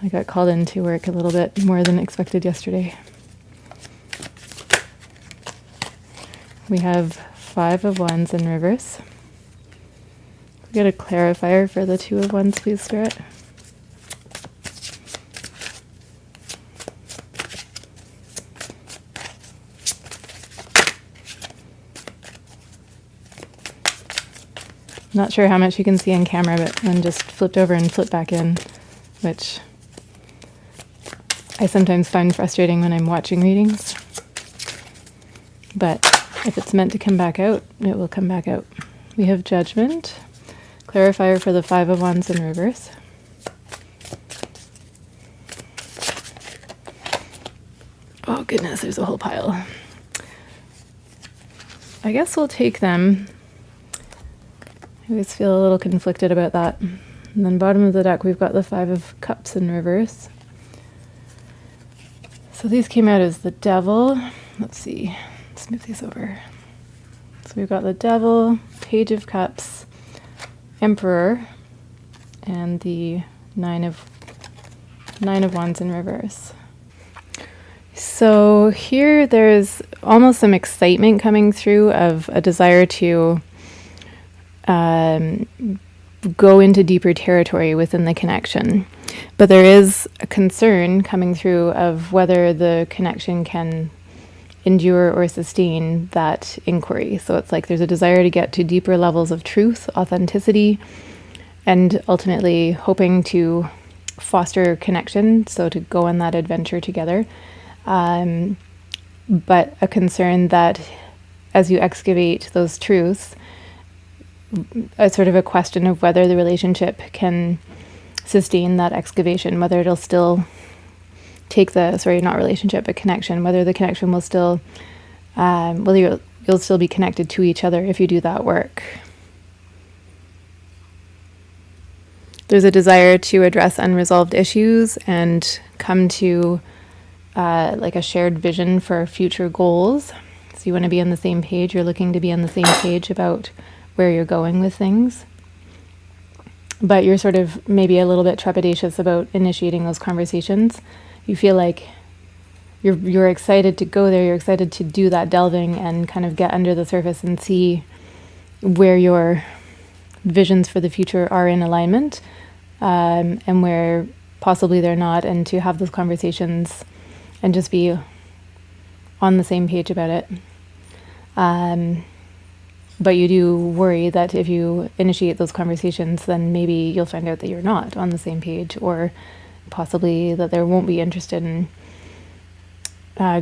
I got called into work a little bit more than expected yesterday. We have 5 of Wands in reverse. We get a clarifier for the 2 of Wands, please, Spirit. Not sure how much you can see on camera, but then just flipped over and flipped back in, which I sometimes find frustrating when I'm watching readings. But if it's meant to come back out, it will come back out. We have Judgment, clarifier for the Five of Wands in reverse. Oh goodness, there's a whole pile. I guess we'll take them. I always feel a little conflicted about that. And then bottom of the deck, we've got the Five of Cups in reverse. So these came out as the Devil. Let's see, let's move these over. So we've got the Devil, Page of Cups, Emperor, and the Nine of Wands in reverse. So here there's almost some excitement coming through of a desire to go into deeper territory within the connection. But there is a concern coming through of whether the connection can endure or sustain that inquiry. So it's like there's a desire to get to deeper levels of truth, authenticity, and ultimately hoping to foster connection, so to go on that adventure together. But a concern that as you excavate those truths, a sort of a question of whether the relationship can sustain that excavation, whether it'll still take the, sorry, not relationship, but connection, whether the connection will still, whether you'll still be connected to each other if you do that work. There's a desire to address unresolved issues and come to like a shared vision for future goals. So you want to be on the same page. You're looking to be on the same page about where you're going with things. But you're sort of maybe a little bit trepidatious about initiating those conversations. You feel like you're excited to go there. You're excited to do that delving and kind of get under the surface and see where your visions for the future are in alignment, and where possibly they're not, and to have those conversations and just be on the same page about it. But you do worry that if you initiate those conversations, then maybe you'll find out that you're not on the same page, or possibly that they won't be interested in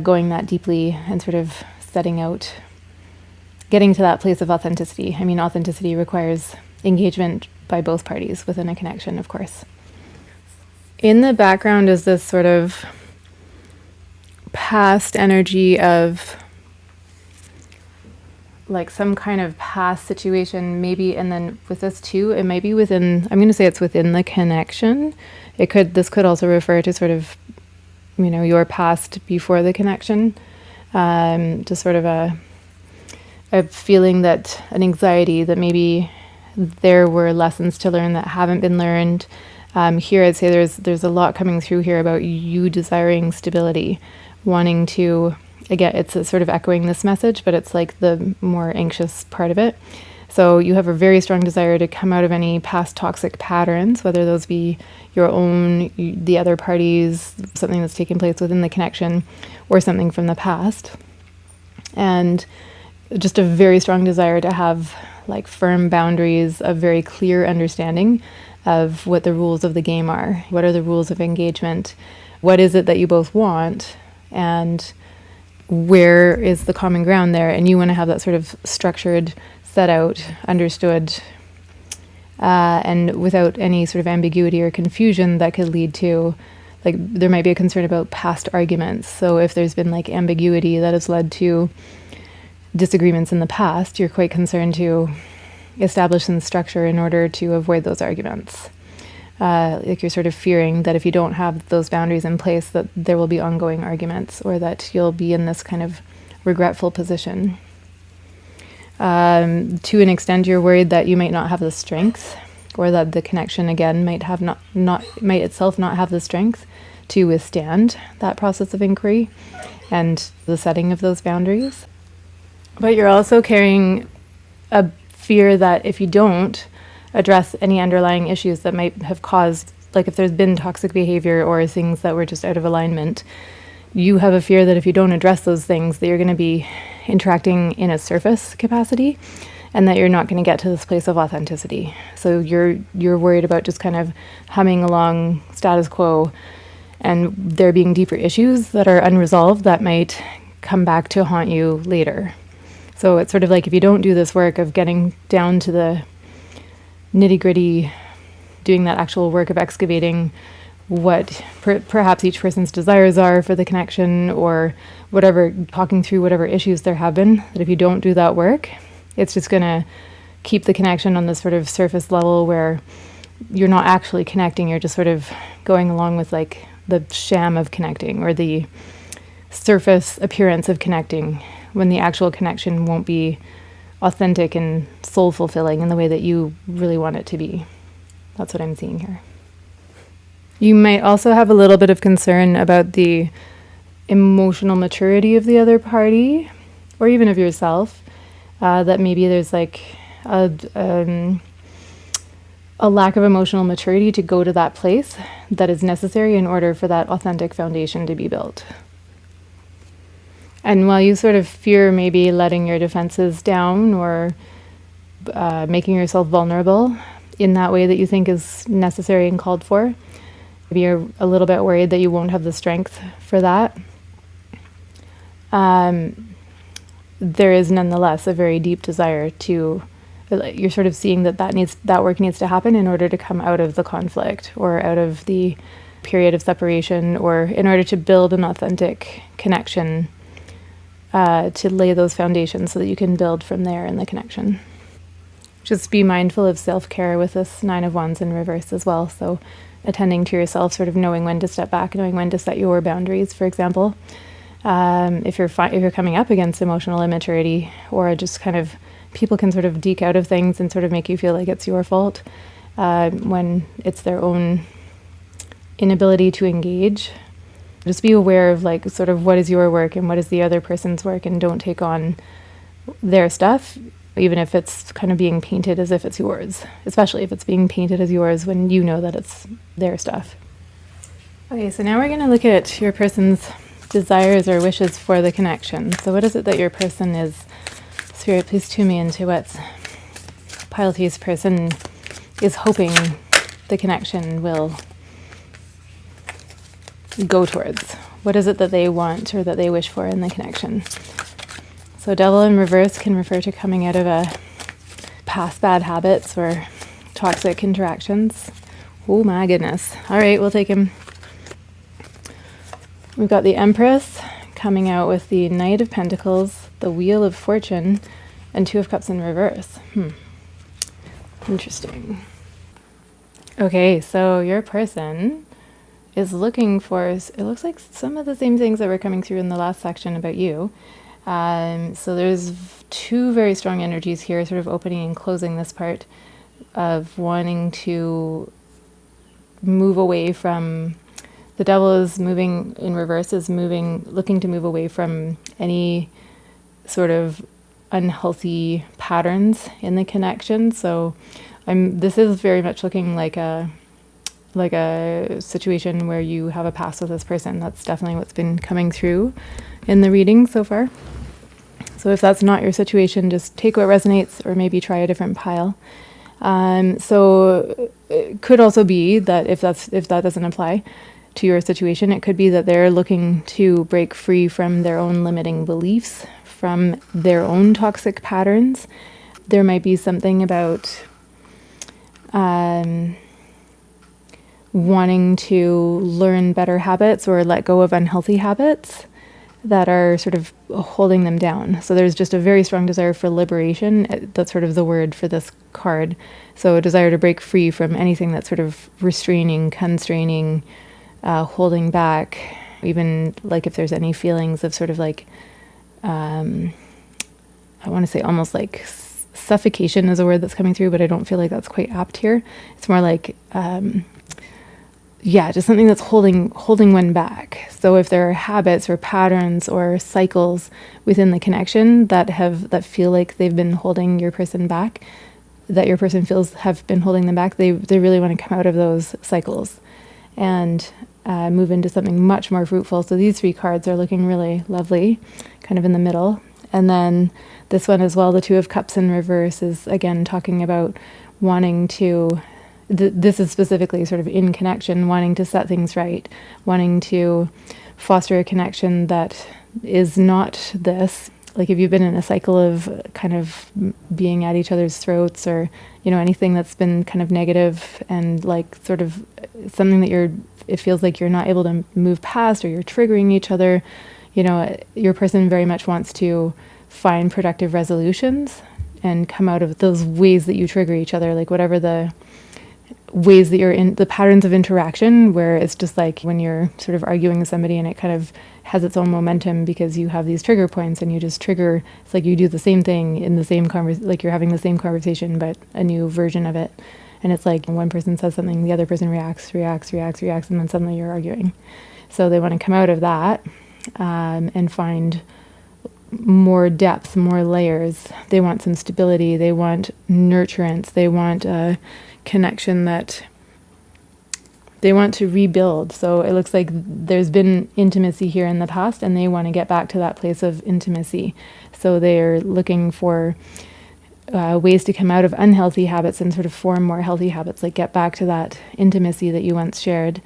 going that deeply and sort of setting out, getting to that place of authenticity. I mean, authenticity requires engagement by both parties within a connection, of course. In the background is this sort of past energy of like some kind of past situation, maybe, and then with this too, it might be within, I'm going to say it's within the connection. This could also refer to sort of, you know, your past before the connection, just sort of a feeling that, an anxiety that maybe there were lessons to learn that haven't been learned. Here I'd say there's a lot coming through here about you desiring stability, wanting to, again, it's sort of echoing this message, but it's like the more anxious part of it. So you have a very strong desire to come out of any past toxic patterns, whether those be your own, the other parties, something that's taken place within the connection, or something from the past. And just a very strong desire to have like firm boundaries, a very clear understanding of what the rules of the game are. What are the rules of engagement? What is it that you both want? And where is the common ground there? And you want to have that sort of structured, set out, understood, and without any sort of ambiguity or confusion that could lead to, like, there might be a concern about past arguments. So if there's been like ambiguity that has led to disagreements in the past, you're quite concerned to establish some structure in order to avoid those arguments. Like you're sort of fearing that if you don't have those boundaries in place, that there will be ongoing arguments, or that you'll be in this kind of regretful position. To an extent, you're worried that you might not have the strength, or that the connection again might itself not have the strength to withstand that process of inquiry and the setting of those boundaries. But you're also carrying a fear that if you don't address any underlying issues that might have caused, like if there's been toxic behavior or things that were just out of alignment, you have a fear that if you don't address those things, that you're going to be interacting in a surface capacity and that you're not going to get to this place of authenticity. So you're worried about just kind of humming along status quo, and there being deeper issues that are unresolved that might come back to haunt you later. So it's sort of like if you don't do this work of getting down to the nitty-gritty, doing that actual work of excavating what perhaps each person's desires are for the connection, or whatever, talking through whatever issues there have been, that if you don't do that work, it's just going to keep the connection on this sort of surface level where you're not actually connecting, you're just sort of going along with like the sham of connecting, or the surface appearance of connecting, when the actual connection won't be authentic and soul fulfilling in the way that you really want it to be. That's what I'm seeing here. You might also have a little bit of concern about the emotional maturity of the other party, or even of yourself, that maybe there's like a lack of emotional maturity to go to that place that is necessary in order for that authentic foundation to be built. And while you sort of fear maybe letting your defenses down, or making yourself vulnerable in that way that you think is necessary and called for, maybe you're a little bit worried that you won't have the strength for that. There is nonetheless a very deep desire to, you're sort of seeing that work needs to happen in order to come out of the conflict, or out of the period of separation, or in order to build an authentic connection, to lay those foundations so that you can build from there in the connection. Just be mindful of self-care with this 9 of Wands in reverse as well. So attending to yourself, sort of knowing when to step back, knowing when to set your boundaries, for example. If you're coming up against emotional immaturity, or just kind of people can sort of deke out of things and sort of make you feel like it's your fault, when it's their own inability to engage. Just be aware of like sort of what is your work and what is the other person's work, and don't take on their stuff, even if it's kind of being painted as if it's yours, especially if it's being painted as yours when you know that it's their stuff. Okay, so now we're going to look at your person's desires or wishes for the connection. So what is it that your person is, Spirit, please tune me into what Pilete's person is hoping the connection will go towards. What is it that they want or that they wish for in the connection? So Devil in reverse can refer to coming out of a past bad habits or toxic interactions. Oh my goodness. All right, we'll take him. We've got the Empress coming out with the Knight of Pentacles, the Wheel of Fortune, and 2 of Cups in reverse. Interesting. Okay, so your person is looking for, it looks like some of the same things that were coming through in the last section about you. So there's 2 very strong energies here, sort of opening and closing this part of wanting to move away from, the Devil is moving in reverse, is looking to move away from any sort of unhealthy patterns in the connection. So this is very much looking like a situation where you have a past with this person. That's definitely what's been coming through in the reading so far. So if that's not your situation, just take what resonates, or maybe try a different pile. So it could also be that if that doesn't apply to your situation, it could be that they're looking to break free from their own limiting beliefs, from their own toxic patterns. There might be something about wanting to learn better habits or let go of unhealthy habits that are sort of holding them down. So there's just a very strong desire for liberation. That's sort of the word for this card. So a desire to break free from anything that's sort of restraining, constraining, holding back, even like if there's any feelings of sort of like, I want to say almost like suffocation is a word that's coming through, but I don't feel like that's quite apt here. It's more like, just something that's holding one back. So if there are habits or patterns or cycles within the connection that feel like they've been holding your person back, that your person feels have been holding them back, they really want to come out of those cycles and move into something much more fruitful. So these 3 cards are looking really lovely, kind of in the middle. And then this one as well, the Two of Cups in reverse, is again talking about wanting to, this is specifically sort of in connection, wanting to set things right, wanting to foster a connection that is not this. Like if you've been in a cycle of kind of being at each other's throats, or, you know, anything that's been kind of negative and like sort of something that it feels like you're not able to move past, or you're triggering each other, you know, your person very much wants to find productive resolutions and come out of those ways that you trigger each other, like whatever the ways that you're in, the patterns of interaction where it's just like when you're sort of arguing with somebody and it kind of has its own momentum because you have these trigger points and you just trigger, it's like you do the same thing in the same like you're having the same conversation but a new version of it. And it's like one person says something, the other person reacts, and then suddenly you're arguing. So they want to come out of that and find more depth, more layers. They want some stability. They want nurturance. They want a connection that they want to rebuild. So it looks like there's been intimacy here in the past and they want to get back to that place of intimacy. So they're looking for ways to come out of unhealthy habits and sort of form more healthy habits, like get back to that intimacy that you once shared,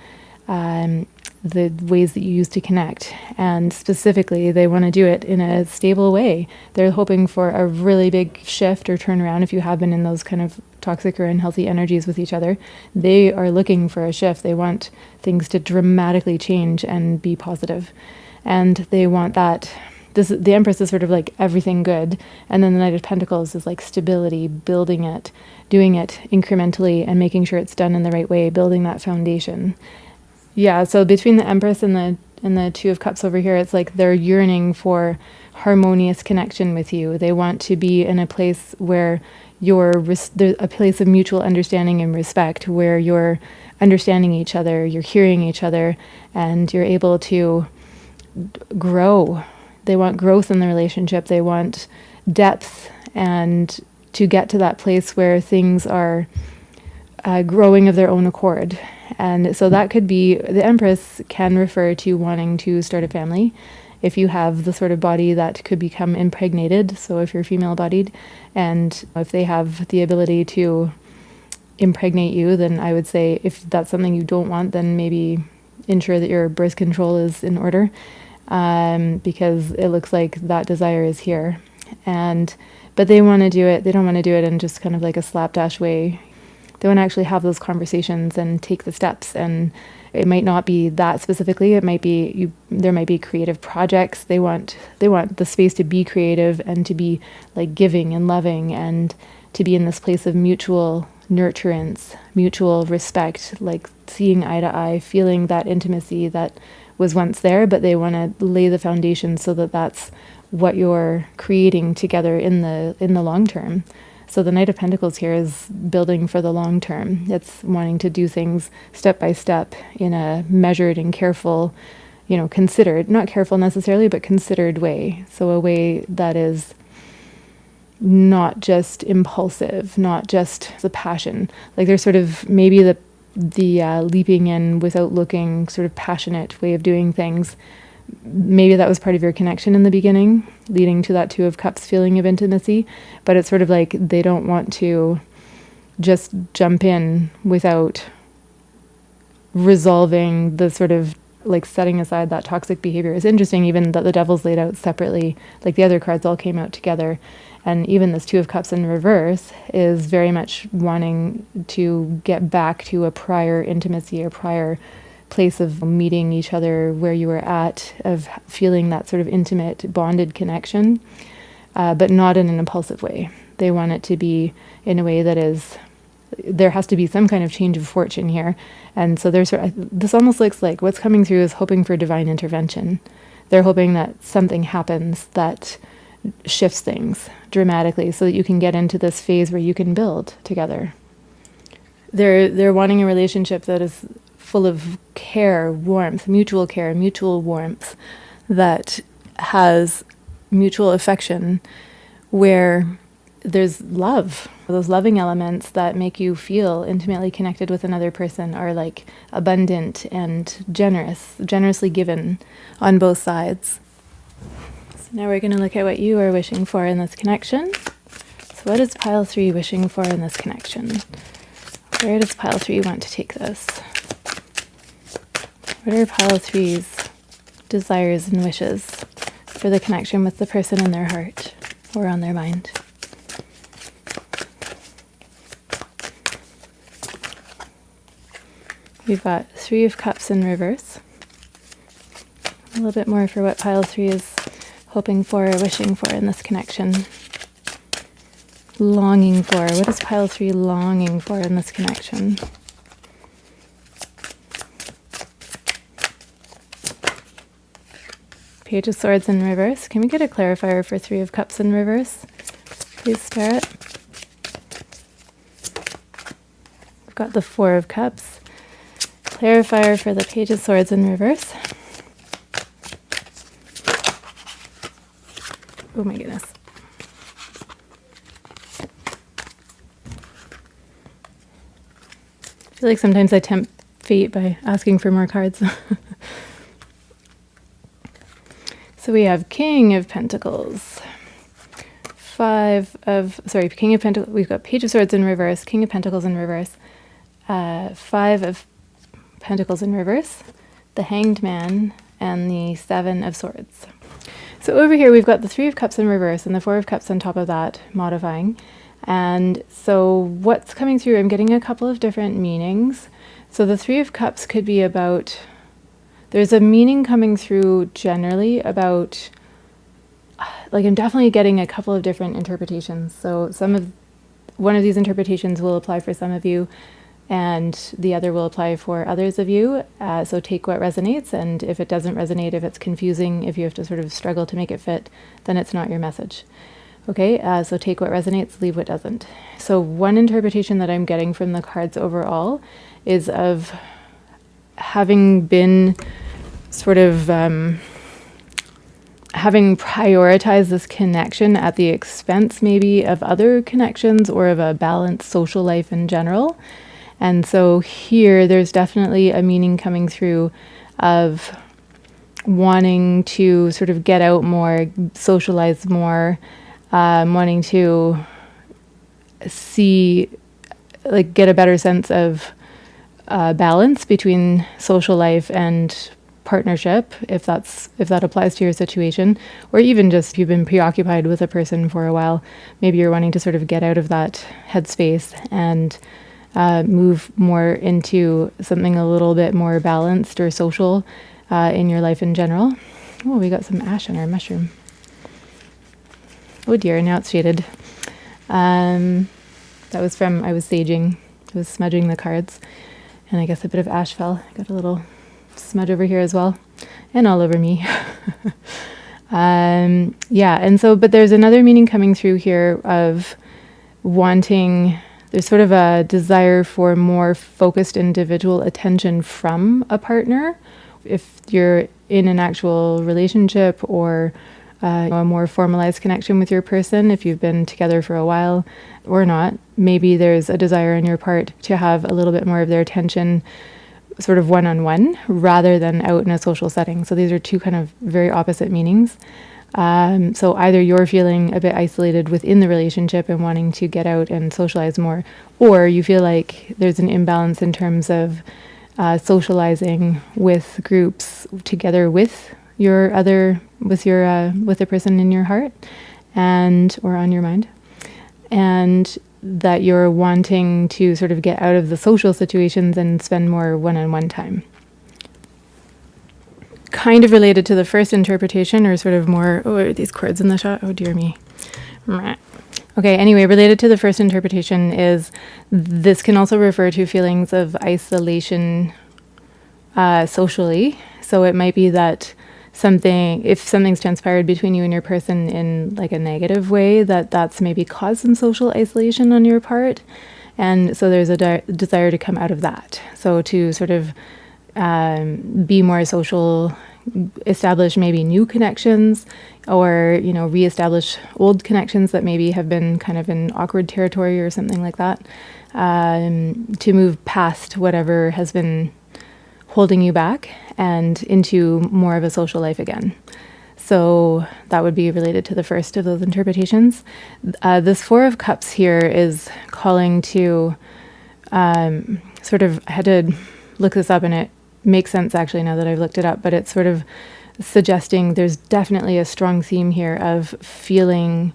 the ways that you used to connect. And specifically, they want to do it in a stable way. They're hoping for a really big shift or turnaround if you have been in those kind of toxic or unhealthy energies with each other. They are looking for a shift. They want things to dramatically change and be positive. And they want that. The Empress is sort of like everything good. And then the Knight of Pentacles is like stability, building it, doing it incrementally and making sure it's done in the right way, building that foundation. Yeah, so between the Empress and the Two of Cups over here, it's like they're yearning for harmonious connection with you. They want to be in a place where there's a place of mutual understanding and respect, where you're understanding each other, you're hearing each other, and you're able to grow. They want growth in the relationship. They want depth, and to get to that place where things are growing of their own accord. And so that could be, the Empress can refer to wanting to start a family. If you have the sort of body that could become impregnated, so if you're female bodied, and if they have the ability to impregnate you, then I would say if that's something you don't want, then maybe ensure that your birth control is in order, because it looks like that desire is here. But they want to do it, they don't want to do it in just kind of like a slapdash way. They want to actually have those conversations and take the steps. And it might not be that specifically. It might be there might be creative projects. They want the space to be creative and to be like giving and loving, and to be in this place of mutual nurturance, mutual respect, like seeing eye to eye, feeling that intimacy that was once there. But they want to lay the foundation so that that's what you're creating together in the long term. So the Knight of Pentacles here is building for the long term. It's wanting to do things step by step in a measured and careful, considered, not careful necessarily, but considered way. So a way that is not just impulsive, not just the passion. Like there's sort of maybe the leaping in without looking, sort of passionate way of doing things. Maybe that was part of your connection in the beginning, leading to that Two of Cups feeling of intimacy. But it's sort of like they don't want to just jump in without resolving the sort of like setting aside that toxic behavior. It's interesting even that the Devil's laid out separately, like the other cards all came out together. And even this Two of Cups in reverse is very much wanting to get back to a prior intimacy or prior place of meeting each other where you were at, of feeling that sort of intimate bonded connection, but not in an impulsive way. They want it to be in a way that is, there has to be some kind of change of fortune here. And so there's this almost looks like what's coming through is hoping for divine intervention. They're hoping that something happens that shifts things dramatically so that you can get into this phase where you can build together. They're wanting a relationship that is full of care, warmth, mutual care, mutual warmth, that has mutual affection, where there's love. Those loving elements that make you feel intimately connected with another person are like abundant and generously given on both sides. Now we're going to look at what you are wishing for in this connection. So what is pile 3 wishing for in this connection? Where does pile 3 want to take this? What are pile 3's desires and wishes for the connection with the person in their heart or on their mind? We've got 3 of Cups in reverse. A little bit more for what pile 3 is hoping for or wishing for in this connection. Longing for. What is pile 3 longing for in this connection? Page of Swords in reverse. Can we get a clarifier for 3 of Cups in reverse? Please, Spirit. We've got the 4 of Cups. Clarifier for the Page of Swords in reverse. Oh my goodness. I feel like sometimes I tempt fate by asking for more cards. So we have King of Pentacles. King of Pentacles. We've got Page of Swords in reverse, King of Pentacles in reverse, 5 of Pentacles in reverse, the Hanged Man, and the 7 of Swords. So over here we've got the 3 of Cups in reverse and the 4 of Cups on top of that, modifying. And so what's coming through, I'm getting a couple of different meanings. So the 3 of Cups could be about, there's a meaning coming through generally about, like I'm definitely getting a couple of different interpretations. So one of these interpretations will apply for some of you and the other will apply for others of you. So take what resonates, and if it doesn't resonate, if it's confusing, if you have to sort of struggle to make it fit, then it's not your message. Okay, so take what resonates, leave what doesn't. So one interpretation that I'm getting from the cards overall is of having been sort of having prioritized this connection at the expense maybe of other connections or of a balanced social life in general. And so here there's definitely a meaning coming through of wanting to sort of get out more, socialize more, wanting to see, like, get a better sense of balance between social life and partnership, if that applies to your situation, or even just if you've been preoccupied with a person for a while, maybe you're wanting to sort of get out of that headspace and move more into something a little bit more balanced or social in your life in general. Oh, we got some ash on our mushroom. Oh dear, now it's shaded. That was from, I was saging, I was smudging the cards, and I guess a bit of ash fell. I got a little smudge over here as well, and all over me. Yeah, and so, but there's another meaning coming through here of wanting, there's sort of a desire for more focused individual attention from a partner. If you're in an actual relationship or a more formalized connection with your person, if you've been together for a while or not, maybe there's a desire on your part to have a little bit more of their attention sort of one-on-one rather than out in a social setting. So these are two kind of very opposite meanings. So either you're feeling a bit isolated within the relationship and wanting to get out and socialize more, or you feel like there's an imbalance in terms of socializing with groups together with the person in your heart and or on your mind, and that you're wanting to sort of get out of the social situations and spend more one-on-one time. Kind of related to the first interpretation, or sort of more, oh, are these cords in the shot? Oh dear me. Okay, anyway, related to the first interpretation is this can also refer to feelings of isolation socially. So it might be that if something's transpired between you and your person in like a negative way, that's maybe caused some social isolation on your part. And so there's a desire to come out of that. So to sort of be more social, establish maybe new connections, or, you know, reestablish old connections that maybe have been kind of in awkward territory or something like that, to move past whatever has been holding you back and into more of a social life again. So that would be related to the first of those interpretations. This Four of Cups here is calling to sort of, I had to look this up and it makes sense actually now that I've looked it up, but it's sort of suggesting there's definitely a strong theme here of feeling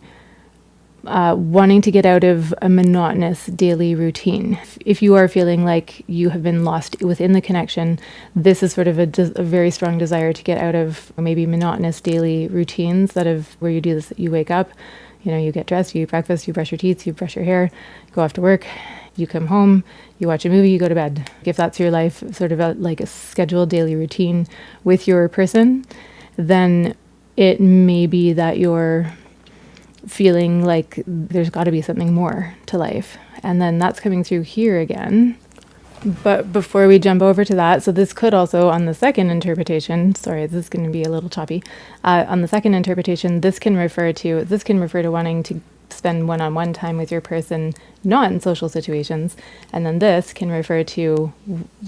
wanting to get out of a monotonous daily routine. If you are feeling like you have been lost within the connection, this is sort of a very strong desire to get out of maybe monotonous daily routines where you do this, you wake up, you get dressed, you eat breakfast, you brush your teeth, you brush your hair, go off to work, you come home, you watch a movie, you go to bed. If that's your life, sort of like a scheduled daily routine with your person, then it may be that you're feeling like there's got to be something more to life. And then that's coming through here again. But before we jump over to that, so this could also, on the second interpretation, sorry, this is going to be a little choppy. On the second interpretation, this can refer to wanting to spend one-on-one time with your person, not in social situations. And then this can refer to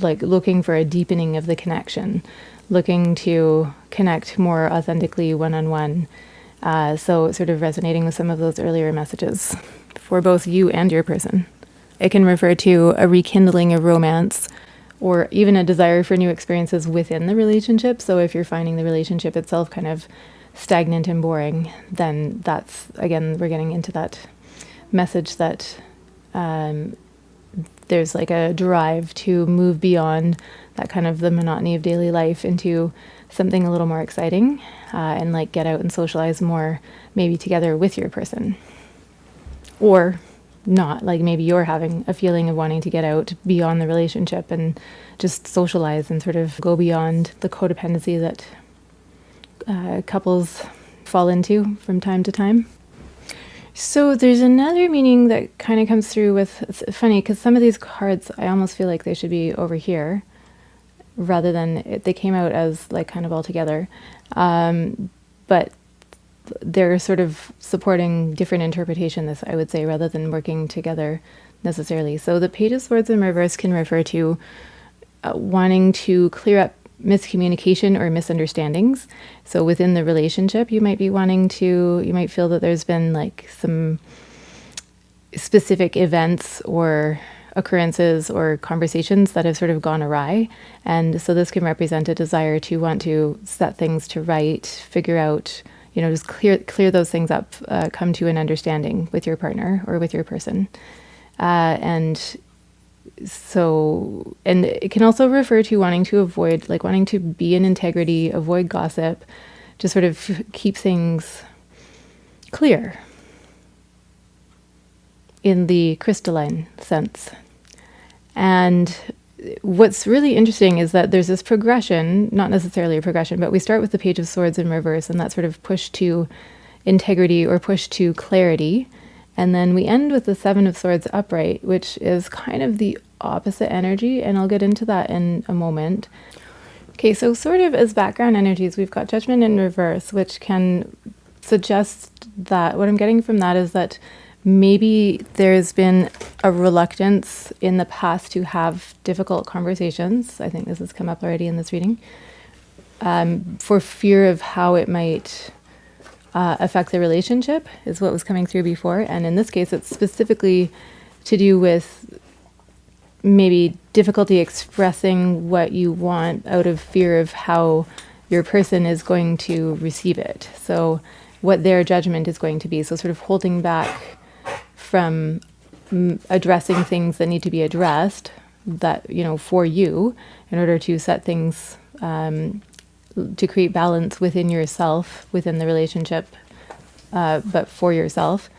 like looking for a deepening of the connection, looking to connect more authentically one-on-one. So sort of resonating with some of those earlier messages for both you and your person. It can refer to a rekindling of romance or even a desire for new experiences within the relationship. So if you're finding the relationship itself kind of stagnant and boring, then that's, again, we're getting into that message that there's like a drive to move beyond that kind of the monotony of daily life into something a little more exciting, and like get out and socialize more, maybe together with your person. Or not, like maybe you're having a feeling of wanting to get out beyond the relationship and just socialize and sort of go beyond the codependency that couples fall into from time to time. So there's another meaning that kind of comes through with, it's funny because some of these cards, I almost feel like they should be over here rather than they came out as like kind of all together. But they're sort of supporting different interpretation, this I would say, rather than working together necessarily. So the Page of Swords in reverse can refer to wanting to clear up miscommunication or misunderstandings. So within the relationship, you might feel that there's been like some specific events or occurrences or conversations that have sort of gone awry. And so this can represent a desire to want to set things to right, figure out, just clear those things up, come to an understanding with your partner or with your person. And it can also refer to wanting to avoid, like wanting to be in integrity, avoid gossip, to sort of keep things clear in the crystalline sense. And what's really interesting is that there's this progression, not necessarily a progression, but we start with the Page of Swords in reverse and that sort of push to integrity or push to clarity. And then we end with the Seven of Swords upright, which is kind of the opposite energy. And I'll get into that in a moment. Okay, so sort of as background energies, we've got Judgment in reverse, which can suggest that what I'm getting from that is that maybe there's been a reluctance in the past to have difficult conversations. I think this has come up already in this reading, for fear of how it might affect the relationship is what was coming through before. And in this case, it's specifically to do with maybe difficulty expressing what you want out of fear of how your person is going to receive it. So what their judgment is going to be. So sort of holding back from addressing things that need to be addressed that, for you in order to set things, to create balance within yourself, within the relationship, but for yourself.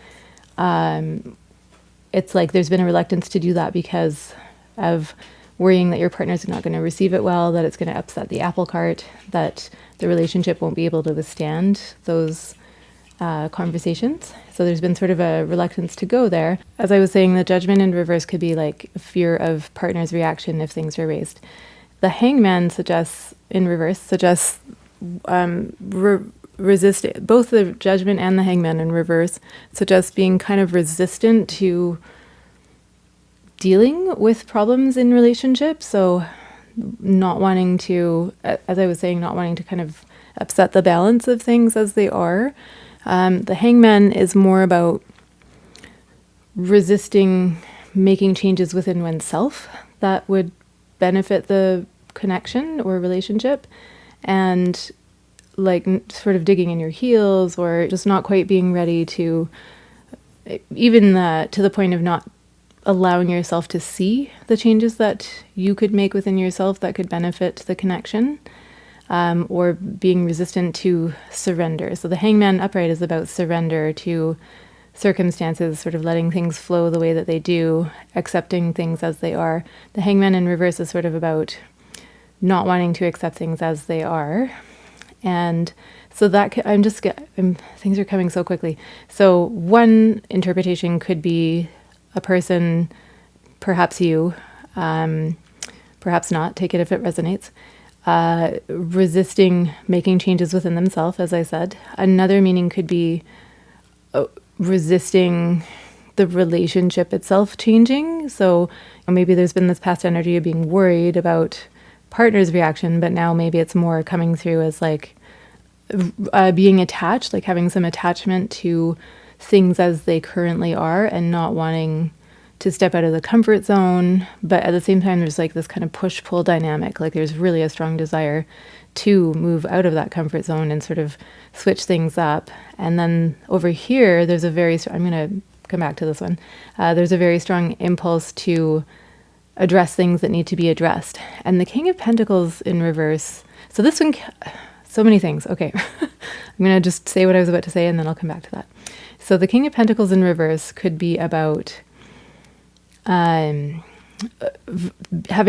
It's like there's been a reluctance to do that because of worrying that your partner's not going to receive it well, that it's going to upset the apple cart, that the relationship won't be able to withstand those conversations. So there's been sort of a reluctance to go there. As I was saying, the Judgment in reverse could be like a fear of partner's reaction if things are raised. The Hangman suggests resist both the Judgment and the Hangman in reverse suggests being kind of resistant to dealing with problems in relationships. So not wanting to, as I was saying, not wanting to kind of upset the balance of things as they are. The Hangman is more about resisting making changes within oneself that would benefit the connection or relationship, and like sort of digging in your heels, or just not quite being ready to, even to the point of not allowing yourself to see the changes that you could make within yourself that could benefit the connection, or being resistant to surrender. So the Hangman upright is about surrender to circumstances, sort of letting things flow the way that they do, accepting things as they are. The Hangman in reverse is sort of about not wanting to accept things as they are. And so that things are coming so quickly. So one interpretation could be a person, perhaps you, perhaps not, take it if it resonates, resisting making changes within themselves, as I said. Another meaning could be resisting the relationship itself changing. So maybe there's been this past energy of being worried about partner's reaction, but now maybe it's more coming through as like being attached, like having some attachment to things as they currently are and not wanting to step out of the comfort zone. But at the same time, there's like this kind of push-pull dynamic. Like there's really a strong desire to move out of that comfort zone and sort of switch things up. And then over here, there's a very, I'm going to come back to this one. There's a very strong impulse to address things that need to be addressed. And the King of Pentacles in reverse. So this one, so many things. Okay. I'm going to just say what I was about to say and then I'll come back to that. So the King of Pentacles in reverse could be about having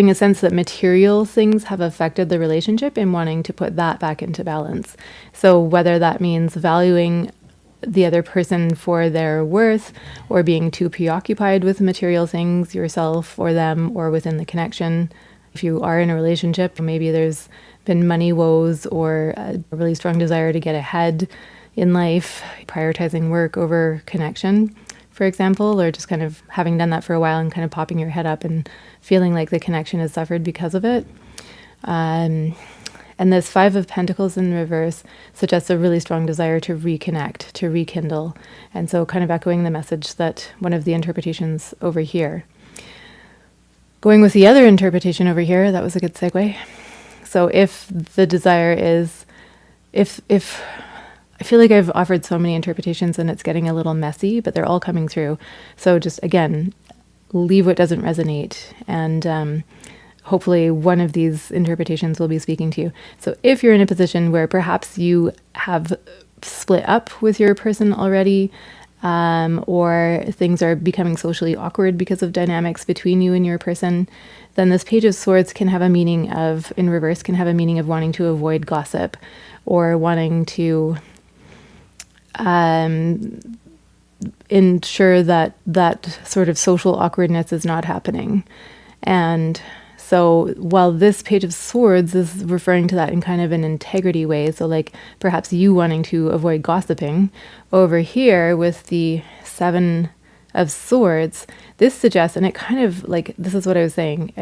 a sense that material things have affected the relationship and wanting to put that back into balance. So whether that means valuing the other person for their worth, or being too preoccupied with material things yourself or them or within the connection. If you are in a relationship, maybe there's been money woes or a really strong desire to get ahead in life, prioritizing work over connection, for example, or just kind of having done that for a while and kind of popping your head up and feeling like the connection has suffered because of it. And this Five of Pentacles in reverse suggests a really strong desire to reconnect, to rekindle. And so kind of echoing the message that one of the interpretations over here. Going with the other interpretation over here, that was a good segue. So if the desire is, if I feel like I've offered so many interpretations and it's getting a little messy, but they're all coming through. So just, again, leave what doesn't resonate, and hopefully one of these interpretations will be speaking to you. So if you're in a position where perhaps you have split up with your person already, or things are becoming socially awkward because of dynamics between you and your person, then this Page of Swords can have a meaning of, in reverse, can have a meaning of wanting to avoid gossip or wanting to ensure that that sort of social awkwardness is not happening. And so while this Page of Swords is referring to that in kind of an integrity way, so like perhaps you wanting to avoid gossiping, over here with the Seven of Swords, this suggests, and it kind of like, this is what I was saying,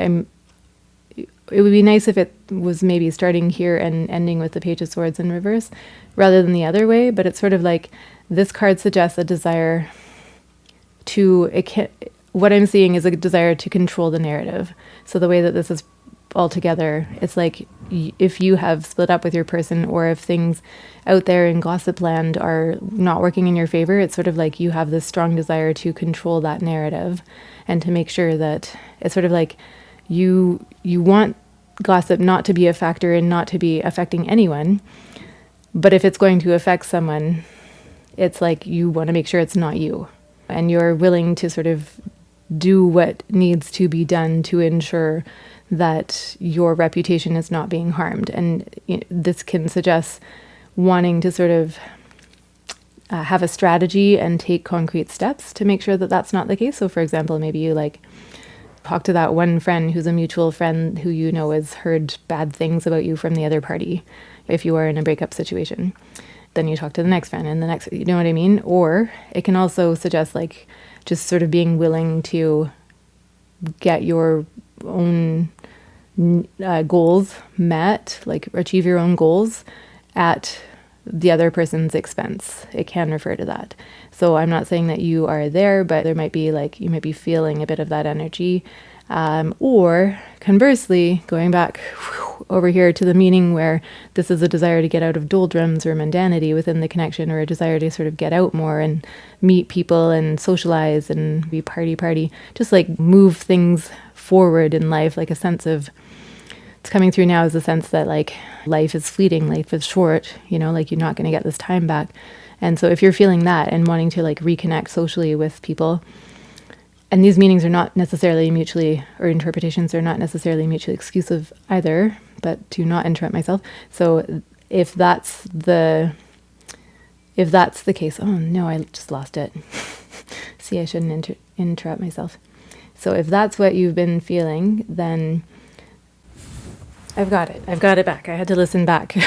it would be nice if it was maybe starting here and ending with the Page of Swords in reverse rather than the other way, but it's sort of like this card suggests a desire to, what I'm seeing is a desire to control the narrative. So the way that this is all together, it's like if you have split up with your person, or if things out there in gossip land are not working in your favor, it's sort of like you have this strong desire to control that narrative and to make sure that it's sort of like you want gossip not to be a factor and not to be affecting anyone. But if it's going to affect someone, it's like you want to make sure it's not you. And you're willing to sort of do what needs to be done to ensure that your reputation is not being harmed. And this can suggest wanting to sort of have a strategy and take concrete steps to make sure that that's not the case. So for example, maybe you like talk to that one friend who's a mutual friend who you know has heard bad things about you from the other party. If you are in a breakup situation, then you talk to the next friend and the next, you know what I mean? Or it can also suggest like just sort of being willing to get your own goals met, like achieve your own goals, at the other person's expense. It can refer to that. So I'm not saying that you are there, but there might be like, you might be feeling a bit of that energy. Or conversely, going back over here to the meaning where this is a desire to get out of doldrums or mundanity within the connection, or a desire to sort of get out more and meet people and socialize and be party, just like move things forward in life, like a sense of, it's coming through now as a sense that like life is fleeting, life is short, like you're not going to get this time back. And so if you're feeling that and wanting to like reconnect socially with people, and these meanings are not necessarily mutually, or interpretations are not necessarily mutually exclusive either, but to not interrupt myself. So if that's the case, oh no, I just lost it. See, I shouldn't interrupt myself. So if that's what you've been feeling, then I've got it back. I had to listen back.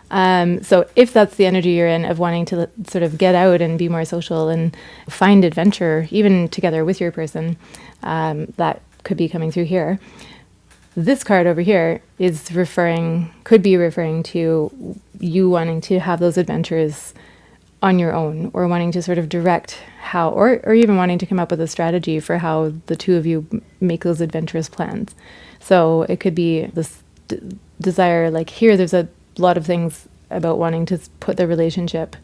So if that's the energy you're in of wanting to sort of get out and be more social and find adventure, even together with your person, that could be coming through here. This card over here could be referring to you wanting to have those adventures on your own, or wanting to sort of direct how, or even wanting to come up with a strategy for how the two of you make those adventurous plans. So it could be this desire, like here, there's a lot of things about wanting to put the relationship,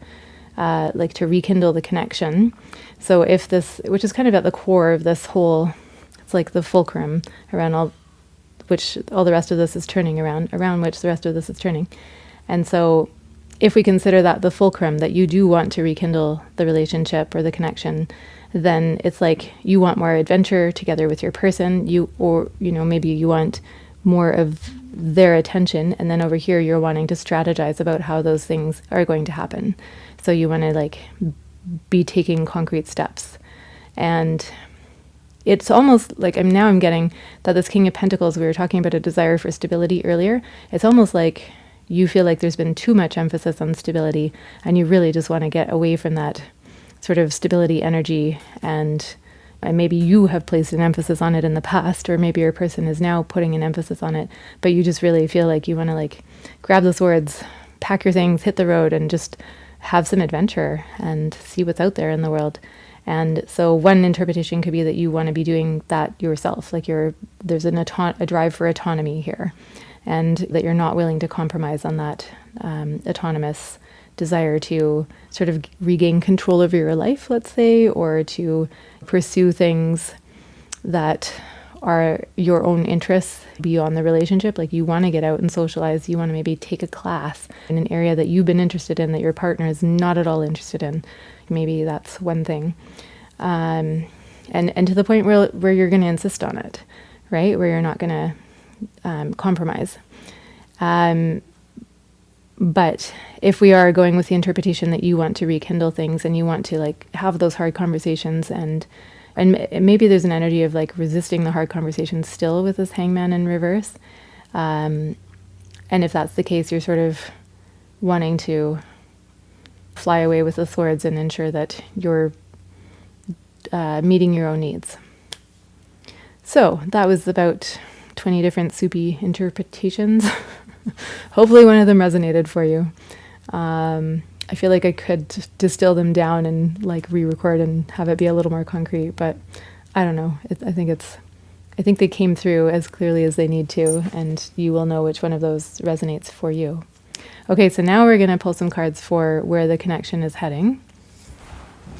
like to rekindle the connection. So if this, which is kind of at the core of this whole, it's like the fulcrum around which all the rest of this is turning around which the rest of this is turning. And so if we consider that the fulcrum, that you do want to rekindle the relationship or the connection, then it's like you want more adventure together with your person, maybe you want more of their attention, and then over here you're wanting to strategize about how those things are going to happen. So you want to like be taking concrete steps. And it's almost like I'm getting that this King of Pentacles, we were talking about a desire for stability earlier, it's almost like you feel like there's been too much emphasis on stability, and you really just want to get away from that sort of stability energy, and maybe you have placed an emphasis on it in the past, or maybe your person is now putting an emphasis on it, but you just really feel like you want to like grab the swords, pack your things, hit the road, and just have some adventure and see what's out there in the world. And so one interpretation could be that you want to be doing that yourself, like there's a drive for autonomy here, and that you're not willing to compromise on that autonomous desire to sort of regain control over your life, let's say, or to pursue things that are your own interests beyond the relationship. Like you want to get out and socialize, you want to maybe take a class in an area that you've been interested in that your partner is not at all interested in. Maybe that's one thing. And to the point where you're going to insist on it, right? Where you're not going to compromise. But if we are going with the interpretation that you want to rekindle things and you want to like have those hard conversations, and maybe there's an energy of like resisting the hard conversations still with this Hangman in reverse. And if that's the case, you're sort of wanting to fly away with the swords and ensure that you're meeting your own needs. So that was about 20 different soupy interpretations. Hopefully one of them resonated for you. I feel like I could distill them down and like re-record and have it be a little more concrete, but I don't know. I think they came through as clearly as they need to, and you will know which one of those resonates for you. Okay, so now we're going to pull some cards for where the connection is heading.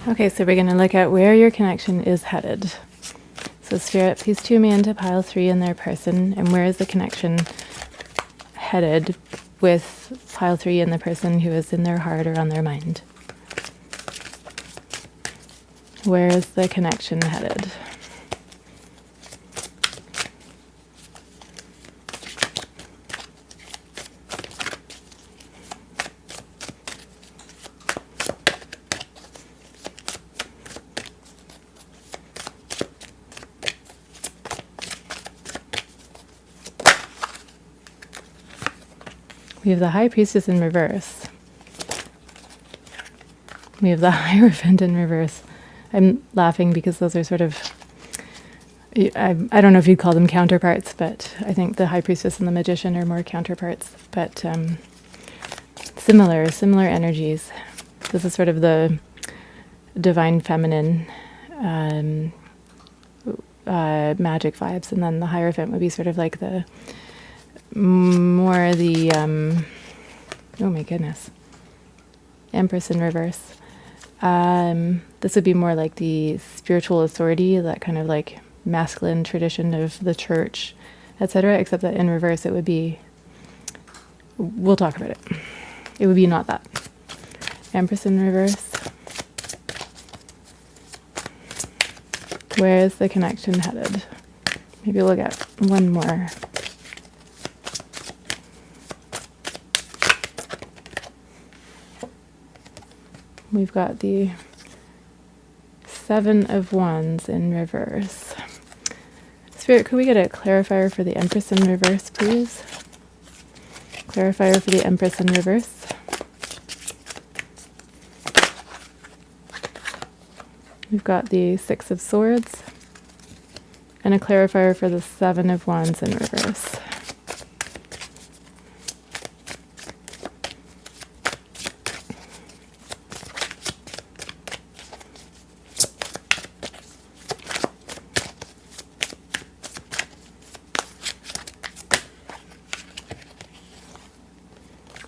Okay, so we're going to look at where your connection is headed. So Spirit, please tune me into pile 3 in their person, and where is the connection headed with pile 3 in the person who is in their heart or on their mind? Where is the connection headed? We have the High Priestess in reverse. We have the Hierophant in reverse. I'm laughing because those are sort of, I don't know if you'd call them counterparts, but I think the High Priestess and the Magician are more counterparts. But similar energies. This is sort of the divine feminine magic vibes, and then the Hierophant would be sort of like the more the oh my goodness, Empress in reverse. This would be more like the spiritual authority, that kind of like masculine tradition of the church, etc., except that in reverse it would be, we'll talk about it, it would be not that. Empress in reverse. Where is the connection headed? Maybe we'll get one more. We've got the Seven of Wands in reverse. Spirit, could we get a clarifier for the Empress in reverse, please? Clarifier for the Empress in reverse. We've got the Six of Swords and a clarifier for the Seven of Wands in reverse.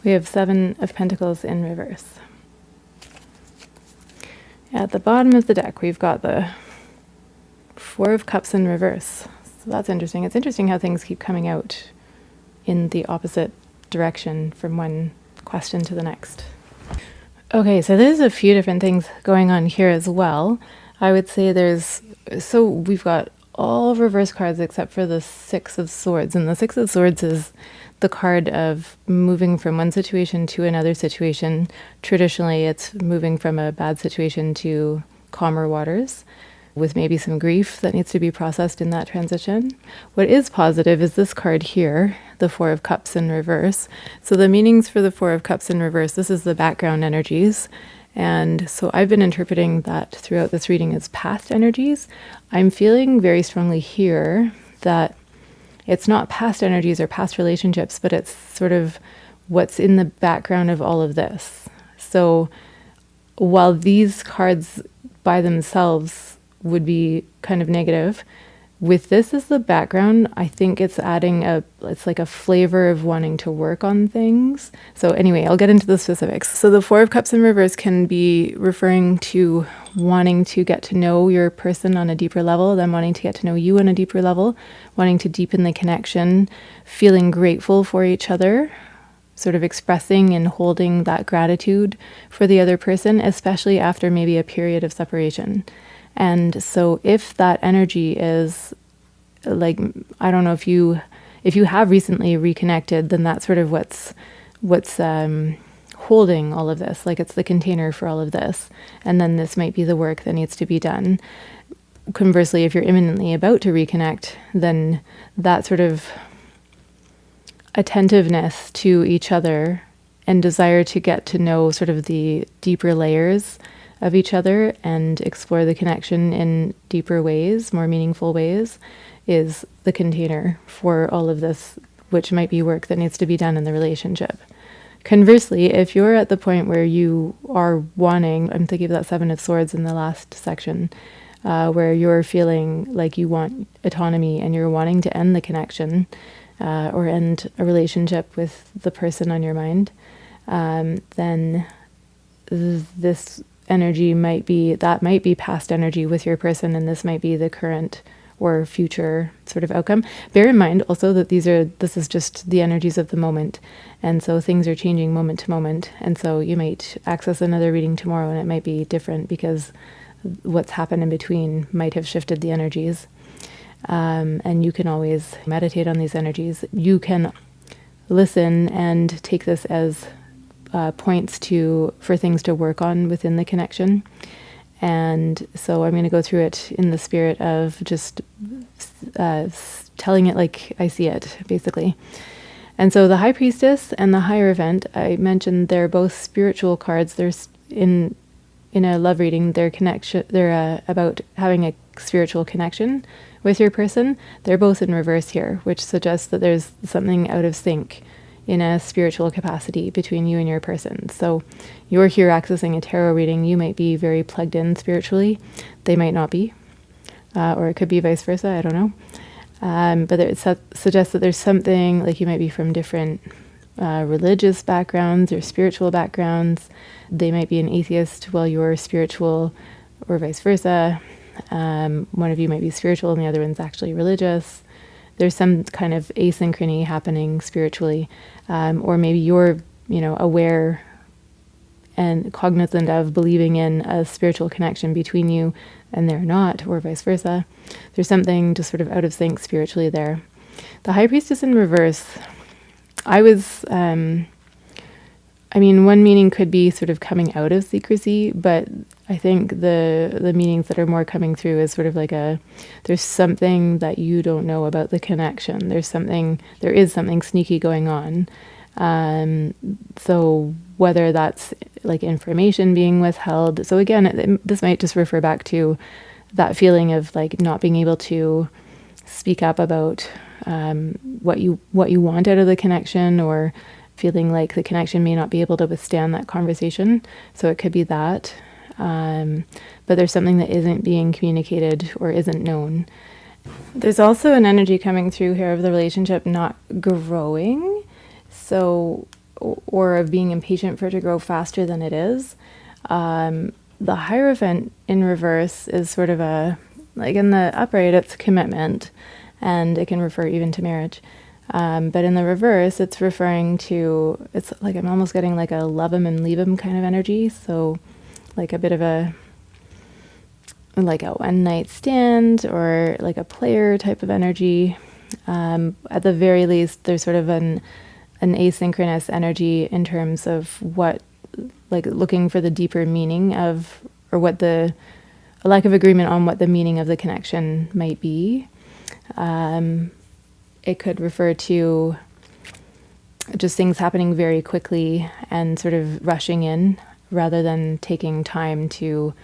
We have Seven of Pentacles in reverse. At the bottom of the deck, we've got the Four of Cups in reverse. So that's interesting. It's interesting how things keep coming out in the opposite direction from one question to the next. Okay, so there's a few different things going on here as well. I would say we've got all reverse cards except for the Six of Swords. And the Six of Swords is the card of moving from one situation to another situation. Traditionally, it's moving from a bad situation to calmer waters, with maybe some grief that needs to be processed in that transition. What is positive is this card here, the Four of Cups in reverse. So the meanings for the Four of Cups in reverse, this is the background energies. And so I've been interpreting that throughout this reading as past energies. I'm feeling very strongly here that it's not past energies or past relationships, but it's sort of what's in the background of all of this. So while these cards by themselves would be kind of negative, with this as the background, I think it's adding it's like a flavor of wanting to work on things. So anyway, I'll get into the specifics. So the Four of Cups in reverse can be referring to wanting to get to know your person on a deeper level, them wanting to get to know you on a deeper level, wanting to deepen the connection, feeling grateful for each other, sort of expressing and holding that gratitude for the other person, especially after maybe a period of separation. And so if that energy is like, I don't know, if you have recently reconnected, then that's sort of what's holding all of this. Like, it's the container for all of this. And then this might be the work that needs to be done. Conversely, if you're imminently about to reconnect, then that sort of attentiveness to each other and desire to get to know sort of the deeper layers of each other and explore the connection in deeper ways, more meaningful ways, is the container for all of this, which might be work that needs to be done in the relationship. Conversely, if you're at the point where you are wanting, I'm thinking of that Seven of Swords in the last section, where you're feeling like you want autonomy and you're wanting to end the connection or end a relationship with the person on your mind, then this energy might be past energy with your person, and this might be the current or future sort of outcome. Bear in mind also that this is just the energies of the moment, and so things are changing moment to moment, and so you might access another reading tomorrow and it might be different because what's happened in between might have shifted the energies. And you can always meditate on these energies. You can listen and take this as points for things to work on within the connection. And so I'm going to go through it in the spirit of just telling it like I see it, basically. And so the High Priestess and the Hierophant, I mentioned they're both spiritual cards. They're in a love reading, they're about having a spiritual connection with your person. They're both in reverse here, which suggests that there's something out of sync in a spiritual capacity between you and your person. So you're here accessing a tarot reading. You might be very plugged in spiritually. They might not be, or it could be vice versa. I don't know. But it suggests that there's something, like you might be from different religious backgrounds or spiritual backgrounds. They might be an atheist while you're spiritual, or vice versa. One of you might be spiritual and the other one's actually religious. There's some kind of asynchrony happening spiritually, or maybe you're, aware and cognizant of believing in a spiritual connection between you and they're not, or vice versa. There's something just sort of out of sync spiritually there. The High Priestess in reverse, one meaning could be sort of coming out of secrecy, but I think the meanings that are more coming through is sort of like there's something that you don't know about the connection. There is something sneaky going on. So whether that's like information being withheld. So again, this might just refer back to that feeling of like not being able to speak up about what you want out of the connection, or feeling like the connection may not be able to withstand that conversation. So it could be that. But there's something that isn't being communicated or isn't known. There's also an energy coming through here of the relationship not growing, so, or of being impatient for it to grow faster than it is. The Hierophant in reverse is sort of like in the upright, it's commitment, and it can refer even to marriage. But in the reverse, it's referring to, it's like I'm almost getting like a love him and leave him kind of energy. So like a bit of like a one night stand, or like a player type of energy. At the very least, there's sort of an asynchronous energy in terms of what, like looking for the deeper meaning of, or what a lack of agreement on what the meaning of the connection might be. It could refer to just things happening very quickly and sort of rushing in, rather than taking time to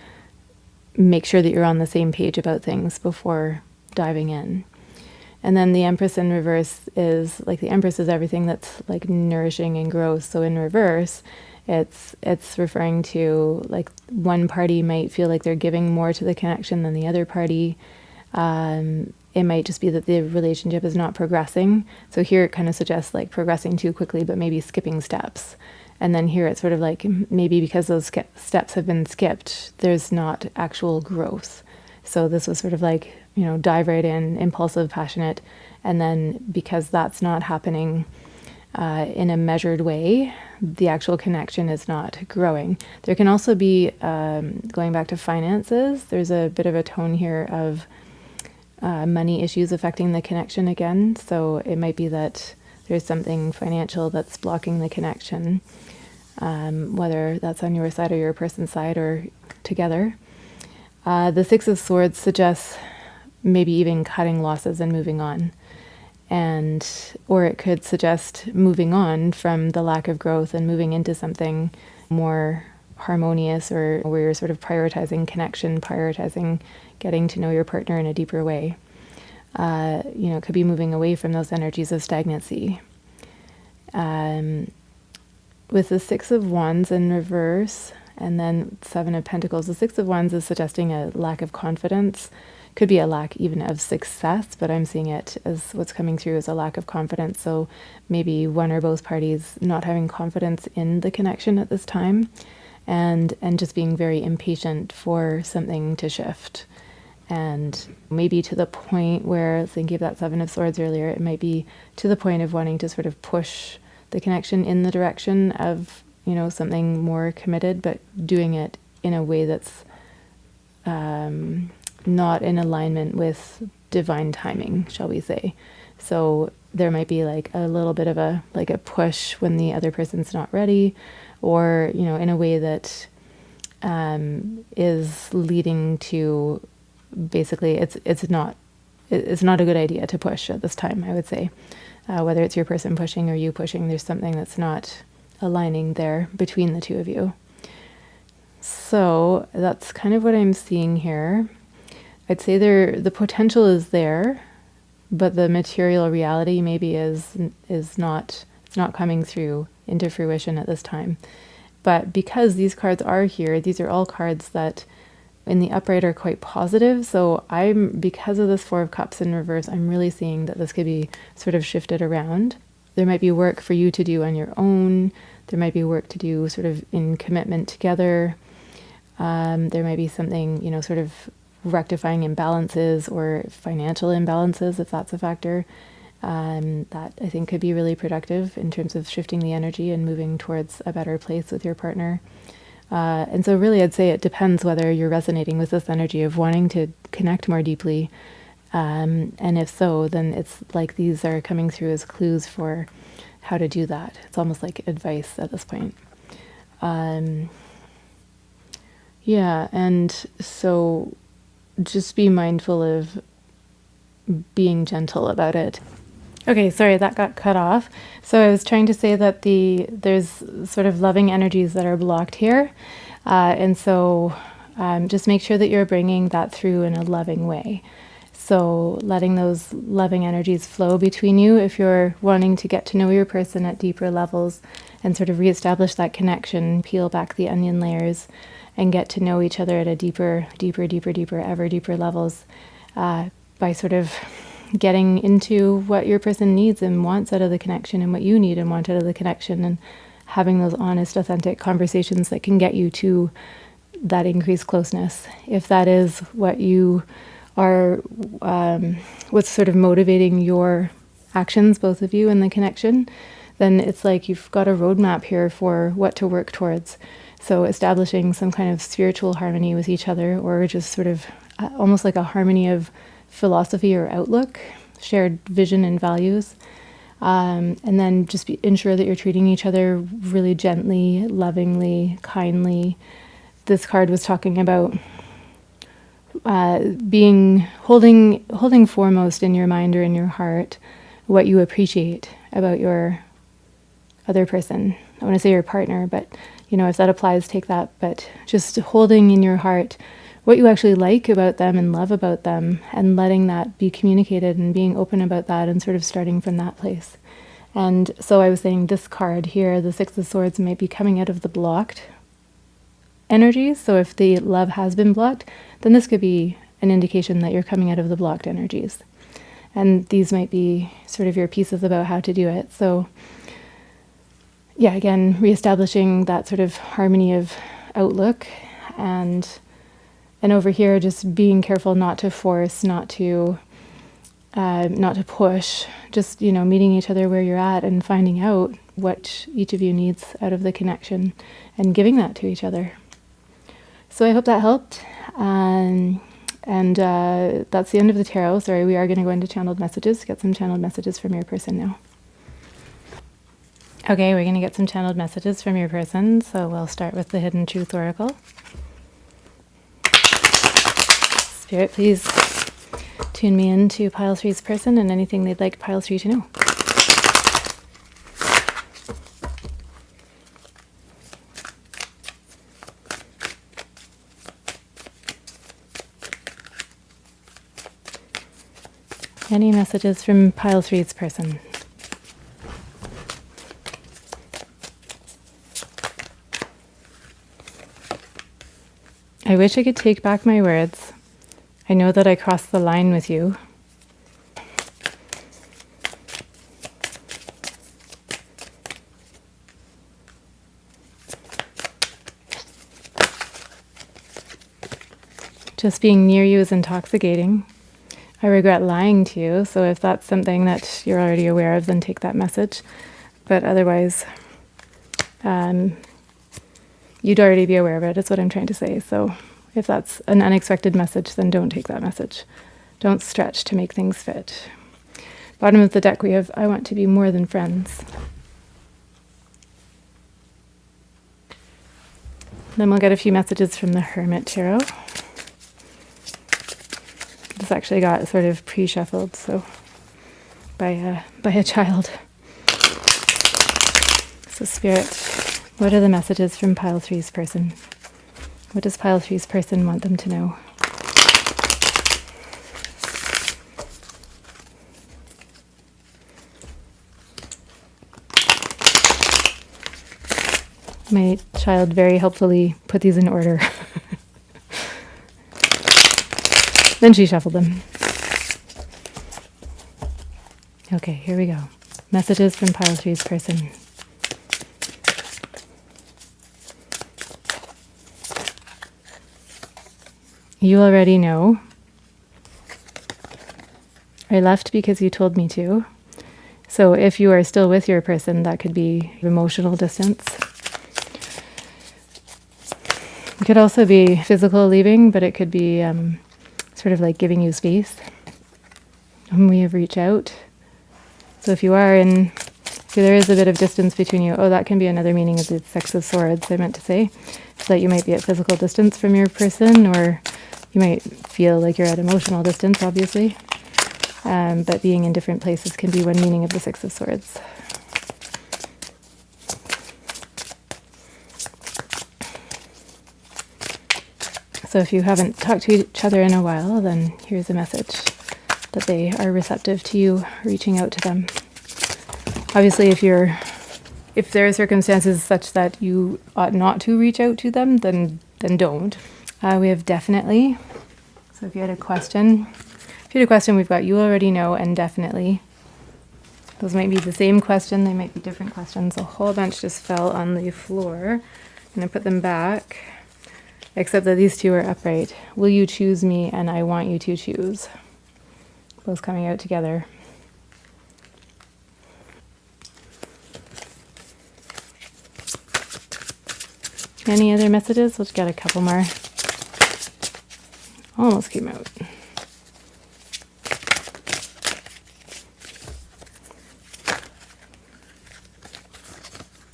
make sure that you're on the same page about things before diving in. And then the Empress in reverse is, like the Empress is everything that's like nourishing and growth. So in reverse, it's referring to like one party might feel like they're giving more to the connection than the other party. It might just be that the relationship is not progressing. So here it kind of suggests like progressing too quickly, but maybe skipping steps. And then here it's sort of like maybe because those steps have been skipped, there's not actual growth. So this was sort of like, dive right in, impulsive, passionate. And then because that's not happening in a measured way, the actual connection is not growing. There can also be, going back to finances, there's a bit of a tone here of money issues affecting the connection again. So it might be that there's something financial that's blocking the connection, whether that's on your side or your person's side or together. The Six of Swords suggests maybe even cutting losses and moving on. Or it could suggest moving on from the lack of growth and moving into something more harmonious, or where you're sort of prioritizing connection, prioritizing getting to know your partner in a deeper way. It could be moving away from those energies of stagnancy. With the Six of Wands in reverse, and then Seven of Pentacles, the Six of Wands is suggesting a lack of confidence. Could be a lack even of success, but I'm seeing it as what's coming through as a lack of confidence. So maybe one or both parties not having confidence in the connection at this time, and just being very impatient for something to shift. And maybe to the point where, thinking of that Seven of Swords earlier, it might be to the point of wanting to sort of push the connection in the direction of, something more committed, but doing it in a way that's not in alignment with divine timing, shall we say. So there might be like a little bit of a push when the other person's not ready, or, in a way that is leading to, basically it's not a good idea to push at this time, I would say. Whether it's your person pushing or you pushing, there's something that's not aligning there between the two of you. So that's kind of what I'm seeing here. I'd say the potential is there, but the material reality maybe is not, not coming through into fruition at this time. But because these cards are here, these are all cards that in the upright are quite positive. So because of this Four of Cups in reverse, I'm really seeing that this could be sort of shifted around. There might be work for you to do on your own. There might be work to do sort of in commitment together. There might be something, sort of rectifying imbalances or financial imbalances, if that's a factor. That I think could be really productive in terms of shifting the energy and moving towards a better place with your partner. And so really I'd say it depends whether you're resonating with this energy of wanting to connect more deeply. And if so, then it's like these are coming through as clues for how to do that. It's almost like advice at this point. Yeah, and so just be mindful of being gentle about it. Okay, sorry, that got cut off. So I was trying to say that there's sort of loving energies that are blocked here. And so just make sure that you're bringing that through in a loving way. So letting those loving energies flow between you if you're wanting to get to know your person at deeper levels and sort of reestablish that connection, peel back the onion layers and get to know each other at a deeper, ever deeper levels by sort of getting into what your person needs and wants out of the connection and what you need and want out of the connection, and having those honest, authentic conversations that can get you to that increased closeness. If that is what you are, what's sort of motivating your actions, both of you, in the connection, then it's like you've got a roadmap here for what to work towards. So establishing some kind of spiritual harmony with each other, or just sort of almost like a harmony of philosophy or outlook, shared vision and values. And then just ensure that you're treating each other really gently, lovingly, kindly. This card was talking about holding foremost in your mind or in your heart what you appreciate about your other person. I want to say your partner, but if that applies, take that. But just holding in your heart what you actually like about them and love about them, and letting that be communicated and being open about that and sort of starting from that place. And so I was saying this card here, the Six of Swords, might be coming out of the blocked energies. So if the love has been blocked, then this could be an indication that you're coming out of the blocked energies. And these might be sort of your pieces about how to do it. So yeah, again, reestablishing that sort of harmony of outlook, and over here, just being careful not to force, not to push, just, meeting each other where you're at and finding out what each of you needs out of the connection and giving that to each other. So I hope that helped. And that's the end of the tarot. Sorry, we are going to go into channeled messages, get some channeled messages from your person now. Okay, we're going to get some channeled messages from your person. So we'll start with the Hidden Truth Oracle. Spirit, please tune me in to Pile 3's person and anything they'd like Pile 3 to know. Any messages from Pile 3's person? I wish I could take back my words. I know that I crossed the line with you. Just being near you is intoxicating. I regret lying to you, so if that's something that you're already aware of, then take that message. But otherwise, you'd already be aware of it, is what I'm trying to say. So if that's an unexpected message, then don't take that message. Don't stretch to make things fit. Bottom of the deck, we have, I want to be more than friends. Then we'll get a few messages from the Hermit Tarot. This actually got sort of pre-shuffled, so by a child. So Spirit, what are the messages from Pile 3's person? What does Pile 3's person want them to know? My child very helpfully put these in order. Then she shuffled them. Okay, here we go. Messages from pile 3's person. You already know. I left because you told me to. So if you are still with your person, that could be emotional distance. It could also be physical leaving, but it could be sort of like giving you space. And we have reached out. So if you are in, if there is a bit of distance between you, that can be another meaning of the Six of Swords, I meant to say. So that you might be at physical distance from your person, or you might feel like you're at emotional distance, obviously. But being in different places can be one meaning of the Six of Swords. So if you haven't talked to each other in a while, then here's a message that they are receptive to you reaching out to them. Obviously, if there are circumstances such that you ought not to reach out to them, then don't. We have definitely. So if you had a question, we've got you already know and definitely. Those might be the same question, they might be different questions. A whole bunch just fell on the floor. I'm going to put them back, except that these two are upright. Will you choose me and I want you to choose? Those coming out together. Any other messages? We'll just get a couple more. Almost came out.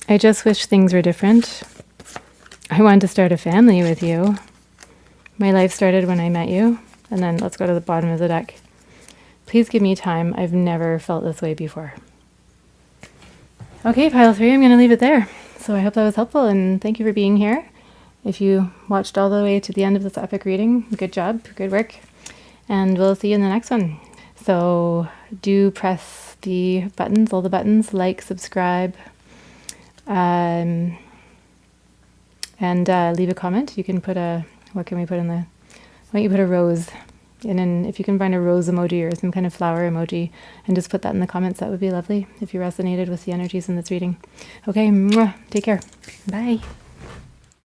I just wish things were different. I wanted to start a family with you. My life started when I met you. And then let's go to the bottom of the deck. Please give me time. I've never felt this way before. Okay, pile 3, I'm going to leave it there. So I hope that was helpful, and thank you for being here. If you watched all the way to the end of this epic reading, good job, good work. And we'll see you in the next one. So do press the buttons, all the buttons, like, subscribe, and leave a comment. You can put what can we put in the, why don't you put a rose in, and if you can find a rose emoji or some kind of flower emoji and just put that in the comments, that would be lovely if you resonated with the energies in this reading. Okay, mwah, take care. Bye.